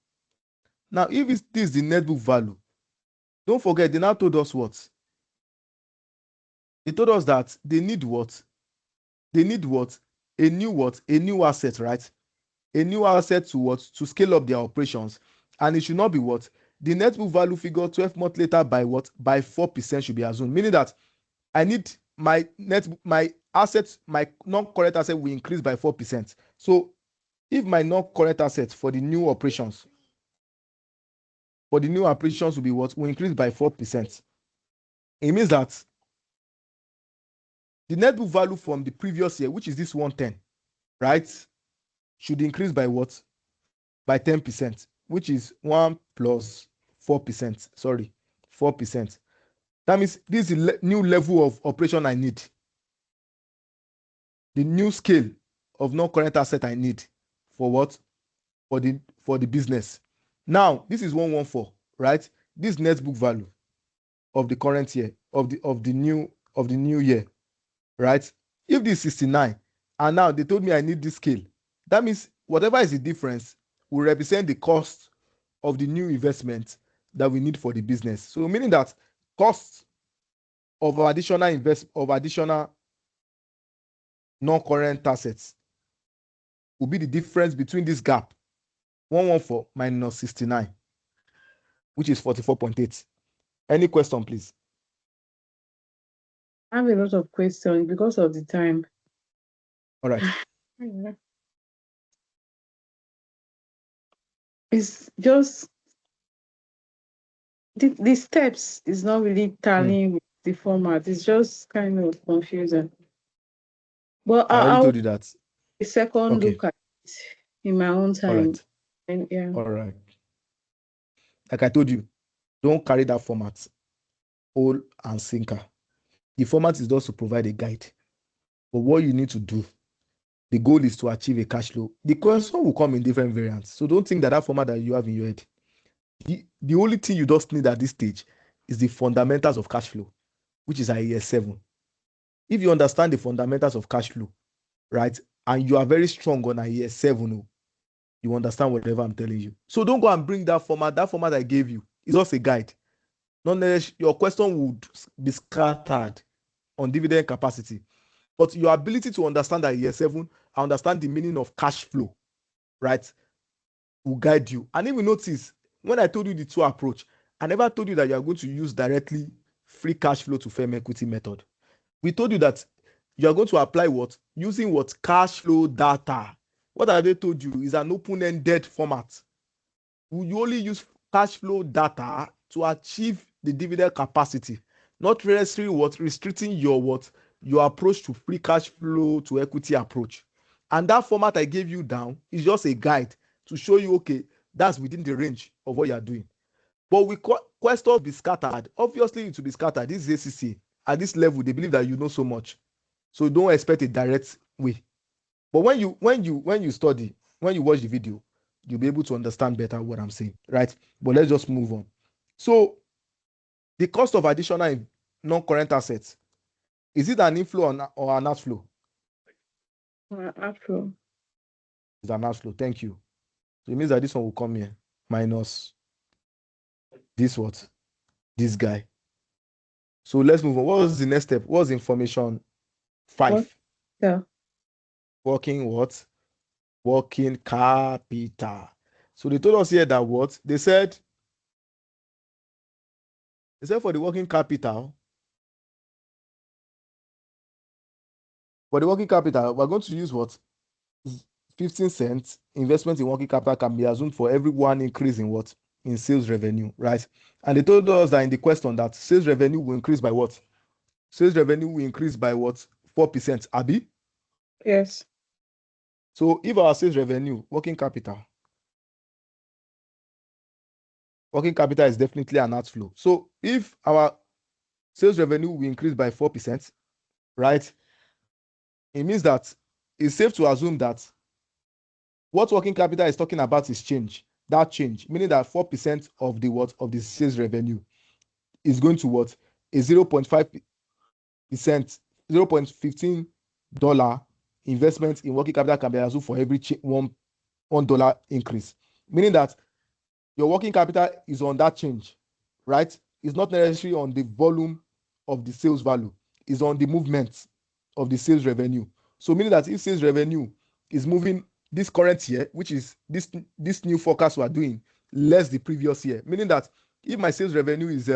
A: Now, if this is the net book value, don't forget, they now told us what? They told us that they need what? They need what? A new asset, right? A new asset to what? To scale up their operations. And it should not be what? The net book value figure 12 months later by what? By 4% should be assumed. Meaning that I need my assets, my non-current asset will increase by 4%. So if my non-current assets for the new operations, will be what? Will increase by 4%. It means that the net book value from the previous year, which is this 110, right, should increase by what? By 10%, which is 1 plus 4%. Sorry, 4%. That means this is the new level of operation I need. The new scale of non-current asset I need for what? For the business. Now, this is 114, right? This net book value of the current year, of the new year, right? If this is 69, and now they told me I need this scale, that means whatever is the difference will represent the cost of the new investment that we need for the business. So meaning that cost of additional non-current assets will be the difference between this gap, 114 minus 69, which is 44.8. Any question, please?
B: I have a lot of questions because of the time.
A: All right.
B: It's just the steps is not really tallying with the format. It's just kind of confusing. But
A: I already
B: I'll
A: told you that.
B: a second look at it in my own time.
A: All right.
B: And yeah.
A: All right. Like I told you, don't carry that format, whole and sinker. The format is just to provide a guide. But what you need to do, the goal is to achieve a cash flow. The question will come in different variants. So don't think that format that you have in your head. The only thing you just need at this stage is the fundamentals of cash flow, which is IAS 7. If you understand the fundamentals of cash flow, right, and you are very strong on IAS 7, you understand whatever I'm telling you. So don't go and bring that format. That format I gave you is just a guide. Nonetheless, your question would be scattered on dividend capacity. But your ability to understand IAS 7 and understand the meaning of cash flow, right, will guide you. And if you notice, when I told you the two approach, I never told you that you are going to use directly free cash flow to firm equity method. We told you that you are going to apply what? Using what? Cash flow data. What have they told you is an open-ended format. You only use cash flow data to achieve the dividend capacity, not necessarily what restricting your what your approach to free cash flow to equity approach. And that format I gave you down is just a guide to show you, okay, that's within the range of what you are doing. But we questions be scattered. Obviously, it will be scattered. This is ACCA. At this level, they believe that you know so much, so don't expect a direct way. But when you study, when you watch the video, you'll be able to understand better what I'm saying, right? But let's just move on. So the cost of additional non-current assets, is it an inflow or an outflow?
B: Outflow.
A: It's an outflow. Thank you. So it means that this one will come here minus this what? This guy. So let's move on. What was the next step? What was information 5?
B: Yeah.
A: Working what? Working capital. So they told us here that what? They said for the working capital, we're going to use what? 15 cents investment in working capital can be assumed for every one increase in what? In sales revenue, right? And they told us that in the question that sales revenue will increase by what? Sales revenue will increase by what? 4%. Abi?
B: Yes.
A: So if our sales revenue, working capital is definitely an outflow. So if our sales revenue will increase by 4%, right? It means that it's safe to assume that what working capital is talking about is change. That change, meaning that 4% of the what of the sales revenue is going to what? A 0.5%, $0.15 investment in working capital can be assumed for every $1 increase. Meaning that your working capital is on that change, right? It's not necessarily on the volume of the sales value, it's on the movement of the sales revenue. So meaning that if sales revenue is moving this current year, which is this new forecast we are doing, less the previous year, meaning that if my sales revenue is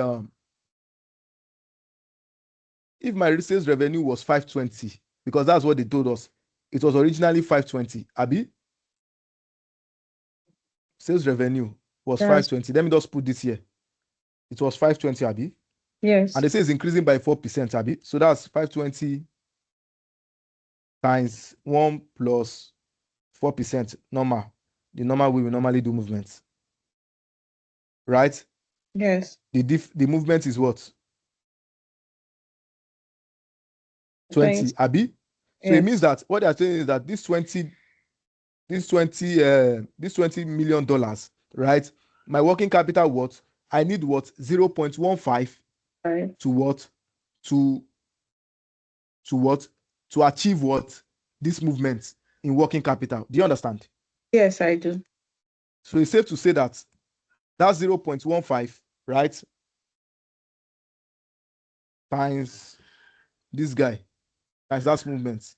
A: if my sales revenue was 520, because that's what they told us, it was originally 520. Abi, sales revenue was 520. Let me just put this here. It was 520, Abi.
B: Yes.
A: And they say it's increasing by 4%, Abi. So that's 520 times 1 plus 4% normal. The normal way we normally do movements. Right?
B: Yes.
A: The movement is what? 20, Abi. So it means that what they are saying is that this $20 million, right? My working capital what? I need what? 0.15
B: right.
A: to what? To what? To achieve what? This movement in working capital. Do you understand?
B: Yes, I do.
A: So it's safe to say that 0.15, right? Times this guy, times that movement.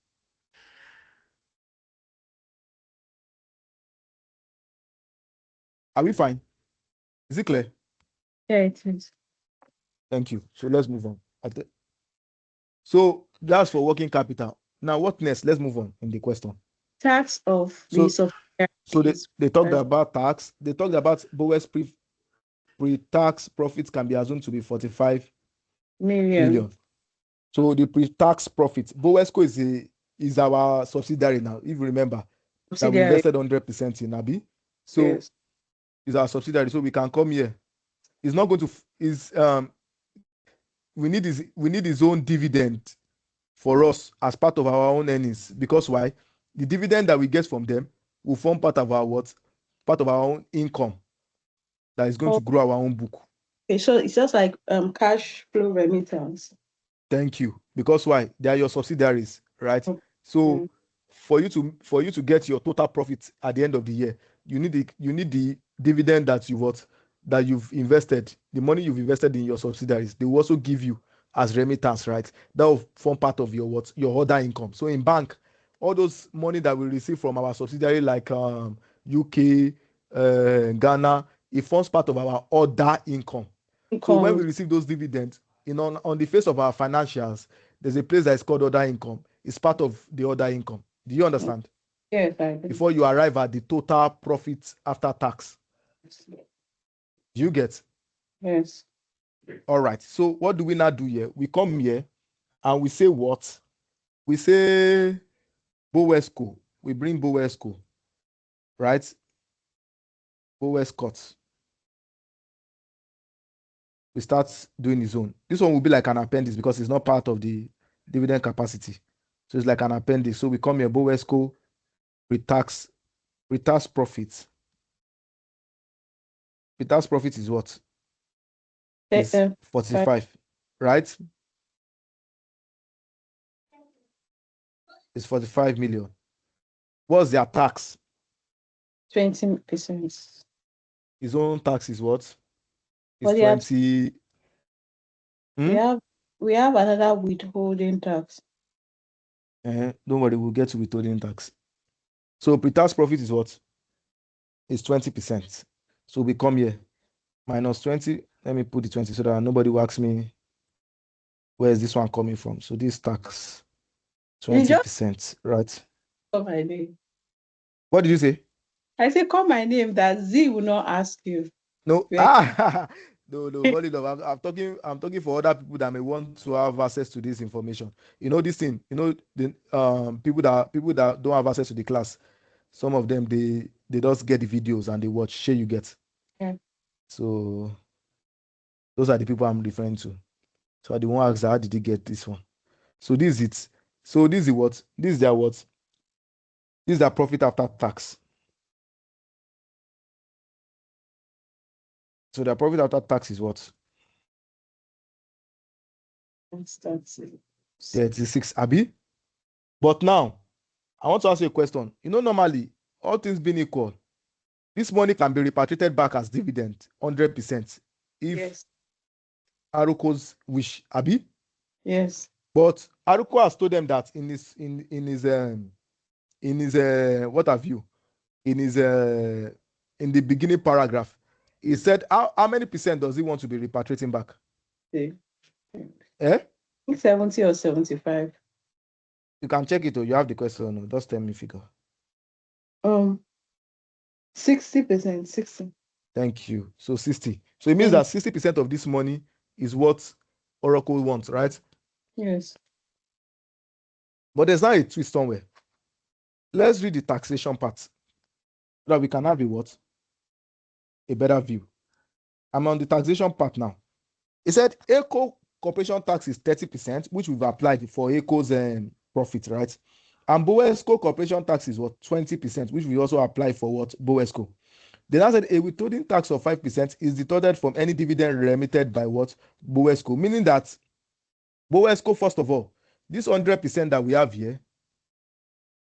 A: Are we fine? Is it clear?
B: Yeah, it is.
A: Thank you. So let's move on. So that's for working capital. Now, what next? Let's move on in the question.
B: Tax of
A: So,
B: the
A: so they talked about tax. They talked about Bowe's pre-tax profits can be assumed to be 45 million. So the pre-tax profit, Bowesco is our subsidiary now. If you remember that we invested 100% in Abi, so
B: yes.
A: It's our subsidiary. So we can come here. It's not going to. We need his own dividend for us as part of our own earnings, because why? The dividend that we get from them will form part of our what? Part of our own income that is going to grow our own book.
B: Okay, so it's just like cash flow remittance.
A: Thank you. Because why? They are your subsidiaries, right?
B: Okay.
A: So for you to get your total profit at the end of the year, you need the dividend that you've invested, the money you've invested in your subsidiaries. They will also give you as remittance, right? That will form part of your other income. So in bank, all those money that we receive from our subsidiary like UK, Ghana, it forms part of our other income. So when we receive those dividends, on the face of our financials, there's a place that is called other income. It's part of the other income. Do you understand?
B: Yes, I do.
A: Before you arrive at the total profit after tax. Do you get?
B: Yes.
A: All right. So what do we now do here? We come here and we say what? We say Bowesco. We bring Bowesco, right? Bowescott. We start doing his own. This one will be like an appendix because it's not part of the dividend capacity. So it's like an appendix. So we come here, Bowesco, pre-tax profits. Pre-tax profit is what? Is 45, right? It's 45 million. What's their tax?
B: 20%.
A: His own tax is what? It's
B: Well,
A: 20.
B: We have another withholding tax.
A: Don't worry, we'll get to withholding tax. So pre-tax profit is what? It's 20%. So we come here, minus 20. Let me put the 20 so that nobody will ask me, where is this one coming from? So this tax, 20%, right?
B: Call my name.
A: What did you say?
B: I say call my name that Z will not ask you.
A: No. No, I'm talking for other people that may want to have access to this information. This thing, the people that don't have access to the class, some of them they just get the videos and they watch. Share you get.
B: Yeah.
A: So those are the people I'm referring to. So I won't ask, how did you get this one? So this is it. So this is what? This is their what? This is their profit after tax. So their profit after tax is what? 36, Abi. But now, I want to ask you a question. Normally, all things being equal, this money can be repatriated back as dividend, 100%, if Aruko's wish, Abi.
B: Yes.
A: But Aruko has told them that in his what have you, in the beginning paragraph, he said how many percent does he want to be repatriating back?
B: 70 or 75.
A: You can check it, or you have the question. No, just tell me figure.
B: 60%. 60.
A: Thank you. So 60. So it means that 60% of this money is what Oracle wants, right?
B: Yes.
A: But there's not a twist somewhere. Let's read the taxation part so that we can have a better view. I'm on the taxation part now. It said ACO corporation tax is 30%, which we've applied for ACO's profit, right? And Bowesco corporation tax is what? 20%, which we also apply for what? Bowesco. Then I said a withholding tax of 5% is deducted from any dividend remitted by what? Bowesco, meaning that Bowesco, first of all, this 100% that we have here,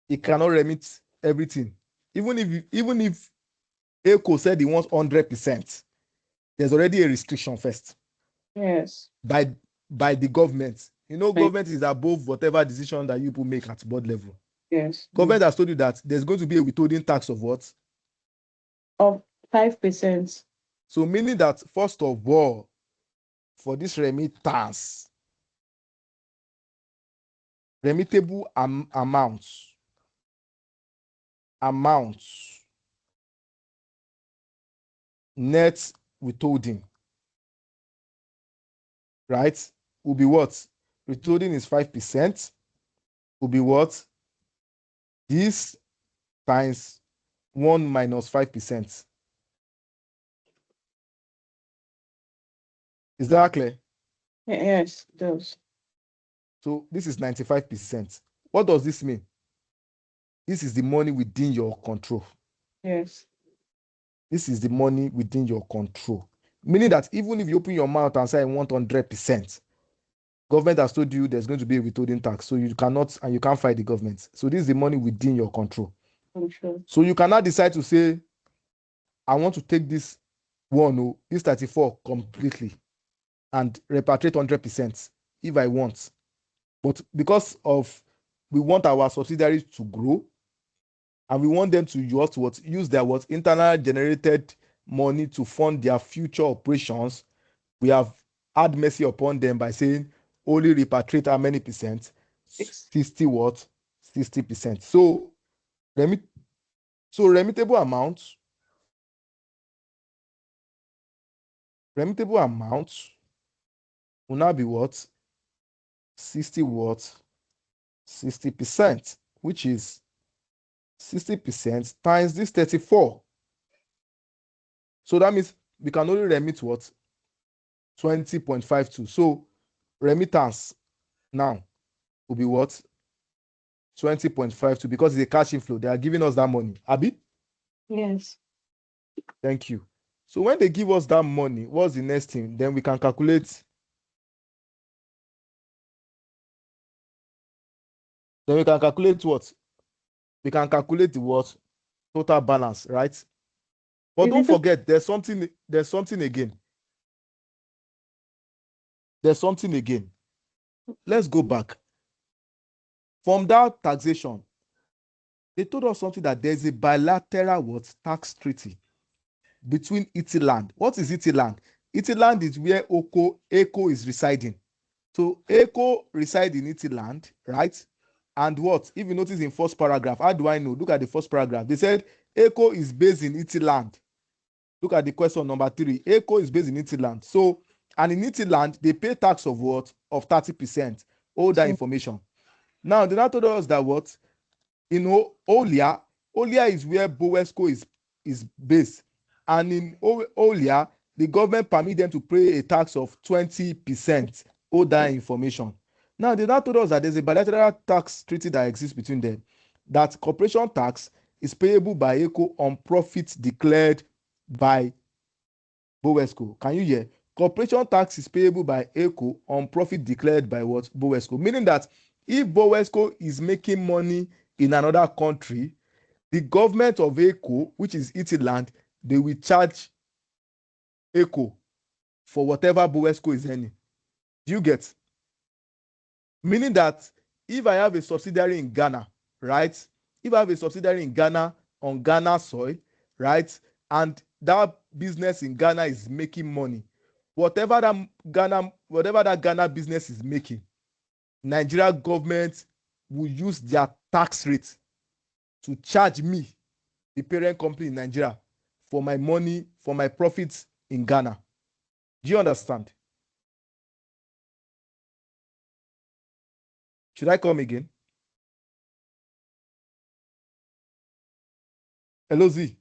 A: it cannot remit everything. Even if ACO said he wants 100%, there's already a restriction first.
B: Yes.
A: By the government. Government is above whatever decision that you people make at board level.
B: Yes.
A: Government has told you that there's going to be a withholding tax of what?
B: Of 5%.
A: So meaning that, first of all, for this remittance, remittable amounts, net withholding, right, will be what? Withholding is 5%, will be what? This times 1 minus 5%. Is that clear?
B: Yes, it does.
A: So this is 95%. What does this mean? This is the money within your control.
B: Yes.
A: This is the money within your control. Meaning that even if you open your mouth and say I want 100%, government has told you there's going to be a withholding tax. So you cannot, and you can't fight the government. So this is the money within your control.
B: Control.
A: So you cannot decide to say, I want to take this this 34 completely and repatriate 100% if I want. But because of we want our subsidiaries to grow, and we want them to use their internal generated money to fund their future operations, we have had mercy upon them by saying only repatriate how many percent? 60 what? 60%. So remittable amount will now be what? 60 what? 60%, which is 60% times this 34. So that means we can only remit what? 20.52. So remittance now will be what? 20.52 because it's a cash inflow. They are giving us that money. Abi?
B: Yes.
A: Thank you. So when they give us that money, what's the next thing? Then we can calculate. Then we can calculate what? We can calculate the what? Total balance, right? But don't forget, there's something again. There's something again. Let's go back. From that taxation, they told us something that there's a bilateral what? Tax treaty between Italand. What is Italand? Italand is where ACCA is residing. So ACCA reside in Italand, right? And what? If you notice in first paragraph, how do I know? Look at the first paragraph. They said ACCA is based in Italand. Look at the question number 3. ACCA is based in Italand. So, and in Italand, they pay tax of what? Of 30%. All that information. Now, they now told us that what? Olia is where Bowesco is based. And in Olia, the government permit them to pay a tax of 20%. All that information. Now, they now told us that there's a bilateral tax treaty that exists between them. That corporation tax is payable by ACCA on profits declared by Bowesco. Can you hear? Corporation tax is payable by ACCA on profit declared by what? Bowesco. Meaning that if Bowesco is making money in another country, the government of ACCA, which is Italand, they will charge ACCA for whatever Bowesco is earning. Do you get? Meaning that if I have a subsidiary in Ghana, right? If I have a subsidiary in Ghana on Ghana soil, right? And that business in Ghana is making money. Whatever that Ghana business is making, Nigeria government will use their tax rate to charge me, the parent company in Nigeria, for my money, for my profits in Ghana. Do you understand? Should I come again? Hello, Z.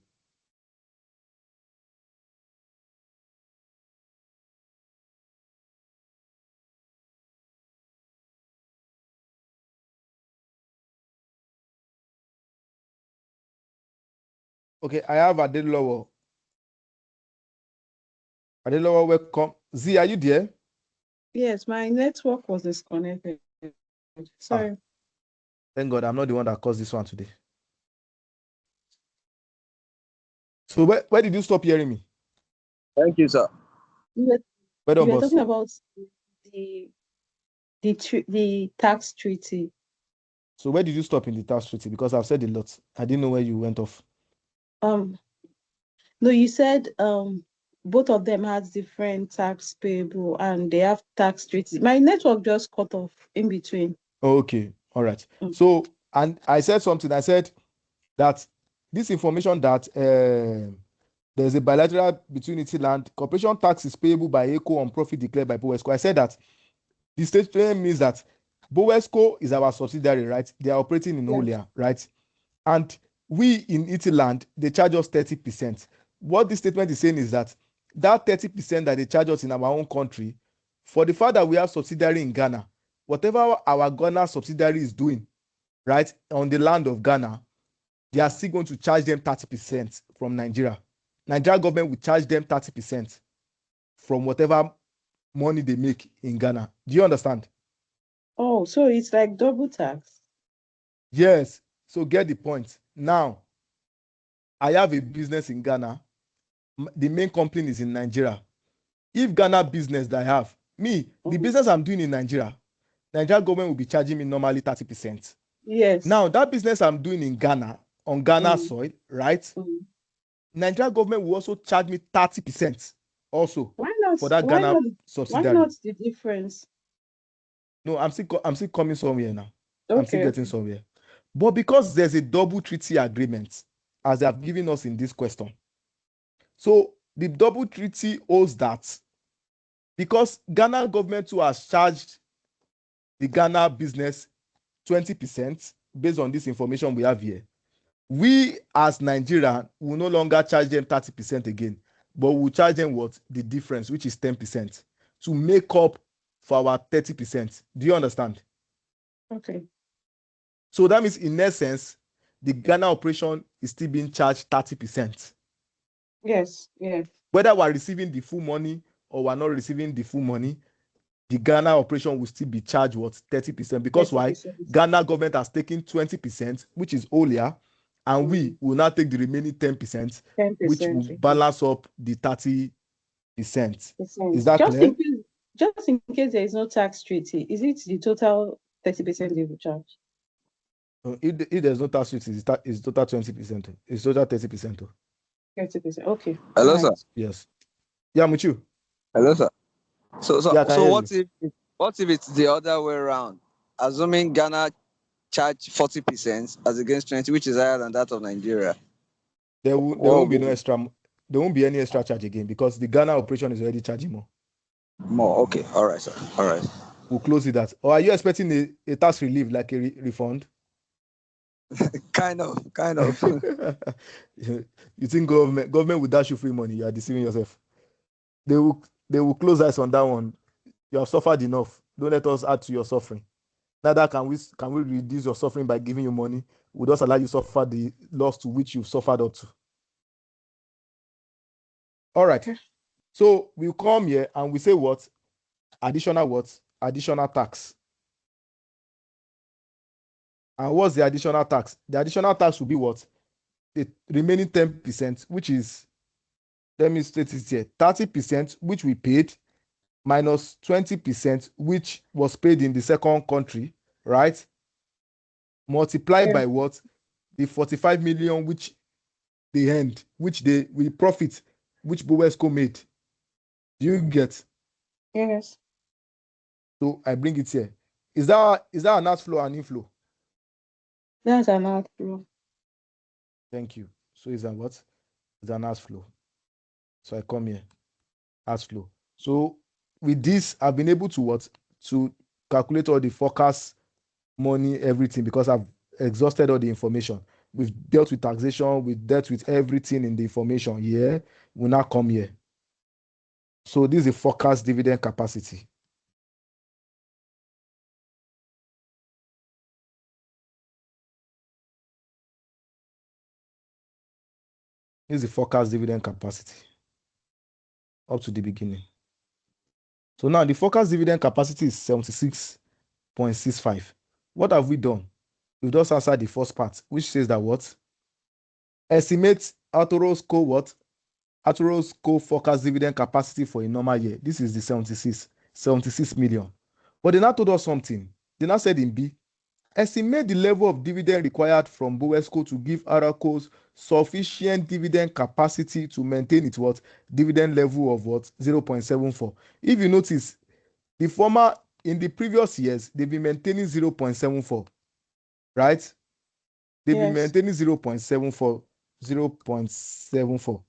A: Okay, I have Adelowo. Adelowo, welcome. Z, are you there?
B: Yes, my network was disconnected. Sorry.
A: Thank God I'm not the one that caused this one today. So where did you stop hearing me?
E: Thank you, sir.
B: We
A: Well done,
B: were
A: boss.
B: talking about the tax treaty.
A: So where did you stop in the tax treaty? Because I've said a lot. I didn't know where you went off.
B: No, you said both of them has different tax payable and they have tax treaty. My network just cut off in between.
A: Okay, all right. So, and I said something. I said that this information that there's a bilateral between Italand, corporation tax is payable by ACCA on profit declared by Bowesco. I said that the statement means that Bowesco is our subsidiary, right? They are operating in Olia, right? And we in Italand, they charge us 30%. What this statement is saying is that 30% that they charge us in our own country, for the fact that we have subsidiary in Ghana, whatever our Ghana subsidiary is doing, right, on the land of Ghana, they are still going to charge them 30% from Nigeria. Nigeria government will charge them 30% from whatever money they make in Ghana. Do you understand?
B: Oh, so it's like double tax.
A: Yes. So get the point. Now, I have a business in Ghana. The main company is in Nigeria. If Ghana business that I have, the business I'm doing in Nigeria government will be charging me normally 30%.
B: Yes.
A: Now, that business I'm doing in Ghana, on Ghana soil, right? Nigeria government will also charge me 30% also.
B: Why not?
A: for that
B: Why
A: Ghana
B: not? Why
A: subsidiary.
B: not the difference?
A: No, I'm still coming somewhere now. I'm still
B: Okay.
A: getting somewhere. But because there's a double treaty agreement, as they have given us in this question, so the double treaty holds that because Ghana government too has charged the Ghana business 20% based on this information we have here. We as Nigeria will no longer charge them 30% again, but we'll charge them what? The difference, which is 10%, to make up for our 30%. Do you understand?
B: Okay.
A: So that means in essence, the Ghana operation is still being charged 30%.
B: Yes. Yes.
A: Whether we're receiving the full money or we're not receiving the full money, the Ghana operation will still be charged what? 30%. Because why?
B: 30%.
A: Ghana government has taken 20%, which is earlier, and we will now take the remaining 10%, which will
B: 10%.
A: balance up the 30%. Is that
B: Just
A: clear?
B: in case there is no tax treaty, is it the total 30% they will charge?
A: If there's no tax rate, it's total 20%. It's total 30%.
B: 30%. Okay.
E: Hello,
B: All
E: sir.
B: right.
A: Yes. Yeah, Muchu.
E: Hello, sir. So
A: Yeah, I can hear
E: what if it's the other way around? Assuming Ghana charge 40% as against 20, which is higher than that of Nigeria.
A: There won't be no extra. There won't be any extra charge again because the Ghana operation is already charging more.
E: More. Okay. All right, sir. All right.
A: We'll close it at. Or are you expecting a tax relief like a refund?
E: Kind of.
A: You think government will dash you free money? You are deceiving yourself. They will close eyes on that one. You have suffered enough. Don't let us add to your suffering. Neither can we reduce your suffering by giving you money. We'll just allow you suffer the loss to which you've suffered up to. All right.
B: Okay.
A: So we come here and we say what? Additional tax. And what's the additional tax? The additional tax will be what? The remaining 10%, which is, let me state it here, 30%, which we paid, minus 20%, which was paid in the second country, right? Multiplied by what? The 45 million which they earned, which we profit, which Bowesco made. Do you get?
B: Yes.
A: So I bring it here. Is that an outflow or an inflow?
B: That's an outflow.
A: Thank you. So is that what? It's an outflow. So I come here. Outflow. So with this, I've been able to what? To calculate all the forecast money, everything, because I've exhausted all the information. We've dealt with taxation, we've dealt with everything in the information here. We now come here. So this is the forecast dividend capacity. This is the forecast dividend capacity up to the beginning. So now the forecast dividend capacity is 76.65. What have we done? We've just answered the first part, which says that what? Estimate Arturo's forecast dividend capacity for a normal year. This is the 76 million. But they now told us something. They now said in B, estimate the level of dividend required from Bowesco to give Araco's sufficient dividend capacity to maintain its what? Dividend level of what? 0.74. If you notice, in the previous years, they've been maintaining 0.74, right? They've been maintaining 0.74, 0.74.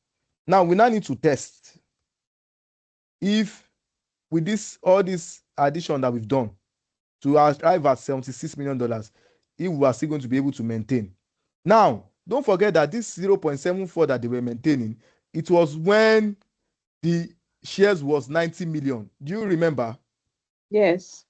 A: Now, we now need to test if with all this addition that we've done to arrive at $76 million, if we are still going to be able to maintain. Now, don't forget that this 0.74 that they were maintaining, it was when the shares was 90 million. Do you remember?
B: Yes.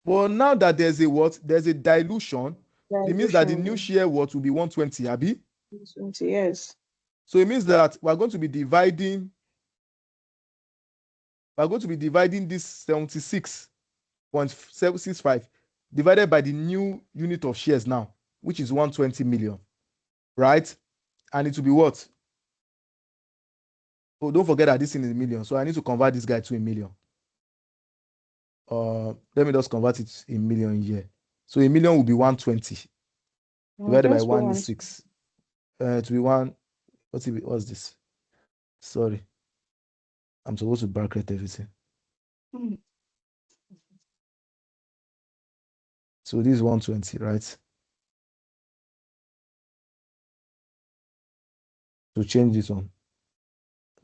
A: Well, now that there's a dilution, it means that the new share will be 120, Abi?
B: 120, yes.
A: So it means that we're going to be dividing this 76.765 divided by the new unit of shares now, which is 120 million, right? And it will be what? Oh, don't forget that this thing is a million, so I need to convert this guy to a million. Let me just convert it in million here. So a million will be 120 divided by 1 is 6. It will be what's this? Sorry. I'm supposed to bracket everything. So this is 120, right? To change this one.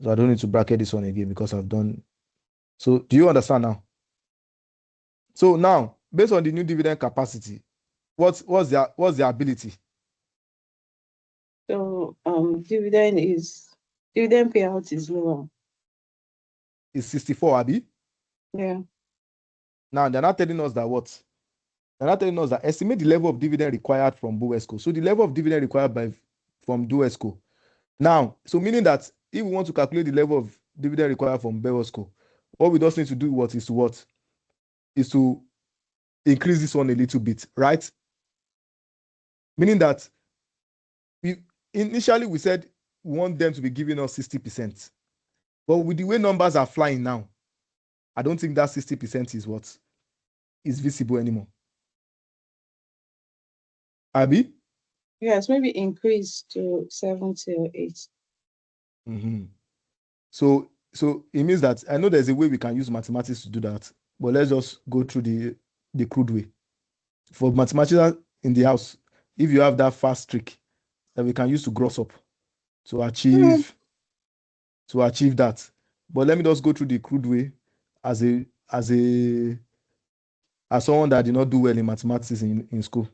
A: So I don't need to bracket this one again because I've done. So do you understand now? So now, based on the new dividend capacity, what's the ability?
B: So dividend payout is lower.
A: It's 64, Abi.
B: Yeah.
A: Now they're not telling us that what? They're not telling us that estimate the level of dividend required from BOESCO. So the level of dividend required from BOESCO. Now, so meaning that if we want to calculate the level of dividend required from BOESCO, what we just need to do is to increase this one a little bit, right? Meaning that initially we said we want them to be giving us 60%. But with the way numbers are flying now, I don't think that 60% is what is visible anymore. Abi?
B: Yes, maybe increase to 70 or 80.
A: Mm-hmm. So it means that I know there's a way we can use mathematics to do that, but let's just go through the crude way. For mathematicians in the house, if you have that fast trick that we can use to gross up to achieve that. But let me just go through the crude way as someone that did not do well in mathematics in school.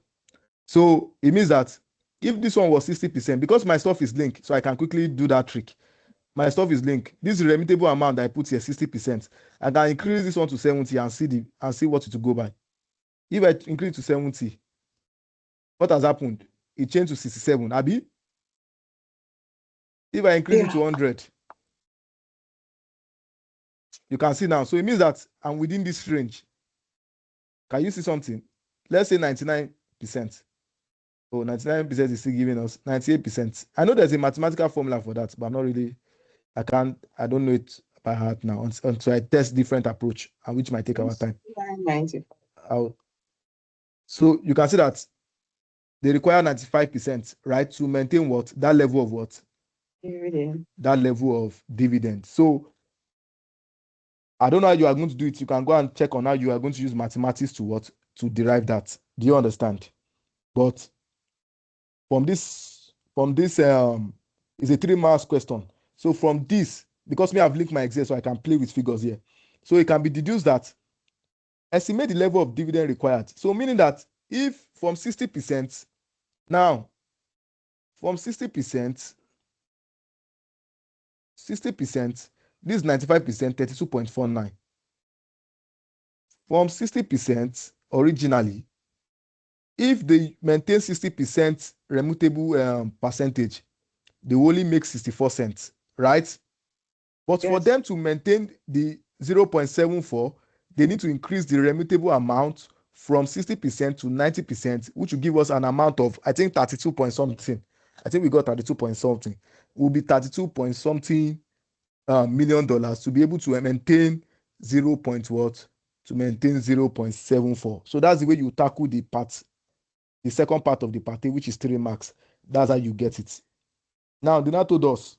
A: So it means that if this one was 60%, because my stuff is linked, so I can quickly do that trick. My stuff is linked. This remittable amount that I put here, 60%, I can increase this one to 70 and see what it will go by. If I increase it to 70, what has happened? It changed to 67. Abi? If I increase it to 100, you can see now. So it means that I'm within this range. Can you see something? Let's say 99%. Oh, 99% is still giving us 98%. I know there's a mathematical formula for that, but I don't know it by heart now until I test different approach, and which might take our time.
B: 95.
A: So you can see that they require 95%, right, to maintain what? That level of what?
B: Dividend.
A: That level of dividend. So I don't know how you are going to do it. You can go and check on how you are going to use mathematics to derive that. Do you understand? But from this is a 3 marks question. So from this, because me I've linked my Excel so I can play with figures here. So it can be deduced that estimate the level of dividend required. So meaning that if from 60%, now from 60%, this is 95%, 32.49. From 60% originally, if they maintain 60% remittable percentage, they only make 64 cents, right? But for them to maintain the 0.74, they need to increase the remittable amount from 60% to 90%, which will give us an amount of, I think, 32 point something. I think we got 32 point something. Will be 32 point something $million to be able to maintain 0. What? To maintain 0.74. So that's the way you tackle the second part of the party, which is 3 marks. That's how you get it. Now, they now told us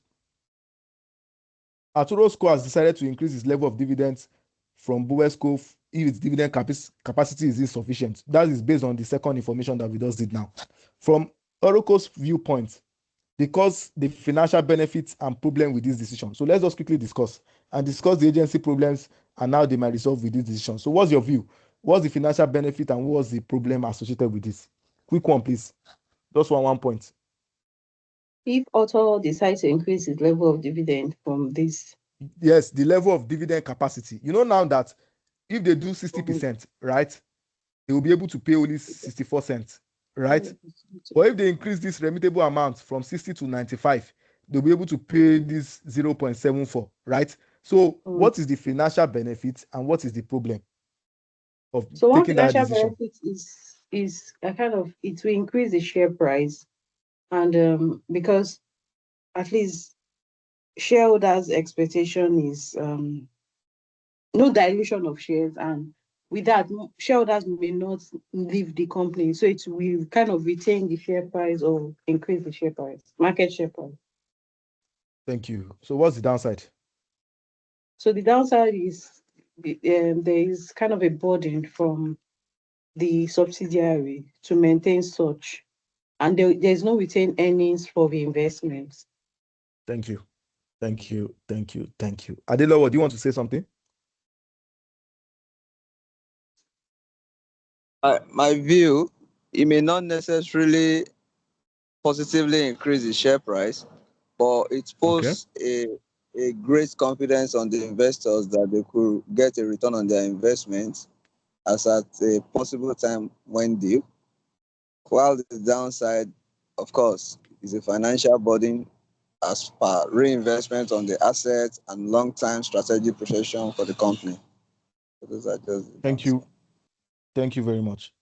A: Arturo Sco has decided to increase his level of dividends from BOESCO if its dividend capacity is insufficient. That is based on the second information that we just did now. From Oracle's viewpoint, because the financial benefits and problem with this decision. So let's just quickly discuss the agency problems and how they might resolve with this decision. So what's your view? What's the financial benefit and what's the problem associated with this? Quick one, please. Just one point.
B: If Auto decides to increase his level of dividend from this.
A: Yes, the level of dividend capacity. You know now that if they do 60%, right, they will be able to pay only 64 cents, right? But if they increase this remittable amount from 60 to 95, they'll be able to pay this 0.74, right? So what is the financial benefit and what is the problem of taking that decision?
B: So one financial benefit is a kind of, it will increase the share price, and because at least shareholders' expectation is no dilution of shares, and with that, shareholders may not leave the company, so it will kind of retain the share price or increase the share price, market share price.
A: Thank you. So what's the downside?
B: So the downside is there is kind of a burden from the subsidiary to maintain such, and there's no retained earnings for the investments.
A: Thank you. Thank you. Thank you. Thank you. Adelowo, do you want to say something?
E: My view, it may not necessarily positively increase the share price, but it
A: Okay.
E: posts a great confidence on the investors that they could get a return on their investments as at a possible time when due. While the downside, of course, is a financial burden as per reinvestment on the assets and long-term strategic protection for the company. So those are just the
A: Thank you.
E: downside.
A: Thank you very much.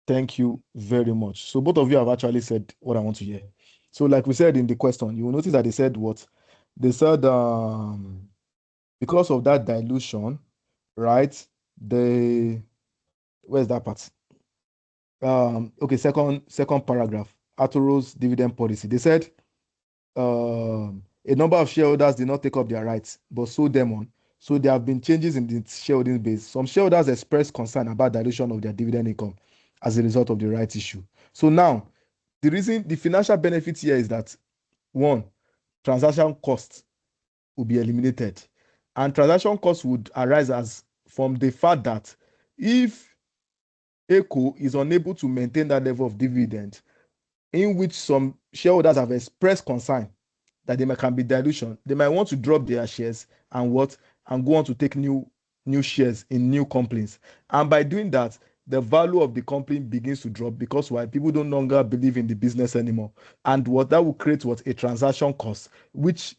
A: Thank you very much. So both of you have actually said what I want to hear. So like we said in the question, you will notice that they said what? They said because of that dilution, right? Where's that part? Okay, second paragraph. Arturo's dividend policy. They said a number of shareholders did not take up their rights, but sold them on. So there have been changes in the shareholding base. Some shareholders expressed concern about dilution of their dividend income as a result of the rights issue. So now, the financial benefit here is that one, transaction costs will be eliminated, and transaction costs would arise as from the fact that if ACO is unable to maintain that level of dividend, in which some shareholders have expressed concern that there can be dilution, they might want to drop their shares and go on to take new shares in new companies. And by doing that, the value of the company begins to drop because why? People no longer believe in the business anymore. And what that will create a transaction cost, which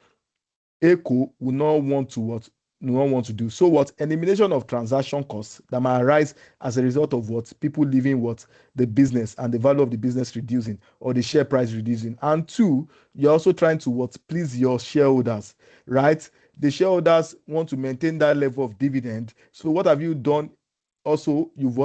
A: ACO will not want to do. So elimination of transaction costs that might arise as a result of people leaving the business and the value of the business reducing or the share price reducing. And two, you're also trying to please your shareholders, right? The shareholders want to maintain that level of dividend. So what have you done? Also, you've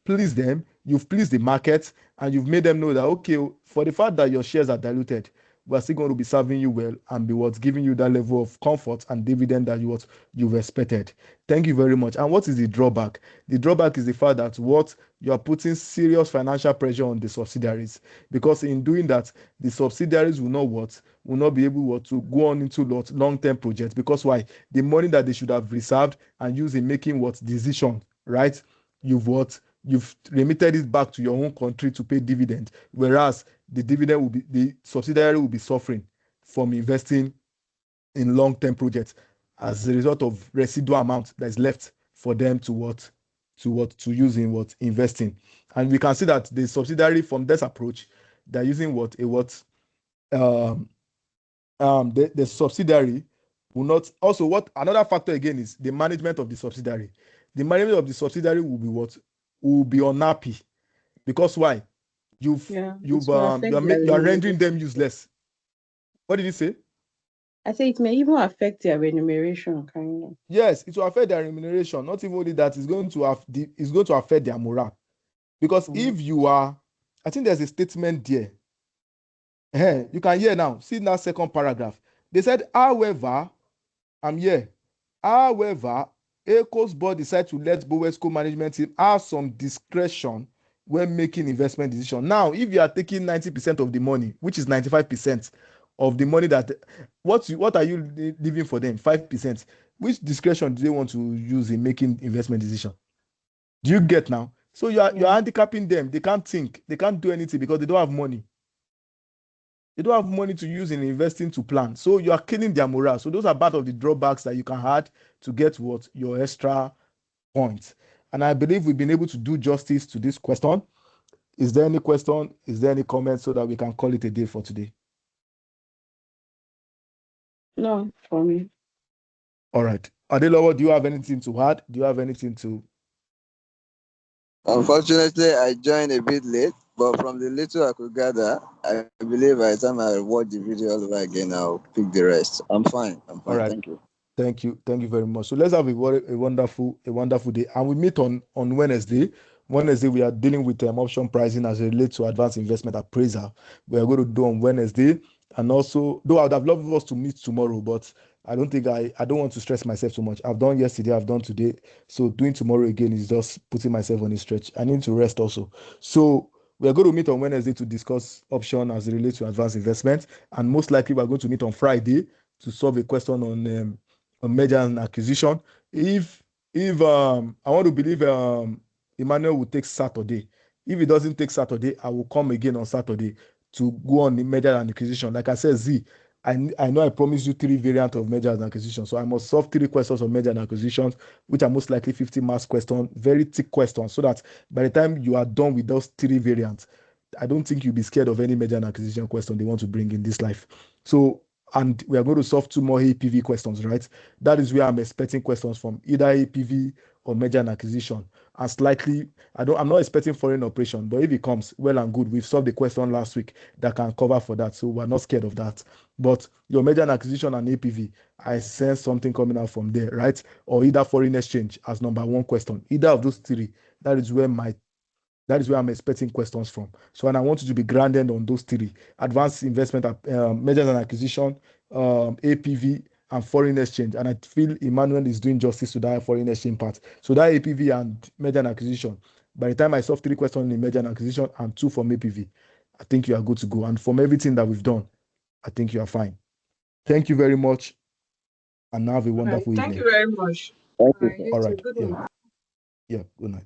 A: pleased them, you've pleased the market, and you've made them know that okay, for the fact that your shares are diluted, we're still going to be serving you well and be giving you that level of comfort and dividend that you've expected. Thank you very much. And what is the drawback? The drawback is the fact that you are putting serious financial pressure on the subsidiaries, because in doing that, the subsidiaries will not be able to go on into long-term projects, because why? The money that they should have reserved and used in making decision, right? You've remitted it back to your own country to pay dividend, whereas the subsidiary will be suffering from investing in long-term projects as a result of residual amount that is left for them to use in investing. And we can see that the subsidiary, from this approach, they're using the subsidiary will not. Also, another factor again is the management of the subsidiary. The management of the subsidiary will be unhappy, because why? You are rendering them useless. What did you say?
B: I say it may even affect their remuneration, kind of.
A: Yes, it will affect their remuneration. Not even only that, it's going to affect their morale. Because if you are, I think there's a statement there. You can hear now. See that second paragraph. They said, however, I'm here. However, ACO's board decided to let Bowesco management team have some discretion when making investment decision. Now, if you are taking 90% of the money, which is 95% of the money that what are you leaving for them? 5%. Which discretion do they want to use in making investment decision? Do you get now? So you're handicapping them. They can't think. They can't do anything because they don't have money. They don't have money to use in investing to plan. So you are killing their morale. So those are part of the drawbacks that you can add to get your extra points. And I believe we've been able to do justice to this question. Is there any question? Is there any comment so that we can call it a day for today?
B: No, for me.
A: All right. Adelowo, do you have anything to add? Do you have anything to?
E: Unfortunately, I joined a bit late, but from the little I could gather, I believe by the time I watch the video all over again, I'll pick the rest. I'm fine.
A: All right.
E: Thank you.
A: Thank you very much. So let's have a wonderful day, and we meet on Wednesday. Wednesday we are dealing with option pricing as it relates to advanced investment appraisal. We are going to do on Wednesday, and also though I would have loved us to meet tomorrow, but I don't want to stress myself too much. I've done yesterday, I've done today. So doing tomorrow again is just putting myself on a stretch. I need to rest also. So we are going to meet on Wednesday to discuss option as it relates to advanced investment. And most likely we're going to meet on Friday to solve a question on merger and acquisition. If I want to believe Emmanuel will take Saturday. If he doesn't take Saturday, I will come again on Saturday to go on the merger and acquisition. Like I said, I know I promised you 3 variants of merger and acquisition. So I must solve 3 questions on merger and acquisitions, which are most likely 50 marks questions, very thick questions, so that by the time you are done with those 3 variants, I don't think you'll be scared of any merger and acquisition question they want to bring in this life. So, and we are going to solve 2 more APV questions, right? That is where I'm expecting questions from, either APV or merger and acquisition. And slightly, I'm not expecting foreign operation, but if it comes, well and good. We've solved the question last week that can cover for that. So we're not scared of that. But your merger and acquisition and APV, I sense something coming out from there, right? Or either foreign exchange as number 1 question. Either of those 3, that is where I'm expecting questions from. So, and I want you to be grounded on those 3: advanced investment, mergers and acquisition, APV, and foreign exchange. And I feel Emmanuel is doing justice to that foreign exchange part. So that APV and merger and acquisition, by the time I solve 3 questions in merger and acquisition and 2 from APV, I think you are good to go. And from everything that we've done, I think you are fine. Thank you very much, and have a wonderful evening.
B: Thank you very much.
E: Thank you.
A: All right.
B: Good
A: Yeah.
B: night.
A: Yeah. Good night.